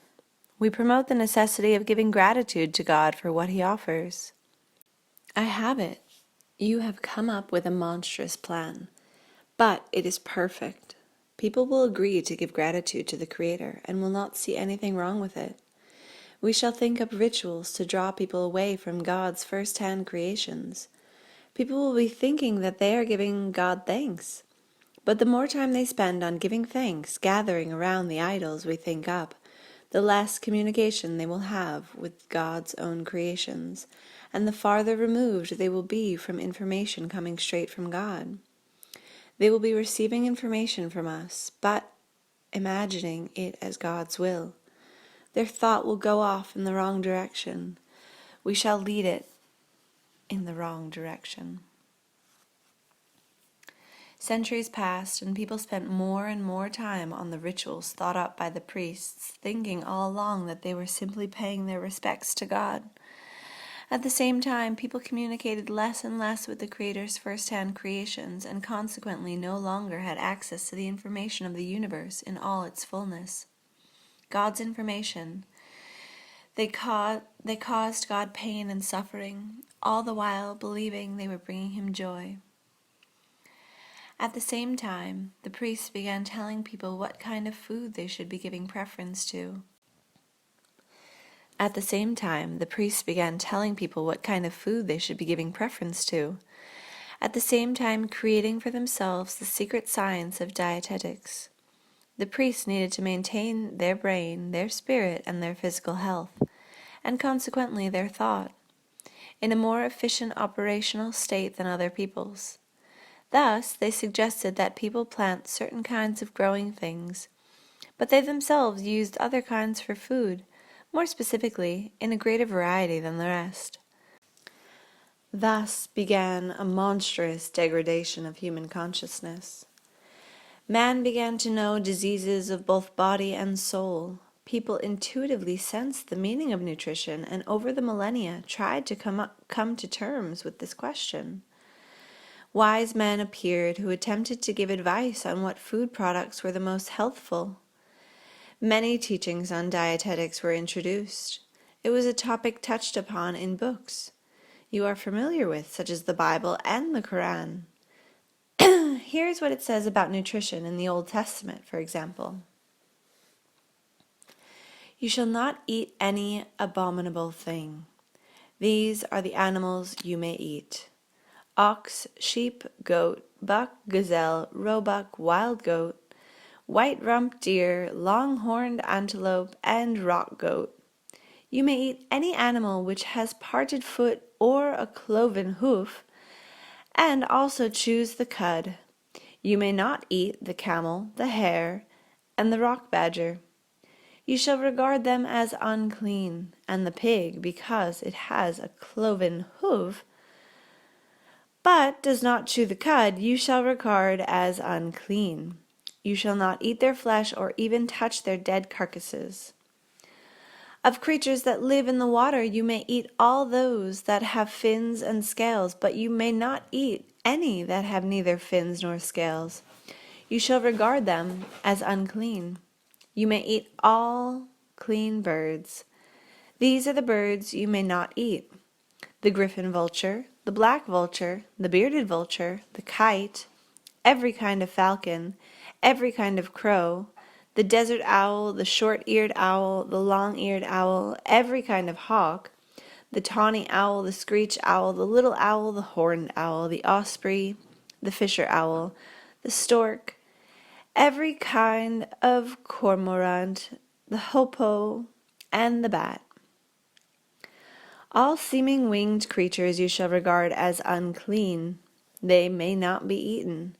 We promote the necessity of giving gratitude to God for what He offers. I have it. You have come up with a monstrous plan, but it is perfect. People will agree to give gratitude to the Creator and will not see anything wrong with it. We shall think up rituals to draw people away from God's first-hand creations. People will be thinking that they are giving God thanks. But the more time they spend on giving thanks, gathering around the idols we think up, the less communication they will have with God's own creations, and the farther removed they will be from information coming straight from God. They will be receiving information from us, but imagining it as God's will. Their thought will go off in the wrong direction. We shall lead it in the wrong direction. Centuries passed, and people spent more and more time on the rituals thought up by the priests, thinking all along that they were simply paying their respects to God. At the same time, people communicated less and less with the Creator's first-hand creations, and consequently no longer had access to the information of the universe in all its fullness. God's information. They caused God pain and suffering, all the while believing they were bringing Him joy. At the same time, the priests began telling people what kind of food they should be giving preference to. At the same time, the priests began telling people what kind of food they should be giving preference to. At the same time, creating for themselves the secret science of dietetics. The priests needed to maintain their brain, their spirit, and their physical health, and consequently their thought, in a more efficient operational state than other people's. Thus, they suggested that people plant certain kinds of growing things, but they themselves used other kinds for food, more specifically, in a greater variety than the rest. Thus began a monstrous degradation of human consciousness. Man began to know diseases of both body and soul. People intuitively sensed the meaning of nutrition and over the millennia tried to come to terms with this question. Wise men appeared who attempted to give advice on what food products were the most healthful. Many teachings on dietetics were introduced. It was a topic touched upon in books you are familiar with, such as the Bible and the Quran. Here's what it says about nutrition in the Old Testament, for example. You shall not eat any abominable thing. These are the animals you may eat: ox, sheep, goat, buck, gazelle, roebuck, wild goat, white-rumped deer, long-horned antelope, and rock goat. You may eat any animal which has parted foot or a cloven hoof, and also choose the cud. You may not eat the camel, the hare, and the rock badger. You shall regard them as unclean, and the pig, because it has a cloven hoof, but does not chew the cud, you shall regard as unclean. You shall not eat their flesh or even touch their dead carcasses. Of creatures that live in the water you may eat all those that have fins and scales, but you may not eat any that have neither fins nor scales. You shall regard them as unclean. You may eat all clean birds. These are the birds you may not eat: the griffin vulture, the black vulture, the bearded vulture, the kite, every kind of falcon, every kind of crow, the desert owl, the short-eared owl, the long-eared owl, every kind of hawk, the tawny owl, the screech owl, the little owl, the horned owl, the osprey, the fisher owl, the stork, every kind of cormorant, the hoopoe, and the bat. All seeming winged creatures you shall regard as unclean. They may not be eaten.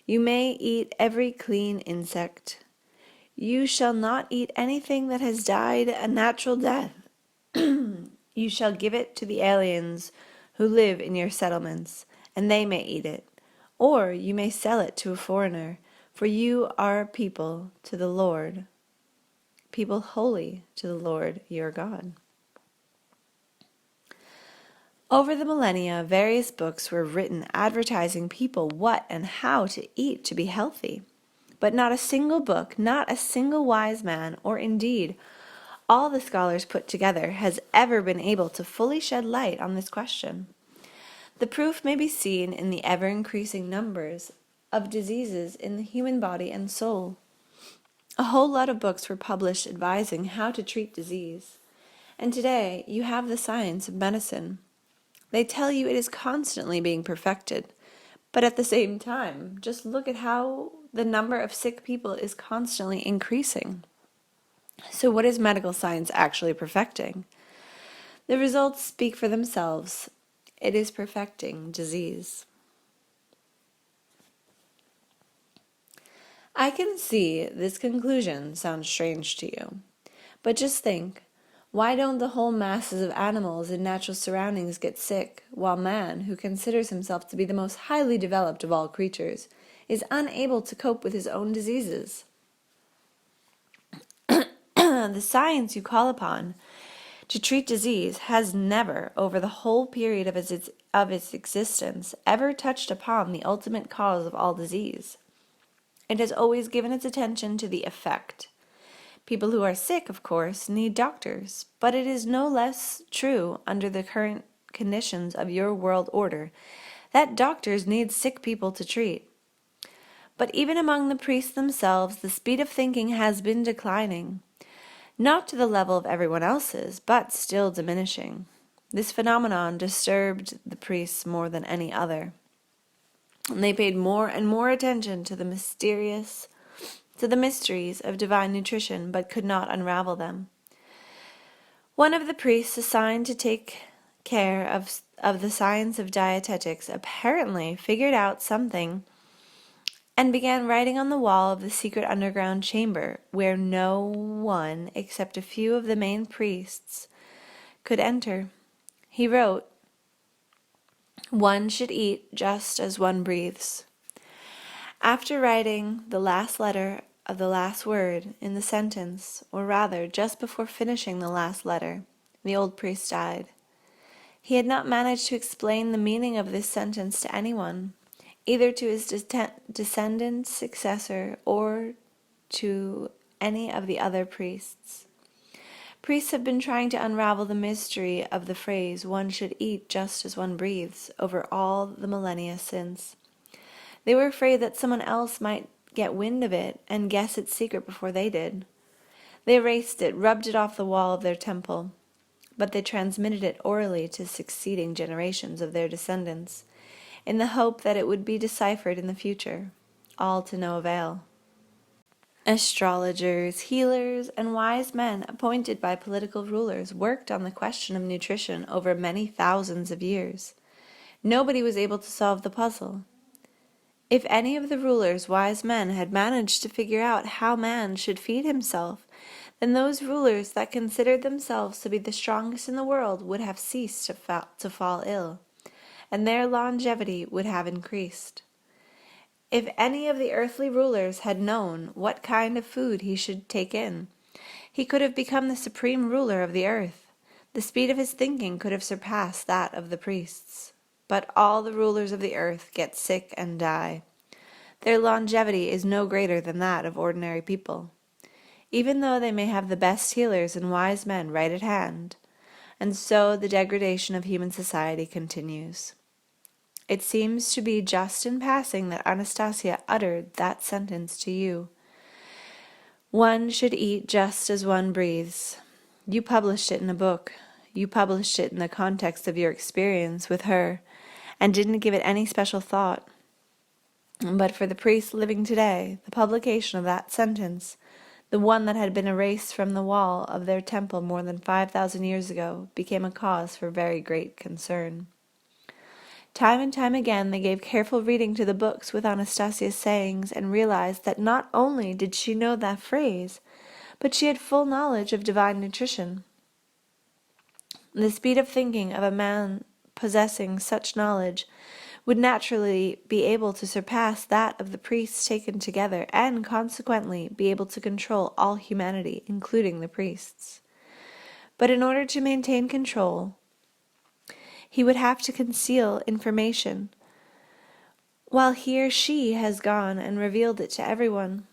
You may eat every clean insect. You shall not eat anything that has died a natural death. You shall give it to the aliens who live in your settlements, and they may eat it. Or you may sell it to a foreigner, for you are people to the Lord, people holy to the Lord your God. Over the millennia, various books were written advertising people what and how to eat to be healthy. But not a single book, not a single wise man, or indeed all the scholars put together, has ever been able to fully shed light on this question. The proof may be seen in the ever-increasing numbers of diseases in the human body and soul. A whole lot of books were published advising how to treat disease. And today you have the science of medicine. They tell you it is constantly being perfected. But at the same time, just look at how the number of sick people is constantly increasing. So what is medical science actually perfecting? The results speak for themselves. It is perfecting disease. I can see this conclusion sounds strange to you. But just think, why don't the whole masses of animals in natural surroundings get sick, while man, who considers himself to be the most highly developed of all creatures, is unable to cope with his own diseases? The science you call upon to treat disease has never, over the whole period of its existence, ever touched upon the ultimate cause of all disease. It has always given its attention to the effect. People who are sick, of course, need doctors, but it is no less true under the current conditions of your world order that doctors need sick people to treat. But even among the priests themselves, the speed of thinking has been declining, not to the level of everyone else's, but still diminishing. This phenomenon disturbed the priests more than any other, and they paid more and more attention to the mysteries of divine nutrition, but could not unravel them. One of the priests assigned to take care of the science of dietetics apparently figured out something and began writing on the wall of the secret underground chamber, where no one except a few of the main priests could enter. He wrote, "One should eat just as one breathes." After writing the last letter of the last word in the sentence, or rather just before finishing the last letter, the old priest died. He had not managed to explain the meaning of this sentence to anyone, either to his descendant successor or to any of the other priests. Priests have been trying to unravel the mystery of the phrase, "one should eat just as one breathes," over all the millennia since. They were afraid that someone else might get wind of it and guess its secret before they did. They erased it, rubbed it off the wall of their temple, but they transmitted it orally to succeeding generations of their descendants, in the hope that it would be deciphered in the future, all to no avail. Astrologers, healers, and wise men appointed by political rulers worked on the question of nutrition over many thousands of years. Nobody was able to solve the puzzle. If any of the rulers' wise men had managed to figure out how man should feed himself, then those rulers that considered themselves to be the strongest in the world would have ceased to fall ill, and their longevity would have increased. If any of the earthly rulers had known what kind of food he should take in, he could have become the supreme ruler of the earth. The speed of his thinking could have surpassed that of the priests. But all the rulers of the earth get sick and die. Their longevity is no greater than that of ordinary people, even though they may have the best healers and wise men right at hand. And so the degradation of human society continues. It seems to be just in passing that Anastasia uttered that sentence to you. One should eat just as one breathes. You published it in a book. You published it in the context of your experience with her, and didn't give it any special thought. But for the priests living today, the publication of that sentence, the one that had been erased from the wall of their temple more than 5,000 years ago, became a cause for very great concern. Time and time again they gave careful reading to the books with Anastasia's sayings and realized that not only did she know that phrase, but she had full knowledge of divine nutrition. The speed of thinking of a man possessing such knowledge would naturally be able to surpass that of the priests taken together, and consequently be able to control all humanity, including the priests. But in order to maintain control, he would have to conceal information, while he or she has gone and revealed it to everyone.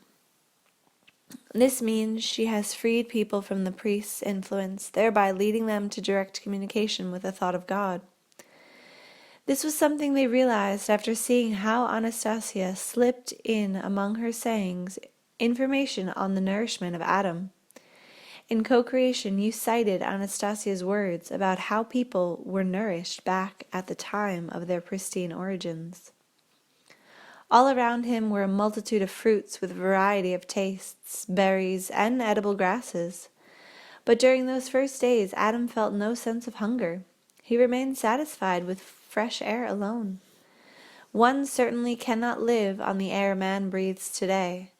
This means she has freed people from the priest's influence, thereby leading them to direct communication with the thought of God. This was something they realized after seeing how Anastasia slipped in among her sayings information on the nourishment of Adam. In co-creation, you cited Anastasia's words about how people were nourished back at the time of their pristine origins. All around him were a multitude of fruits with a variety of tastes, berries, and edible grasses. But during those first days, Adam felt no sense of hunger. He remained satisfied with fresh air alone. One certainly cannot live on the air man breathes today.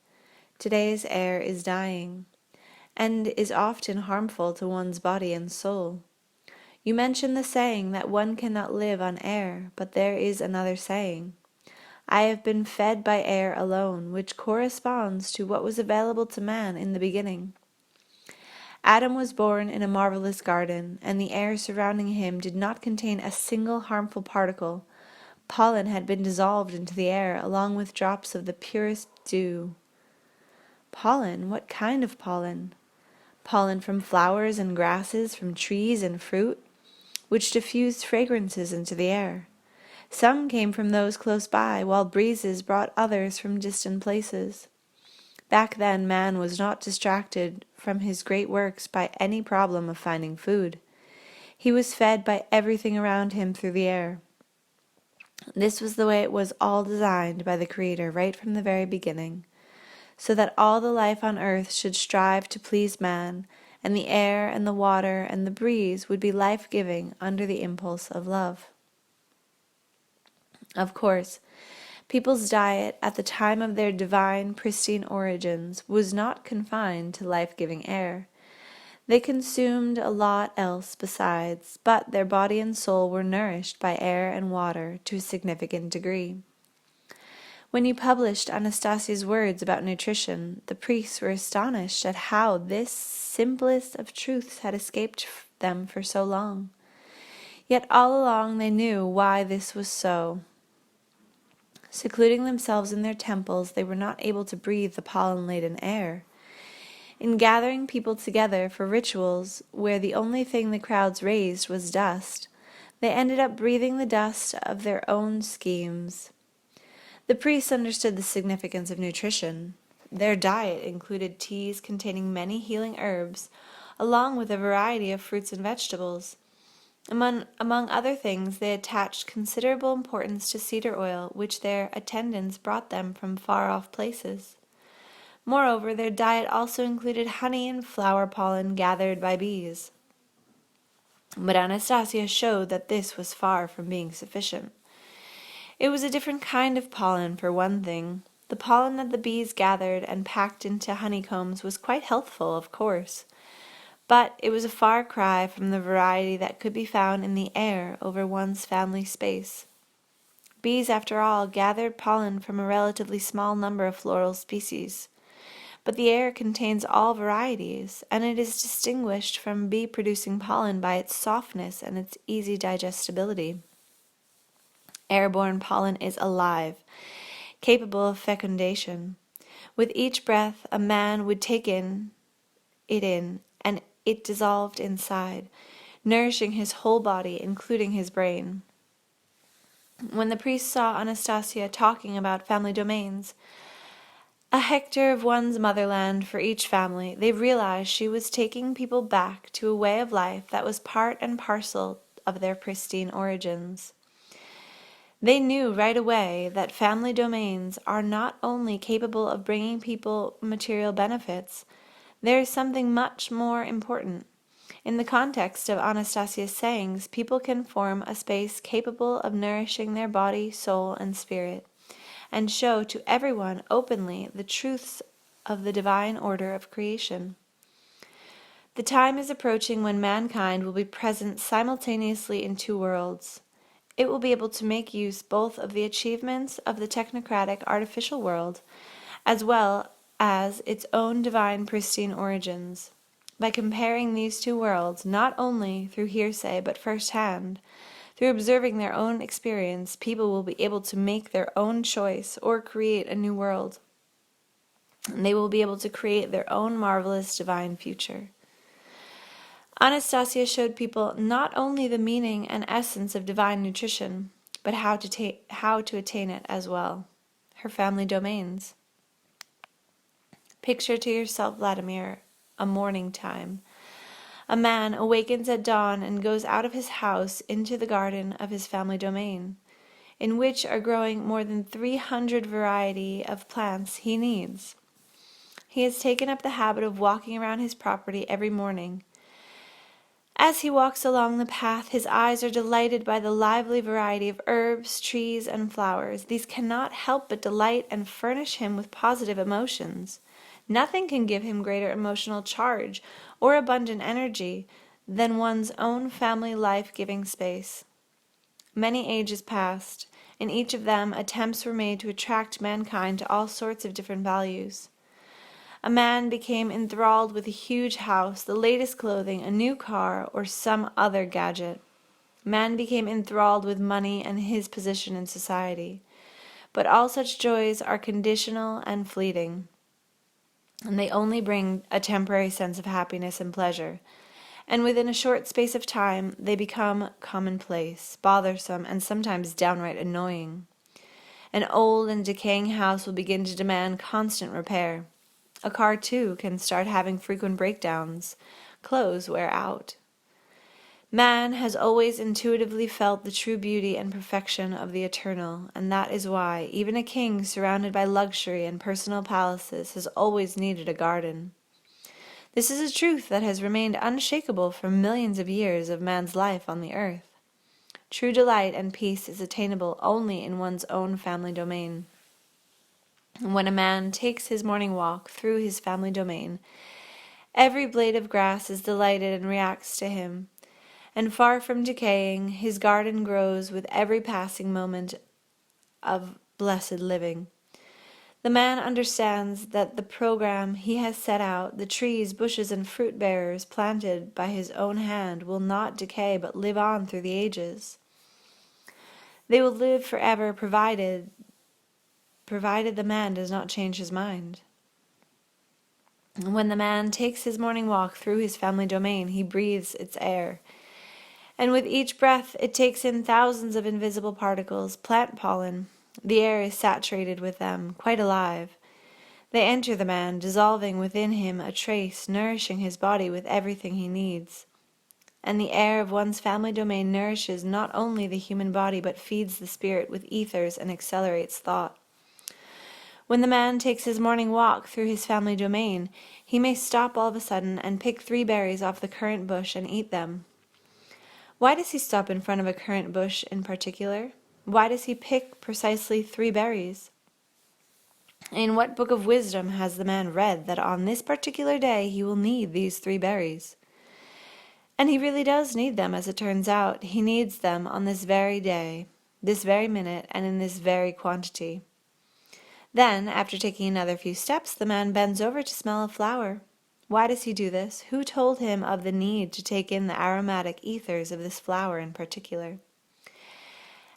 Today's air is dying, and is often harmful to one's body and soul. You mentioned the saying that one cannot live on air, but there is another saying, I have been fed by air alone, which corresponds to what was available to man in the beginning. Adam was born in a marvelous garden, and the air surrounding him did not contain a single harmful particle. Pollen had been dissolved into the air, along with drops of the purest dew. Pollen? What kind of pollen? Pollen from flowers and grasses, from trees and fruit, which diffused fragrances into the air. Some came from those close by, while breezes brought others from distant places. Back then, man was not distracted from his great works by any problem of finding food. He was fed by everything around him through the air. This was the way it was all designed by the Creator right from the very beginning, so that all the life on earth should strive to please man, and the air and the water and the breeze would be life-giving under the impulse of love. Of course, people's diet at the time of their divine, pristine origins was not confined to life-giving air. They consumed a lot else besides, but their body and soul were nourished by air and water to a significant degree. When you published Anastasia's words about nutrition, the priests were astonished at how this simplest of truths had escaped them for so long. Yet all along they knew why this was so. Secluding themselves in their temples, they were not able to breathe the pollen-laden air. In gathering people together for rituals where the only thing the crowds raised was dust, they ended up breathing the dust of their own schemes. The priests understood the significance of nutrition. Their diet included teas containing many healing herbs, along with a variety of fruits and vegetables. Among other things, they attached considerable importance to cedar oil, which their attendants brought them from far-off places. Moreover, their diet also included honey and flower pollen gathered by bees. But Anastasia showed that this was far from being sufficient. It was a different kind of pollen, for one thing. The pollen that the bees gathered and packed into honeycombs was quite healthful, of course, but it was a far cry from the variety that could be found in the air over one's family space. Bees, after all, gathered pollen from a relatively small number of floral species, but the air contains all varieties, and it is distinguished from bee-producing pollen by its softness and its easy digestibility. Airborne pollen is alive, capable of fecundation. With each breath, a man would take it in, and it dissolved inside, nourishing his whole body, including his brain. When the priest saw Anastasia talking about family domains, a hectare of one's motherland for each family, they realized she was taking people back to a way of life that was part and parcel of their pristine origins. They knew right away that family domains are not only capable of bringing people material benefits, there is something much more important. In the context of Anastasia's sayings, people can form a space capable of nourishing their body, soul, and spirit, and show to everyone openly the truths of the divine order of creation. The time is approaching when mankind will be present simultaneously in two worlds. It will be able to make use both of the achievements of the technocratic artificial world, as well as its own divine pristine origins. By comparing these two worlds, not only through hearsay but firsthand, through observing their own experience, people will be able to make their own choice or create a new world. And they will be able to create their own marvelous divine future. Anastasia showed people not only the meaning and essence of divine nutrition, but how to attain it as well. Her family domains. Picture to yourself, Vladimir, a morning time. A man awakens at dawn and goes out of his house into the garden of his family domain, in which are growing more than 300 variety of plants he needs. He has taken up the habit of walking around his property every morning. As he walks along the path, his eyes are delighted by the lively variety of herbs, trees, and flowers. These cannot help but delight and furnish him with positive emotions. Nothing can give him greater emotional charge or abundant energy than one's own family life-giving space. Many ages passed. In each of them, attempts were made to attract mankind to all sorts of different values. A man became enthralled with a huge house, the latest clothing, a new car, or some other gadget. Man became enthralled with money and his position in society. But all such joys are conditional and fleeting, and they only bring a temporary sense of happiness and pleasure. And within a short space of time, they become commonplace, bothersome, and sometimes downright annoying. An old and decaying house will begin to demand constant repair. A car, too, can start having frequent breakdowns. Clothes wear out. Man has always intuitively felt the true beauty and perfection of the eternal, and that is why even a king surrounded by luxury and personal palaces has always needed a garden. This is a truth that has remained unshakable for millions of years of man's life on the earth. True delight and peace is attainable only in one's own family domain. When a man takes his morning walk through his family domain, every blade of grass is delighted and reacts to him, and far from decaying, his garden grows with every passing moment of blessed living. The man understands that the program he has set out, the trees, bushes, and fruit bearers planted by his own hand, will not decay but live on through the ages. They will live forever provided the man does not change his mind. When the man takes his morning walk through his family domain, he breathes its air. And with each breath it takes in thousands of invisible particles, plant pollen, The air is saturated with them, quite alive. They enter the man, dissolving within him a trace, nourishing his body with everything he needs. And the air of one's family domain nourishes not only the human body, but feeds the spirit with ethers and accelerates thought. When the man takes his morning walk through his family domain, he may stop all of a sudden and pick 3 berries off the currant bush and eat them. Why does he stop in front of a currant bush in particular? Why does he pick precisely 3 berries? In what book of wisdom has the man read that on this particular day he will need these 3 berries? And he really does need them, as it turns out. He needs them on this very day, this very minute, and in this very quantity. Then, after taking another few steps, the man bends over to smell a flower. Why does he do this? Who told him of the need to take in the aromatic ethers of this flower in particular?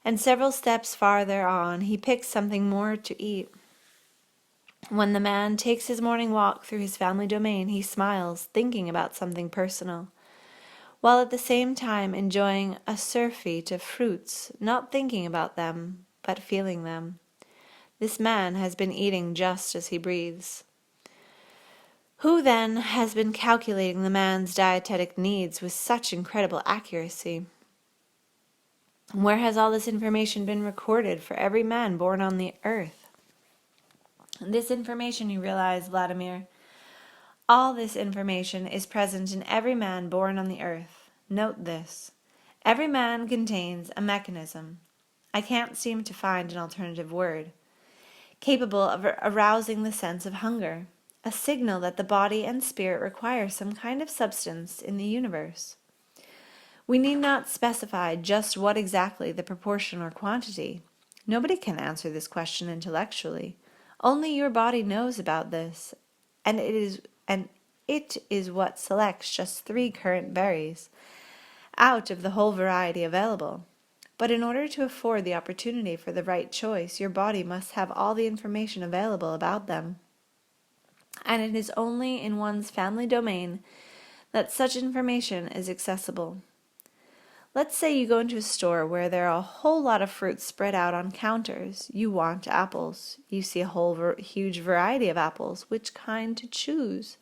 And several steps farther on, he picks something more to eat. When the man takes his morning walk through his family domain, he smiles, thinking about something personal, while at the same time enjoying a surfeit of fruits, not thinking about them, but feeling them. This man has been eating just as he breathes. Who, then, has been calculating the man's dietetic needs with such incredible accuracy? Where has all this information been recorded for every man born on the earth? This information, you realize, Vladimir, all this information is present in every man born on the earth. Note this. Every man contains a mechanism. I can't seem to find an alternative word. Capable of arousing the sense of hunger, a signal that the body and spirit require some kind of substance in the universe. We need not specify just what exactly the proportion or quantity. Nobody can answer this question intellectually. Only your body knows about this, and it is what selects just 3 currant berries out of the whole variety available. But in order to afford the opportunity for the right choice, your body must have all the information available about them. And it is only in one's family domain that such information is accessible. Let's say you go into a store where there are a whole lot of fruits spread out on counters. You want apples. You see a whole huge variety of apples. Which kind to choose?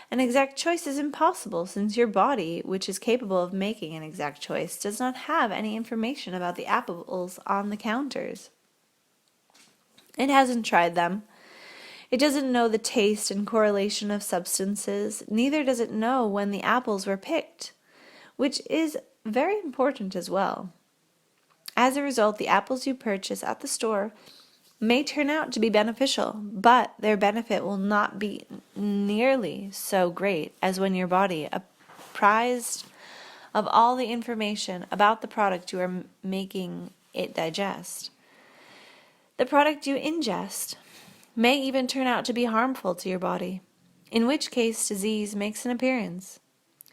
An exact choice is impossible, since your body, which is capable of making an exact choice, does not have any information about the apples on the counters. It hasn't tried them. It doesn't know the taste and correlation of substances. Neither does it know when the apples were picked, which is very important as well. As a result, the apples you purchase at the store may turn out to be beneficial, but their benefit will not be nearly so great as when your body, apprised of all the information about the product you are making it digest. The product you ingest may even turn out to be harmful to your body, in which case disease makes an appearance.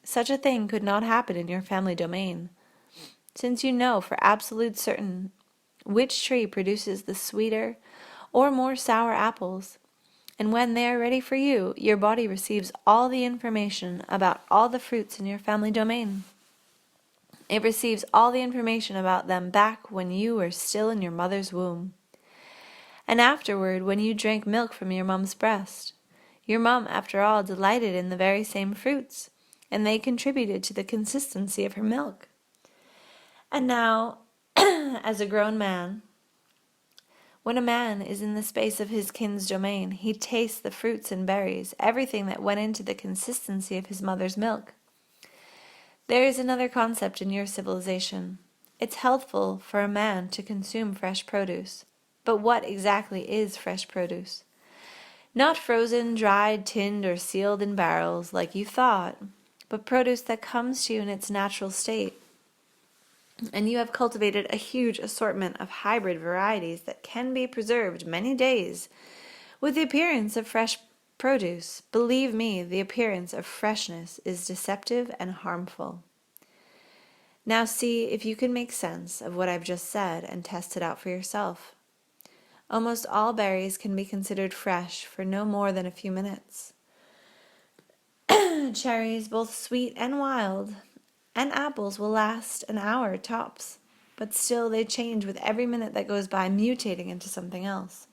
Such a thing could not happen in your family domain, since you know for absolute certain which tree produces the sweeter or more sour apples, and when they are ready for you, your body receives all the information about all the fruits in your family domain. It receives all the information about them back when you were still in your mother's womb, and afterward when you drank milk from your mum's breast. Your mum, after all, delighted in the very same fruits, and they contributed to the consistency of her milk. And now, as a grown man, when a man is in the space of his kin's domain, he tastes the fruits and berries, everything that went into the consistency of his mother's milk. There is another concept in your civilization. It's healthful for a man to consume fresh produce. But what exactly is fresh produce? Not frozen, dried, tinned, or sealed in barrels like you thought, but produce that comes to you in its natural state. And you have cultivated a huge assortment of hybrid varieties that can be preserved many days with the appearance of fresh produce. Believe me, the appearance of freshness is deceptive and harmful. Now see if you can make sense of what I've just said and test it out for yourself. Almost all berries can be considered fresh for no more than a few minutes. Cherries, both sweet and wild, and apples will last an hour tops. but still they change with every minute that goes by, mutating into something else.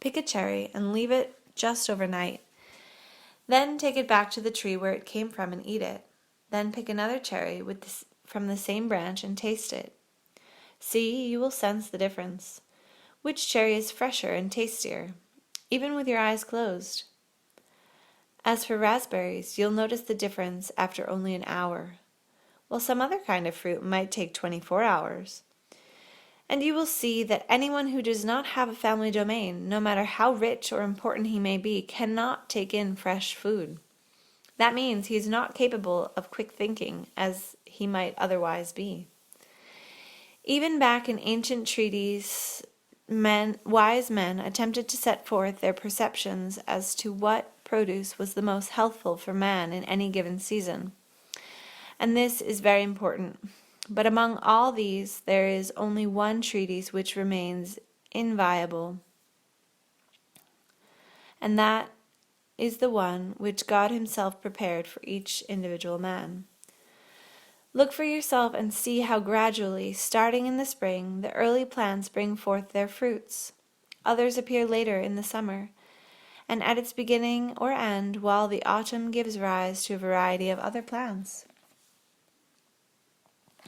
Pick a cherry and leave it just overnight. Then take it back to the tree where it came from and eat it. Then pick another cherry from the same branch and taste it. See, you will sense the difference. Which cherry is fresher and tastier, even with your eyes closed? As for raspberries, you'll notice the difference after only an hour, while some other kind of fruit might take 24 hours. And you will see that anyone who does not have a family domain, no matter how rich or important he may be, cannot take in fresh food. That means he is not capable of quick thinking as he might otherwise be. Even back in ancient treatises, wise men attempted to set forth their perceptions as to what produce was the most healthful for man in any given season. And this is very important. But among all these, there is only one treatise which remains inviolable, and that is the one which God Himself prepared for each individual man. Look for yourself and see how gradually, starting in the spring, the early plants bring forth their fruits. Others appear later in the summer, and at its beginning or end, while the autumn gives rise to a variety of other plants.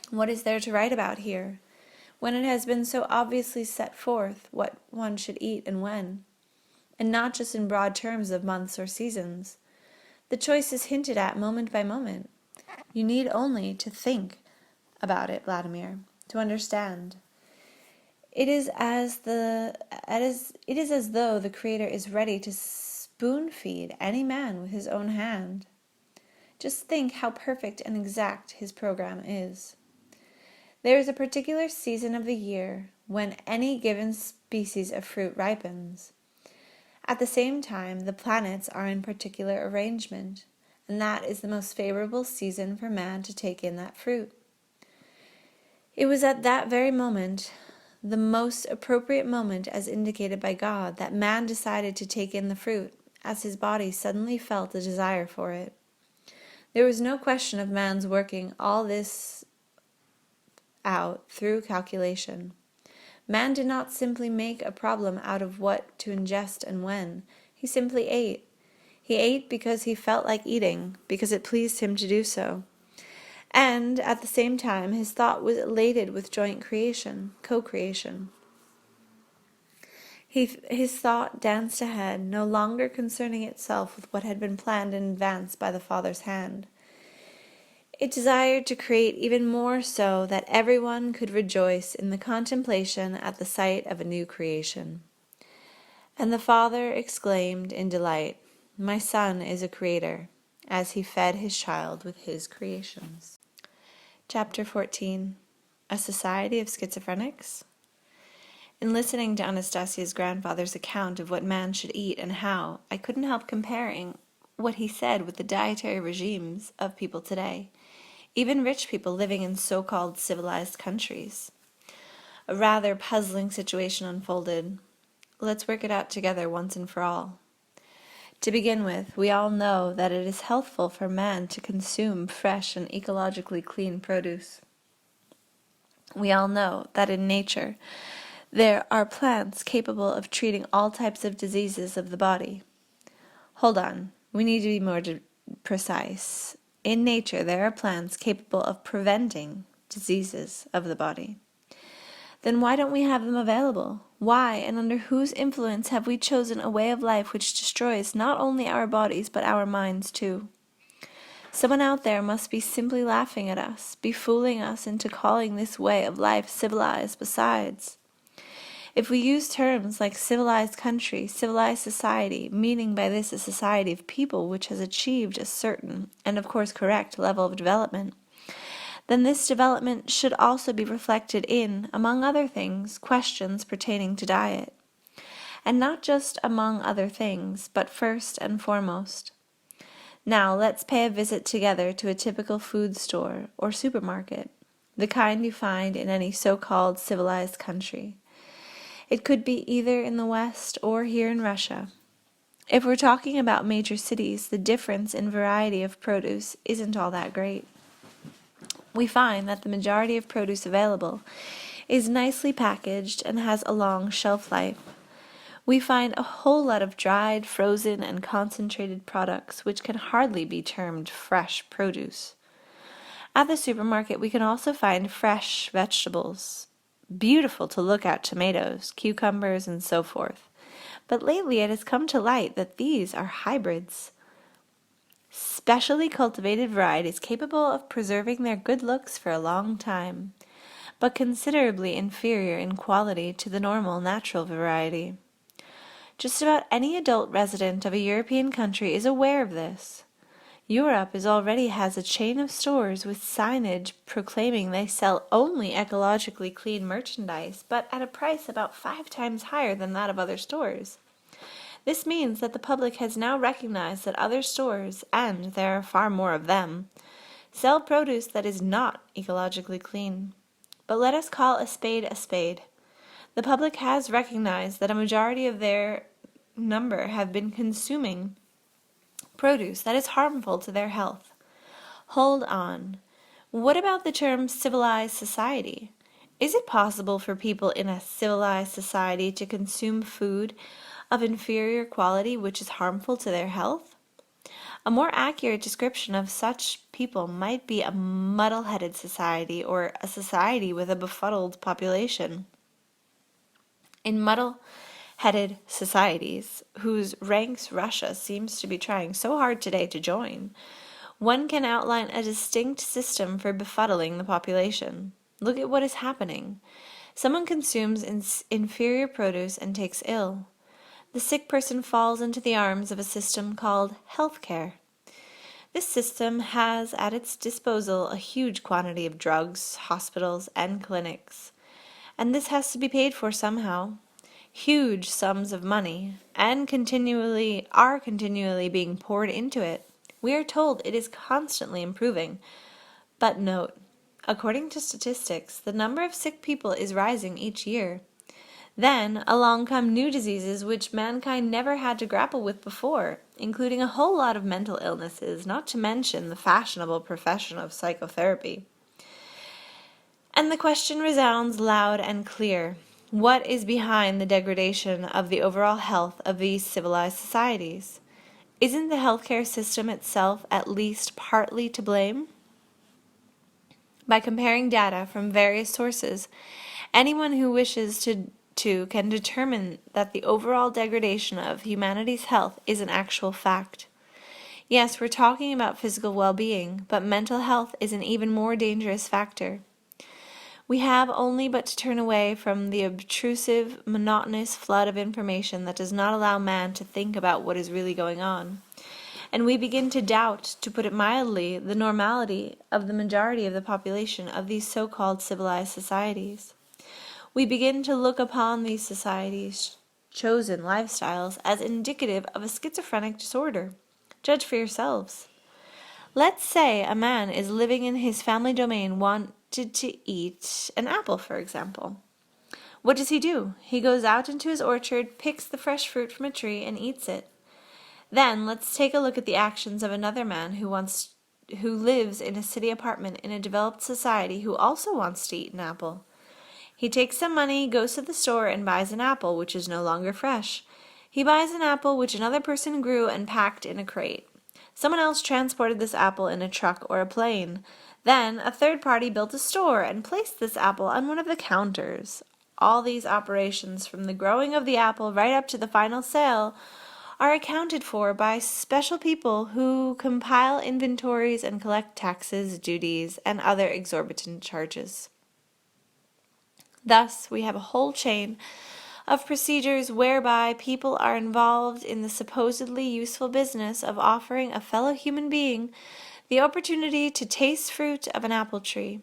What is there to write about here, when it has been so obviously set forth what one should eat and when, and not just in broad terms of months or seasons? The choice is hinted at moment by moment. You need only to think about it, Vladimir, to understand. It is as though the Creator is ready to spoon-feed any man with His own hand. Just think how perfect and exact His program is. There is a particular season of the year when any given species of fruit ripens. At the same time, the planets are in particular arrangement, and that is the most favorable season for man to take in that fruit. It was at that very moment, the most appropriate moment as indicated by God, that man decided to take in the fruit, as his body suddenly felt a desire for it. There was no question of man's working all this out through calculation. Man did not simply make a problem out of what to ingest and when. He simply ate. He ate because he felt like eating, because it pleased him to do so. And at the same time, his thought was elated with joint creation, co-creation. His thought danced ahead, no longer concerning itself with what had been planned in advance by the Father's hand. It desired to create even more so that everyone could rejoice in the contemplation at the sight of a new creation. And the Father exclaimed in delight, "My Son is a creator," as he fed his child with his creations. Chapter 14. A Society of Schizophrenics. In listening to Anastasia's grandfather's account of what man should eat and how, I couldn't help comparing what he said with the dietary regimes of people today, even rich people living in so-called civilized countries. A rather puzzling situation unfolded. Let's work it out together once and for all. To begin with, we all know that it is healthful for man to consume fresh and ecologically clean produce. We all know that in nature there are plants capable of treating all types of diseases of the body. Hold on, we need to be more precise. In nature, there are plants capable of preventing diseases of the body. Then why don't we have them available? Why and under whose influence have we chosen a way of life which destroys not only our bodies but our minds too? Someone out there must be simply laughing at us, befooling us into calling this way of life civilized besides. If we use terms like civilized country, civilized society, meaning by this a society of people which has achieved a certain, and of course correct, level of development, then this development should also be reflected in, among other things, questions pertaining to diet. And not just among other things, but first and foremost. Now let's pay a visit together to a typical food store or supermarket, the kind you find in any so-called civilized country. It could be either in the West or here in Russia. If we're talking about major cities, the difference in variety of produce isn't all that great. we find that the majority of produce available is nicely packaged and has a long shelf life. We find a whole lot of dried, frozen, and concentrated products which can hardly be termed fresh produce. At the supermarket, we can also find fresh vegetables, beautiful to look at tomatoes, cucumbers, and so forth. But lately it has come to light that these are hybrids. Specially cultivated varieties capable of preserving their good looks for a long time, but considerably inferior in quality to the normal natural variety. Just about any adult resident of a European country is aware of this. Europe already has a chain of stores with signage proclaiming they sell only ecologically clean merchandise, but at a price about 5 times higher than that of other stores. This means that the public has now recognized that other stores, and there are far more of them, sell produce that is not ecologically clean. But let us call a spade a spade. The public has recognized that a majority of their number have been consuming produce that is harmful to their health. Hold on. What about the term civilized society? Is it possible for people in a civilized society to consume food of inferior quality which is harmful to their health? A more accurate description of such people might be a muddle-headed society, or a society with a befuddled population. In muddle-headed societies, whose ranks Russia seems to be trying so hard today to join, one can outline a distinct system for befuddling the population. Look at what is happening. Someone consumes inferior produce and takes ill. The sick person falls into the arms of a system called healthcare. This system has at its disposal a huge quantity of drugs, hospitals, and clinics, and this has to be paid for somehow. Huge sums of money are continually being poured into it. We are told it is constantly improving. But note, according to statistics, the number of sick people is rising each year. Then along come new diseases which mankind never had to grapple with before, including a whole lot of mental illnesses, not to mention the fashionable profession of psychotherapy. And the question resounds loud and clear. What is behind the degradation of the overall health of these civilized societies? Isn't the healthcare system itself at least partly to blame? By comparing data from various sources, anyone who wishes to can determine that the overall degradation of humanity's health is an actual fact. Yes, we're talking about physical well-being, but mental health is an even more dangerous factor. We have only but to turn away from the obtrusive, monotonous flood of information that does not allow man to think about what is really going on, and we begin to doubt, to put it mildly, the normality of the majority of the population of these so-called civilized societies. We begin to look upon these societies' chosen lifestyles as indicative of a schizophrenic disorder. Judge for yourselves. Let's say a man is living in his family domain, wanted to eat an apple, for example. What does he do? He goes out into his orchard, picks the fresh fruit from a tree, and eats it. Then let's take a look at the actions of another man who lives in a city apartment in a developed society who also wants to eat an apple. He takes some money, goes to the store, and buys an apple which is no longer fresh. He buys an apple which another person grew and packed in a crate. Someone else transported this apple in a truck or a plane. Then a third party built a store and placed this apple on one of the counters. All these operations, from the growing of the apple right up to the final sale, are accounted for by special people who compile inventories and collect taxes, duties, and other exorbitant charges. Thus, we have a whole chain of procedures whereby people are involved in the supposedly useful business of offering a fellow human being the opportunity to taste fruit of an apple tree.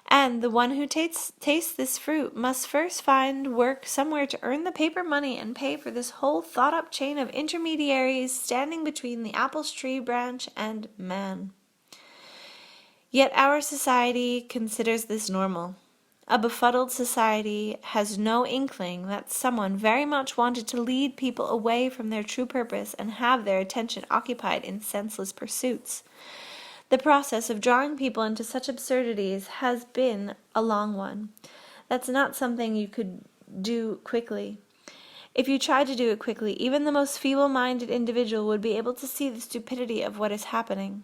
And the one who tastes this fruit must first find work somewhere to earn the paper money and pay for this whole thought-up chain of intermediaries standing between the apple tree branch and man. Yet our society considers this normal. A befuddled society has no inkling that someone very much wanted to lead people away from their true purpose and have their attention occupied in senseless pursuits. The process of drawing people into such absurdities has been a long one. That's not something you could do quickly. If you tried to do it quickly, even the most feeble-minded individual would be able to see the stupidity of what is happening.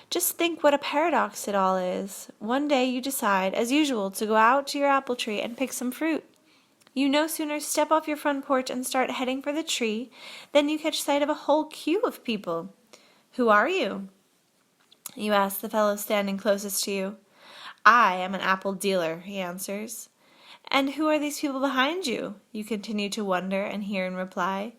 Just think what a paradox it all is. One day you decide, as usual, to go out to your apple tree and pick some fruit. You no sooner step off your front porch and start heading for the tree than you catch sight of a whole queue of people. "Who are you?" you ask the fellow standing closest to you. "I am an apple dealer," he answers. "And who are these people behind you?" you continue to wonder and hear in reply.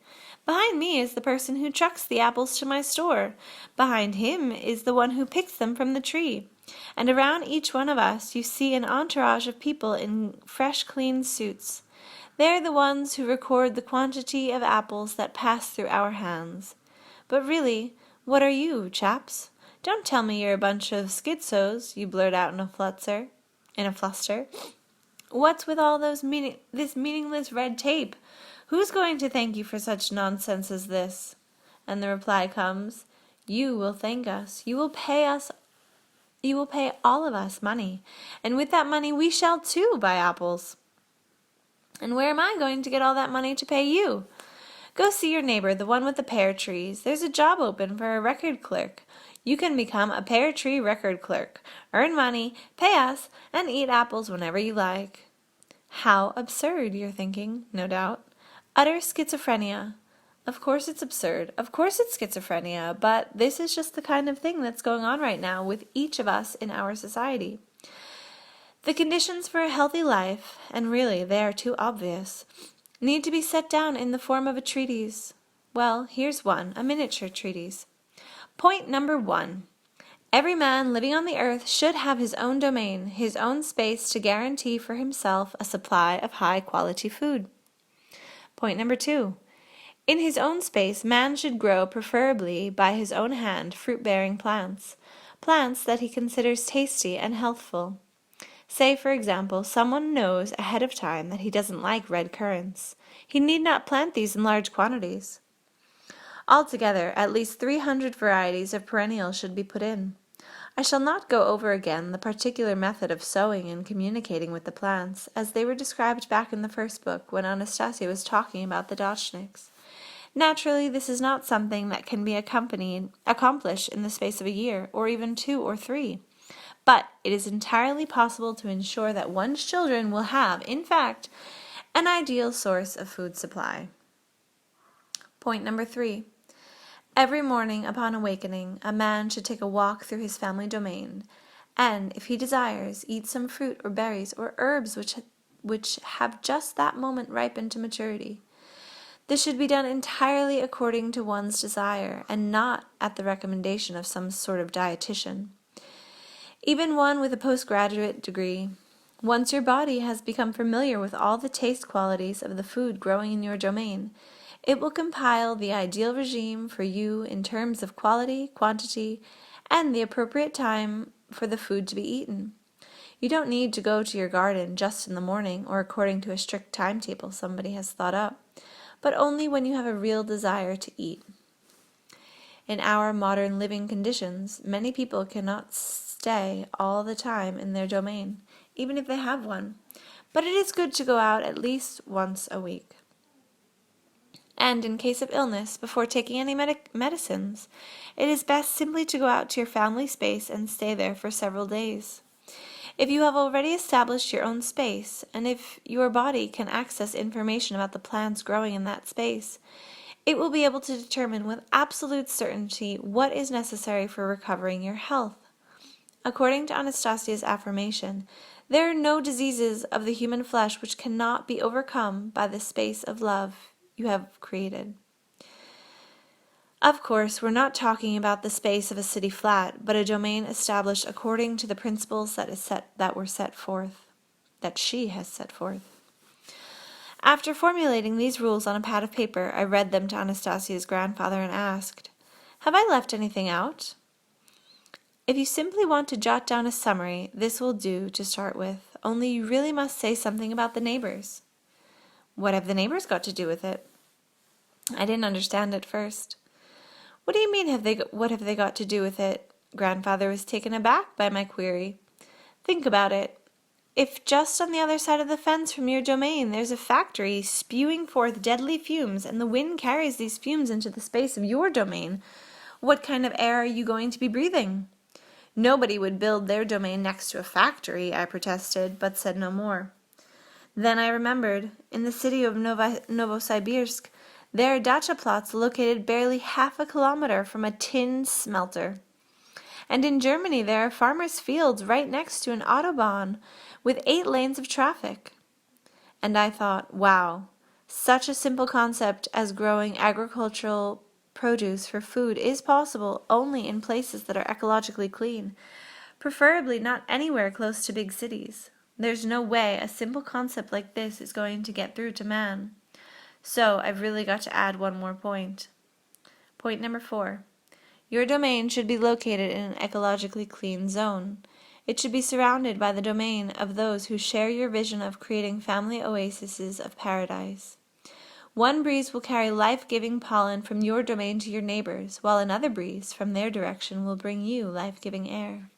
"Behind me is the person who trucks the apples to my store. Behind him is the one who picks them from the tree. And around each one of us you see an entourage of people in fresh, clean suits. They're the ones who record the quantity of apples that pass through our hands. But really, what are you, chaps? Don't tell me you're a bunch of schizos," you blurt out in a fluster. "What's with all this meaningless red tape? Who's going to thank you for such nonsense as this?" And the reply comes, "You will thank us. You will pay all of us money, and with that money we shall too buy apples." "And where am I going to get all that money to pay you?" "Go see your neighbor, the one with the pear trees. There's a job open for a record clerk. You can become a pear tree record clerk, earn money, pay us, and eat apples whenever you like." How absurd, you're thinking, no doubt. Utter schizophrenia. Of course it's absurd. Of course it's schizophrenia, but this is just the kind of thing that's going on right now with each of us in our society. The conditions for a healthy life, and really they are too obvious, need to be set down in the form of a treatise. Well, here's one, a miniature treatise. Point number 1. Every man living on the earth should have his own domain, his own space to guarantee for himself a supply of high-quality food. Point number 2. In his own space, man should grow, preferably by his own hand, fruit-bearing plants that he considers tasty and healthful. Say, for example, someone knows ahead of time that he doesn't like red currants. He need not plant these in large quantities. Altogether, at least 300 varieties of perennials should be put in. I shall not go over again the particular method of sowing and communicating with the plants, as they were described back in the first book when Anastasia was talking about the Dotchniks. Naturally, this is not something that can be accomplished in the space of a year, or even 2 or 3. But it is entirely possible to ensure that one's children will have, in fact, an ideal source of food supply. Point number 3. Every morning upon awakening, a man should take a walk through his family domain, and, if he desires, eat some fruit or berries or herbs which have just that moment ripened to maturity. This should be done entirely according to one's desire, and not at the recommendation of some sort of dietitian. Even one with a postgraduate degree. Once your body has become familiar with all the taste qualities of the food growing in your domain, it will compile the ideal regime for you in terms of quality, quantity, and the appropriate time for the food to be eaten. You don't need to go to your garden just in the morning or according to a strict timetable somebody has thought up, but only when you have a real desire to eat. In our modern living conditions, many people cannot stay all the time in their domain, even if they have one, but it is good to go out at least once a week. And in case of illness, before taking any medicines, it is best simply to go out to your family space and stay there for several days. If you have already established your own space, and if your body can access information about the plants growing in that space, it will be able to determine with absolute certainty what is necessary for recovering your health. According to Anastasia's affirmation, there are no diseases of the human flesh which cannot be overcome by the space of love you have created. Of course, we're not talking about the space of a city flat, but a domain established according to the principles that she has set forth. After formulating these rules on a pad of paper, I read them to Anastasia's grandfather and asked, "Have I left anything out?" If you simply want to jot down a summary, this will do to start with, only you really must say something about the neighbors. What have the neighbors got to do with it? I didn't understand at first. What do you mean, what have they got to do with it? Grandfather was taken aback by my query. Think about it. If just on the other side of the fence from your domain there's a factory spewing forth deadly fumes and the wind carries these fumes into the space of your domain, what kind of air are you going to be breathing? Nobody would build their domain next to a factory, I protested, but said no more. Then I remembered, in the city of Novosibirsk, there are dacha plots located barely half a kilometer from a tin smelter. And in Germany there are farmers' fields right next to an autobahn with 8 lanes of traffic. And I thought, wow, such a simple concept as growing agricultural produce for food is possible only in places that are ecologically clean, preferably not anywhere close to big cities. There's no way a simple concept like this is going to get through to man. So I've really got to add one more point. Point number 4. Your domain should be located in an ecologically clean zone. It should be surrounded by the domain of those who share your vision of creating family oases of paradise. One breeze will carry life-giving pollen from your domain to your neighbors, while another breeze from their direction will bring you life-giving air.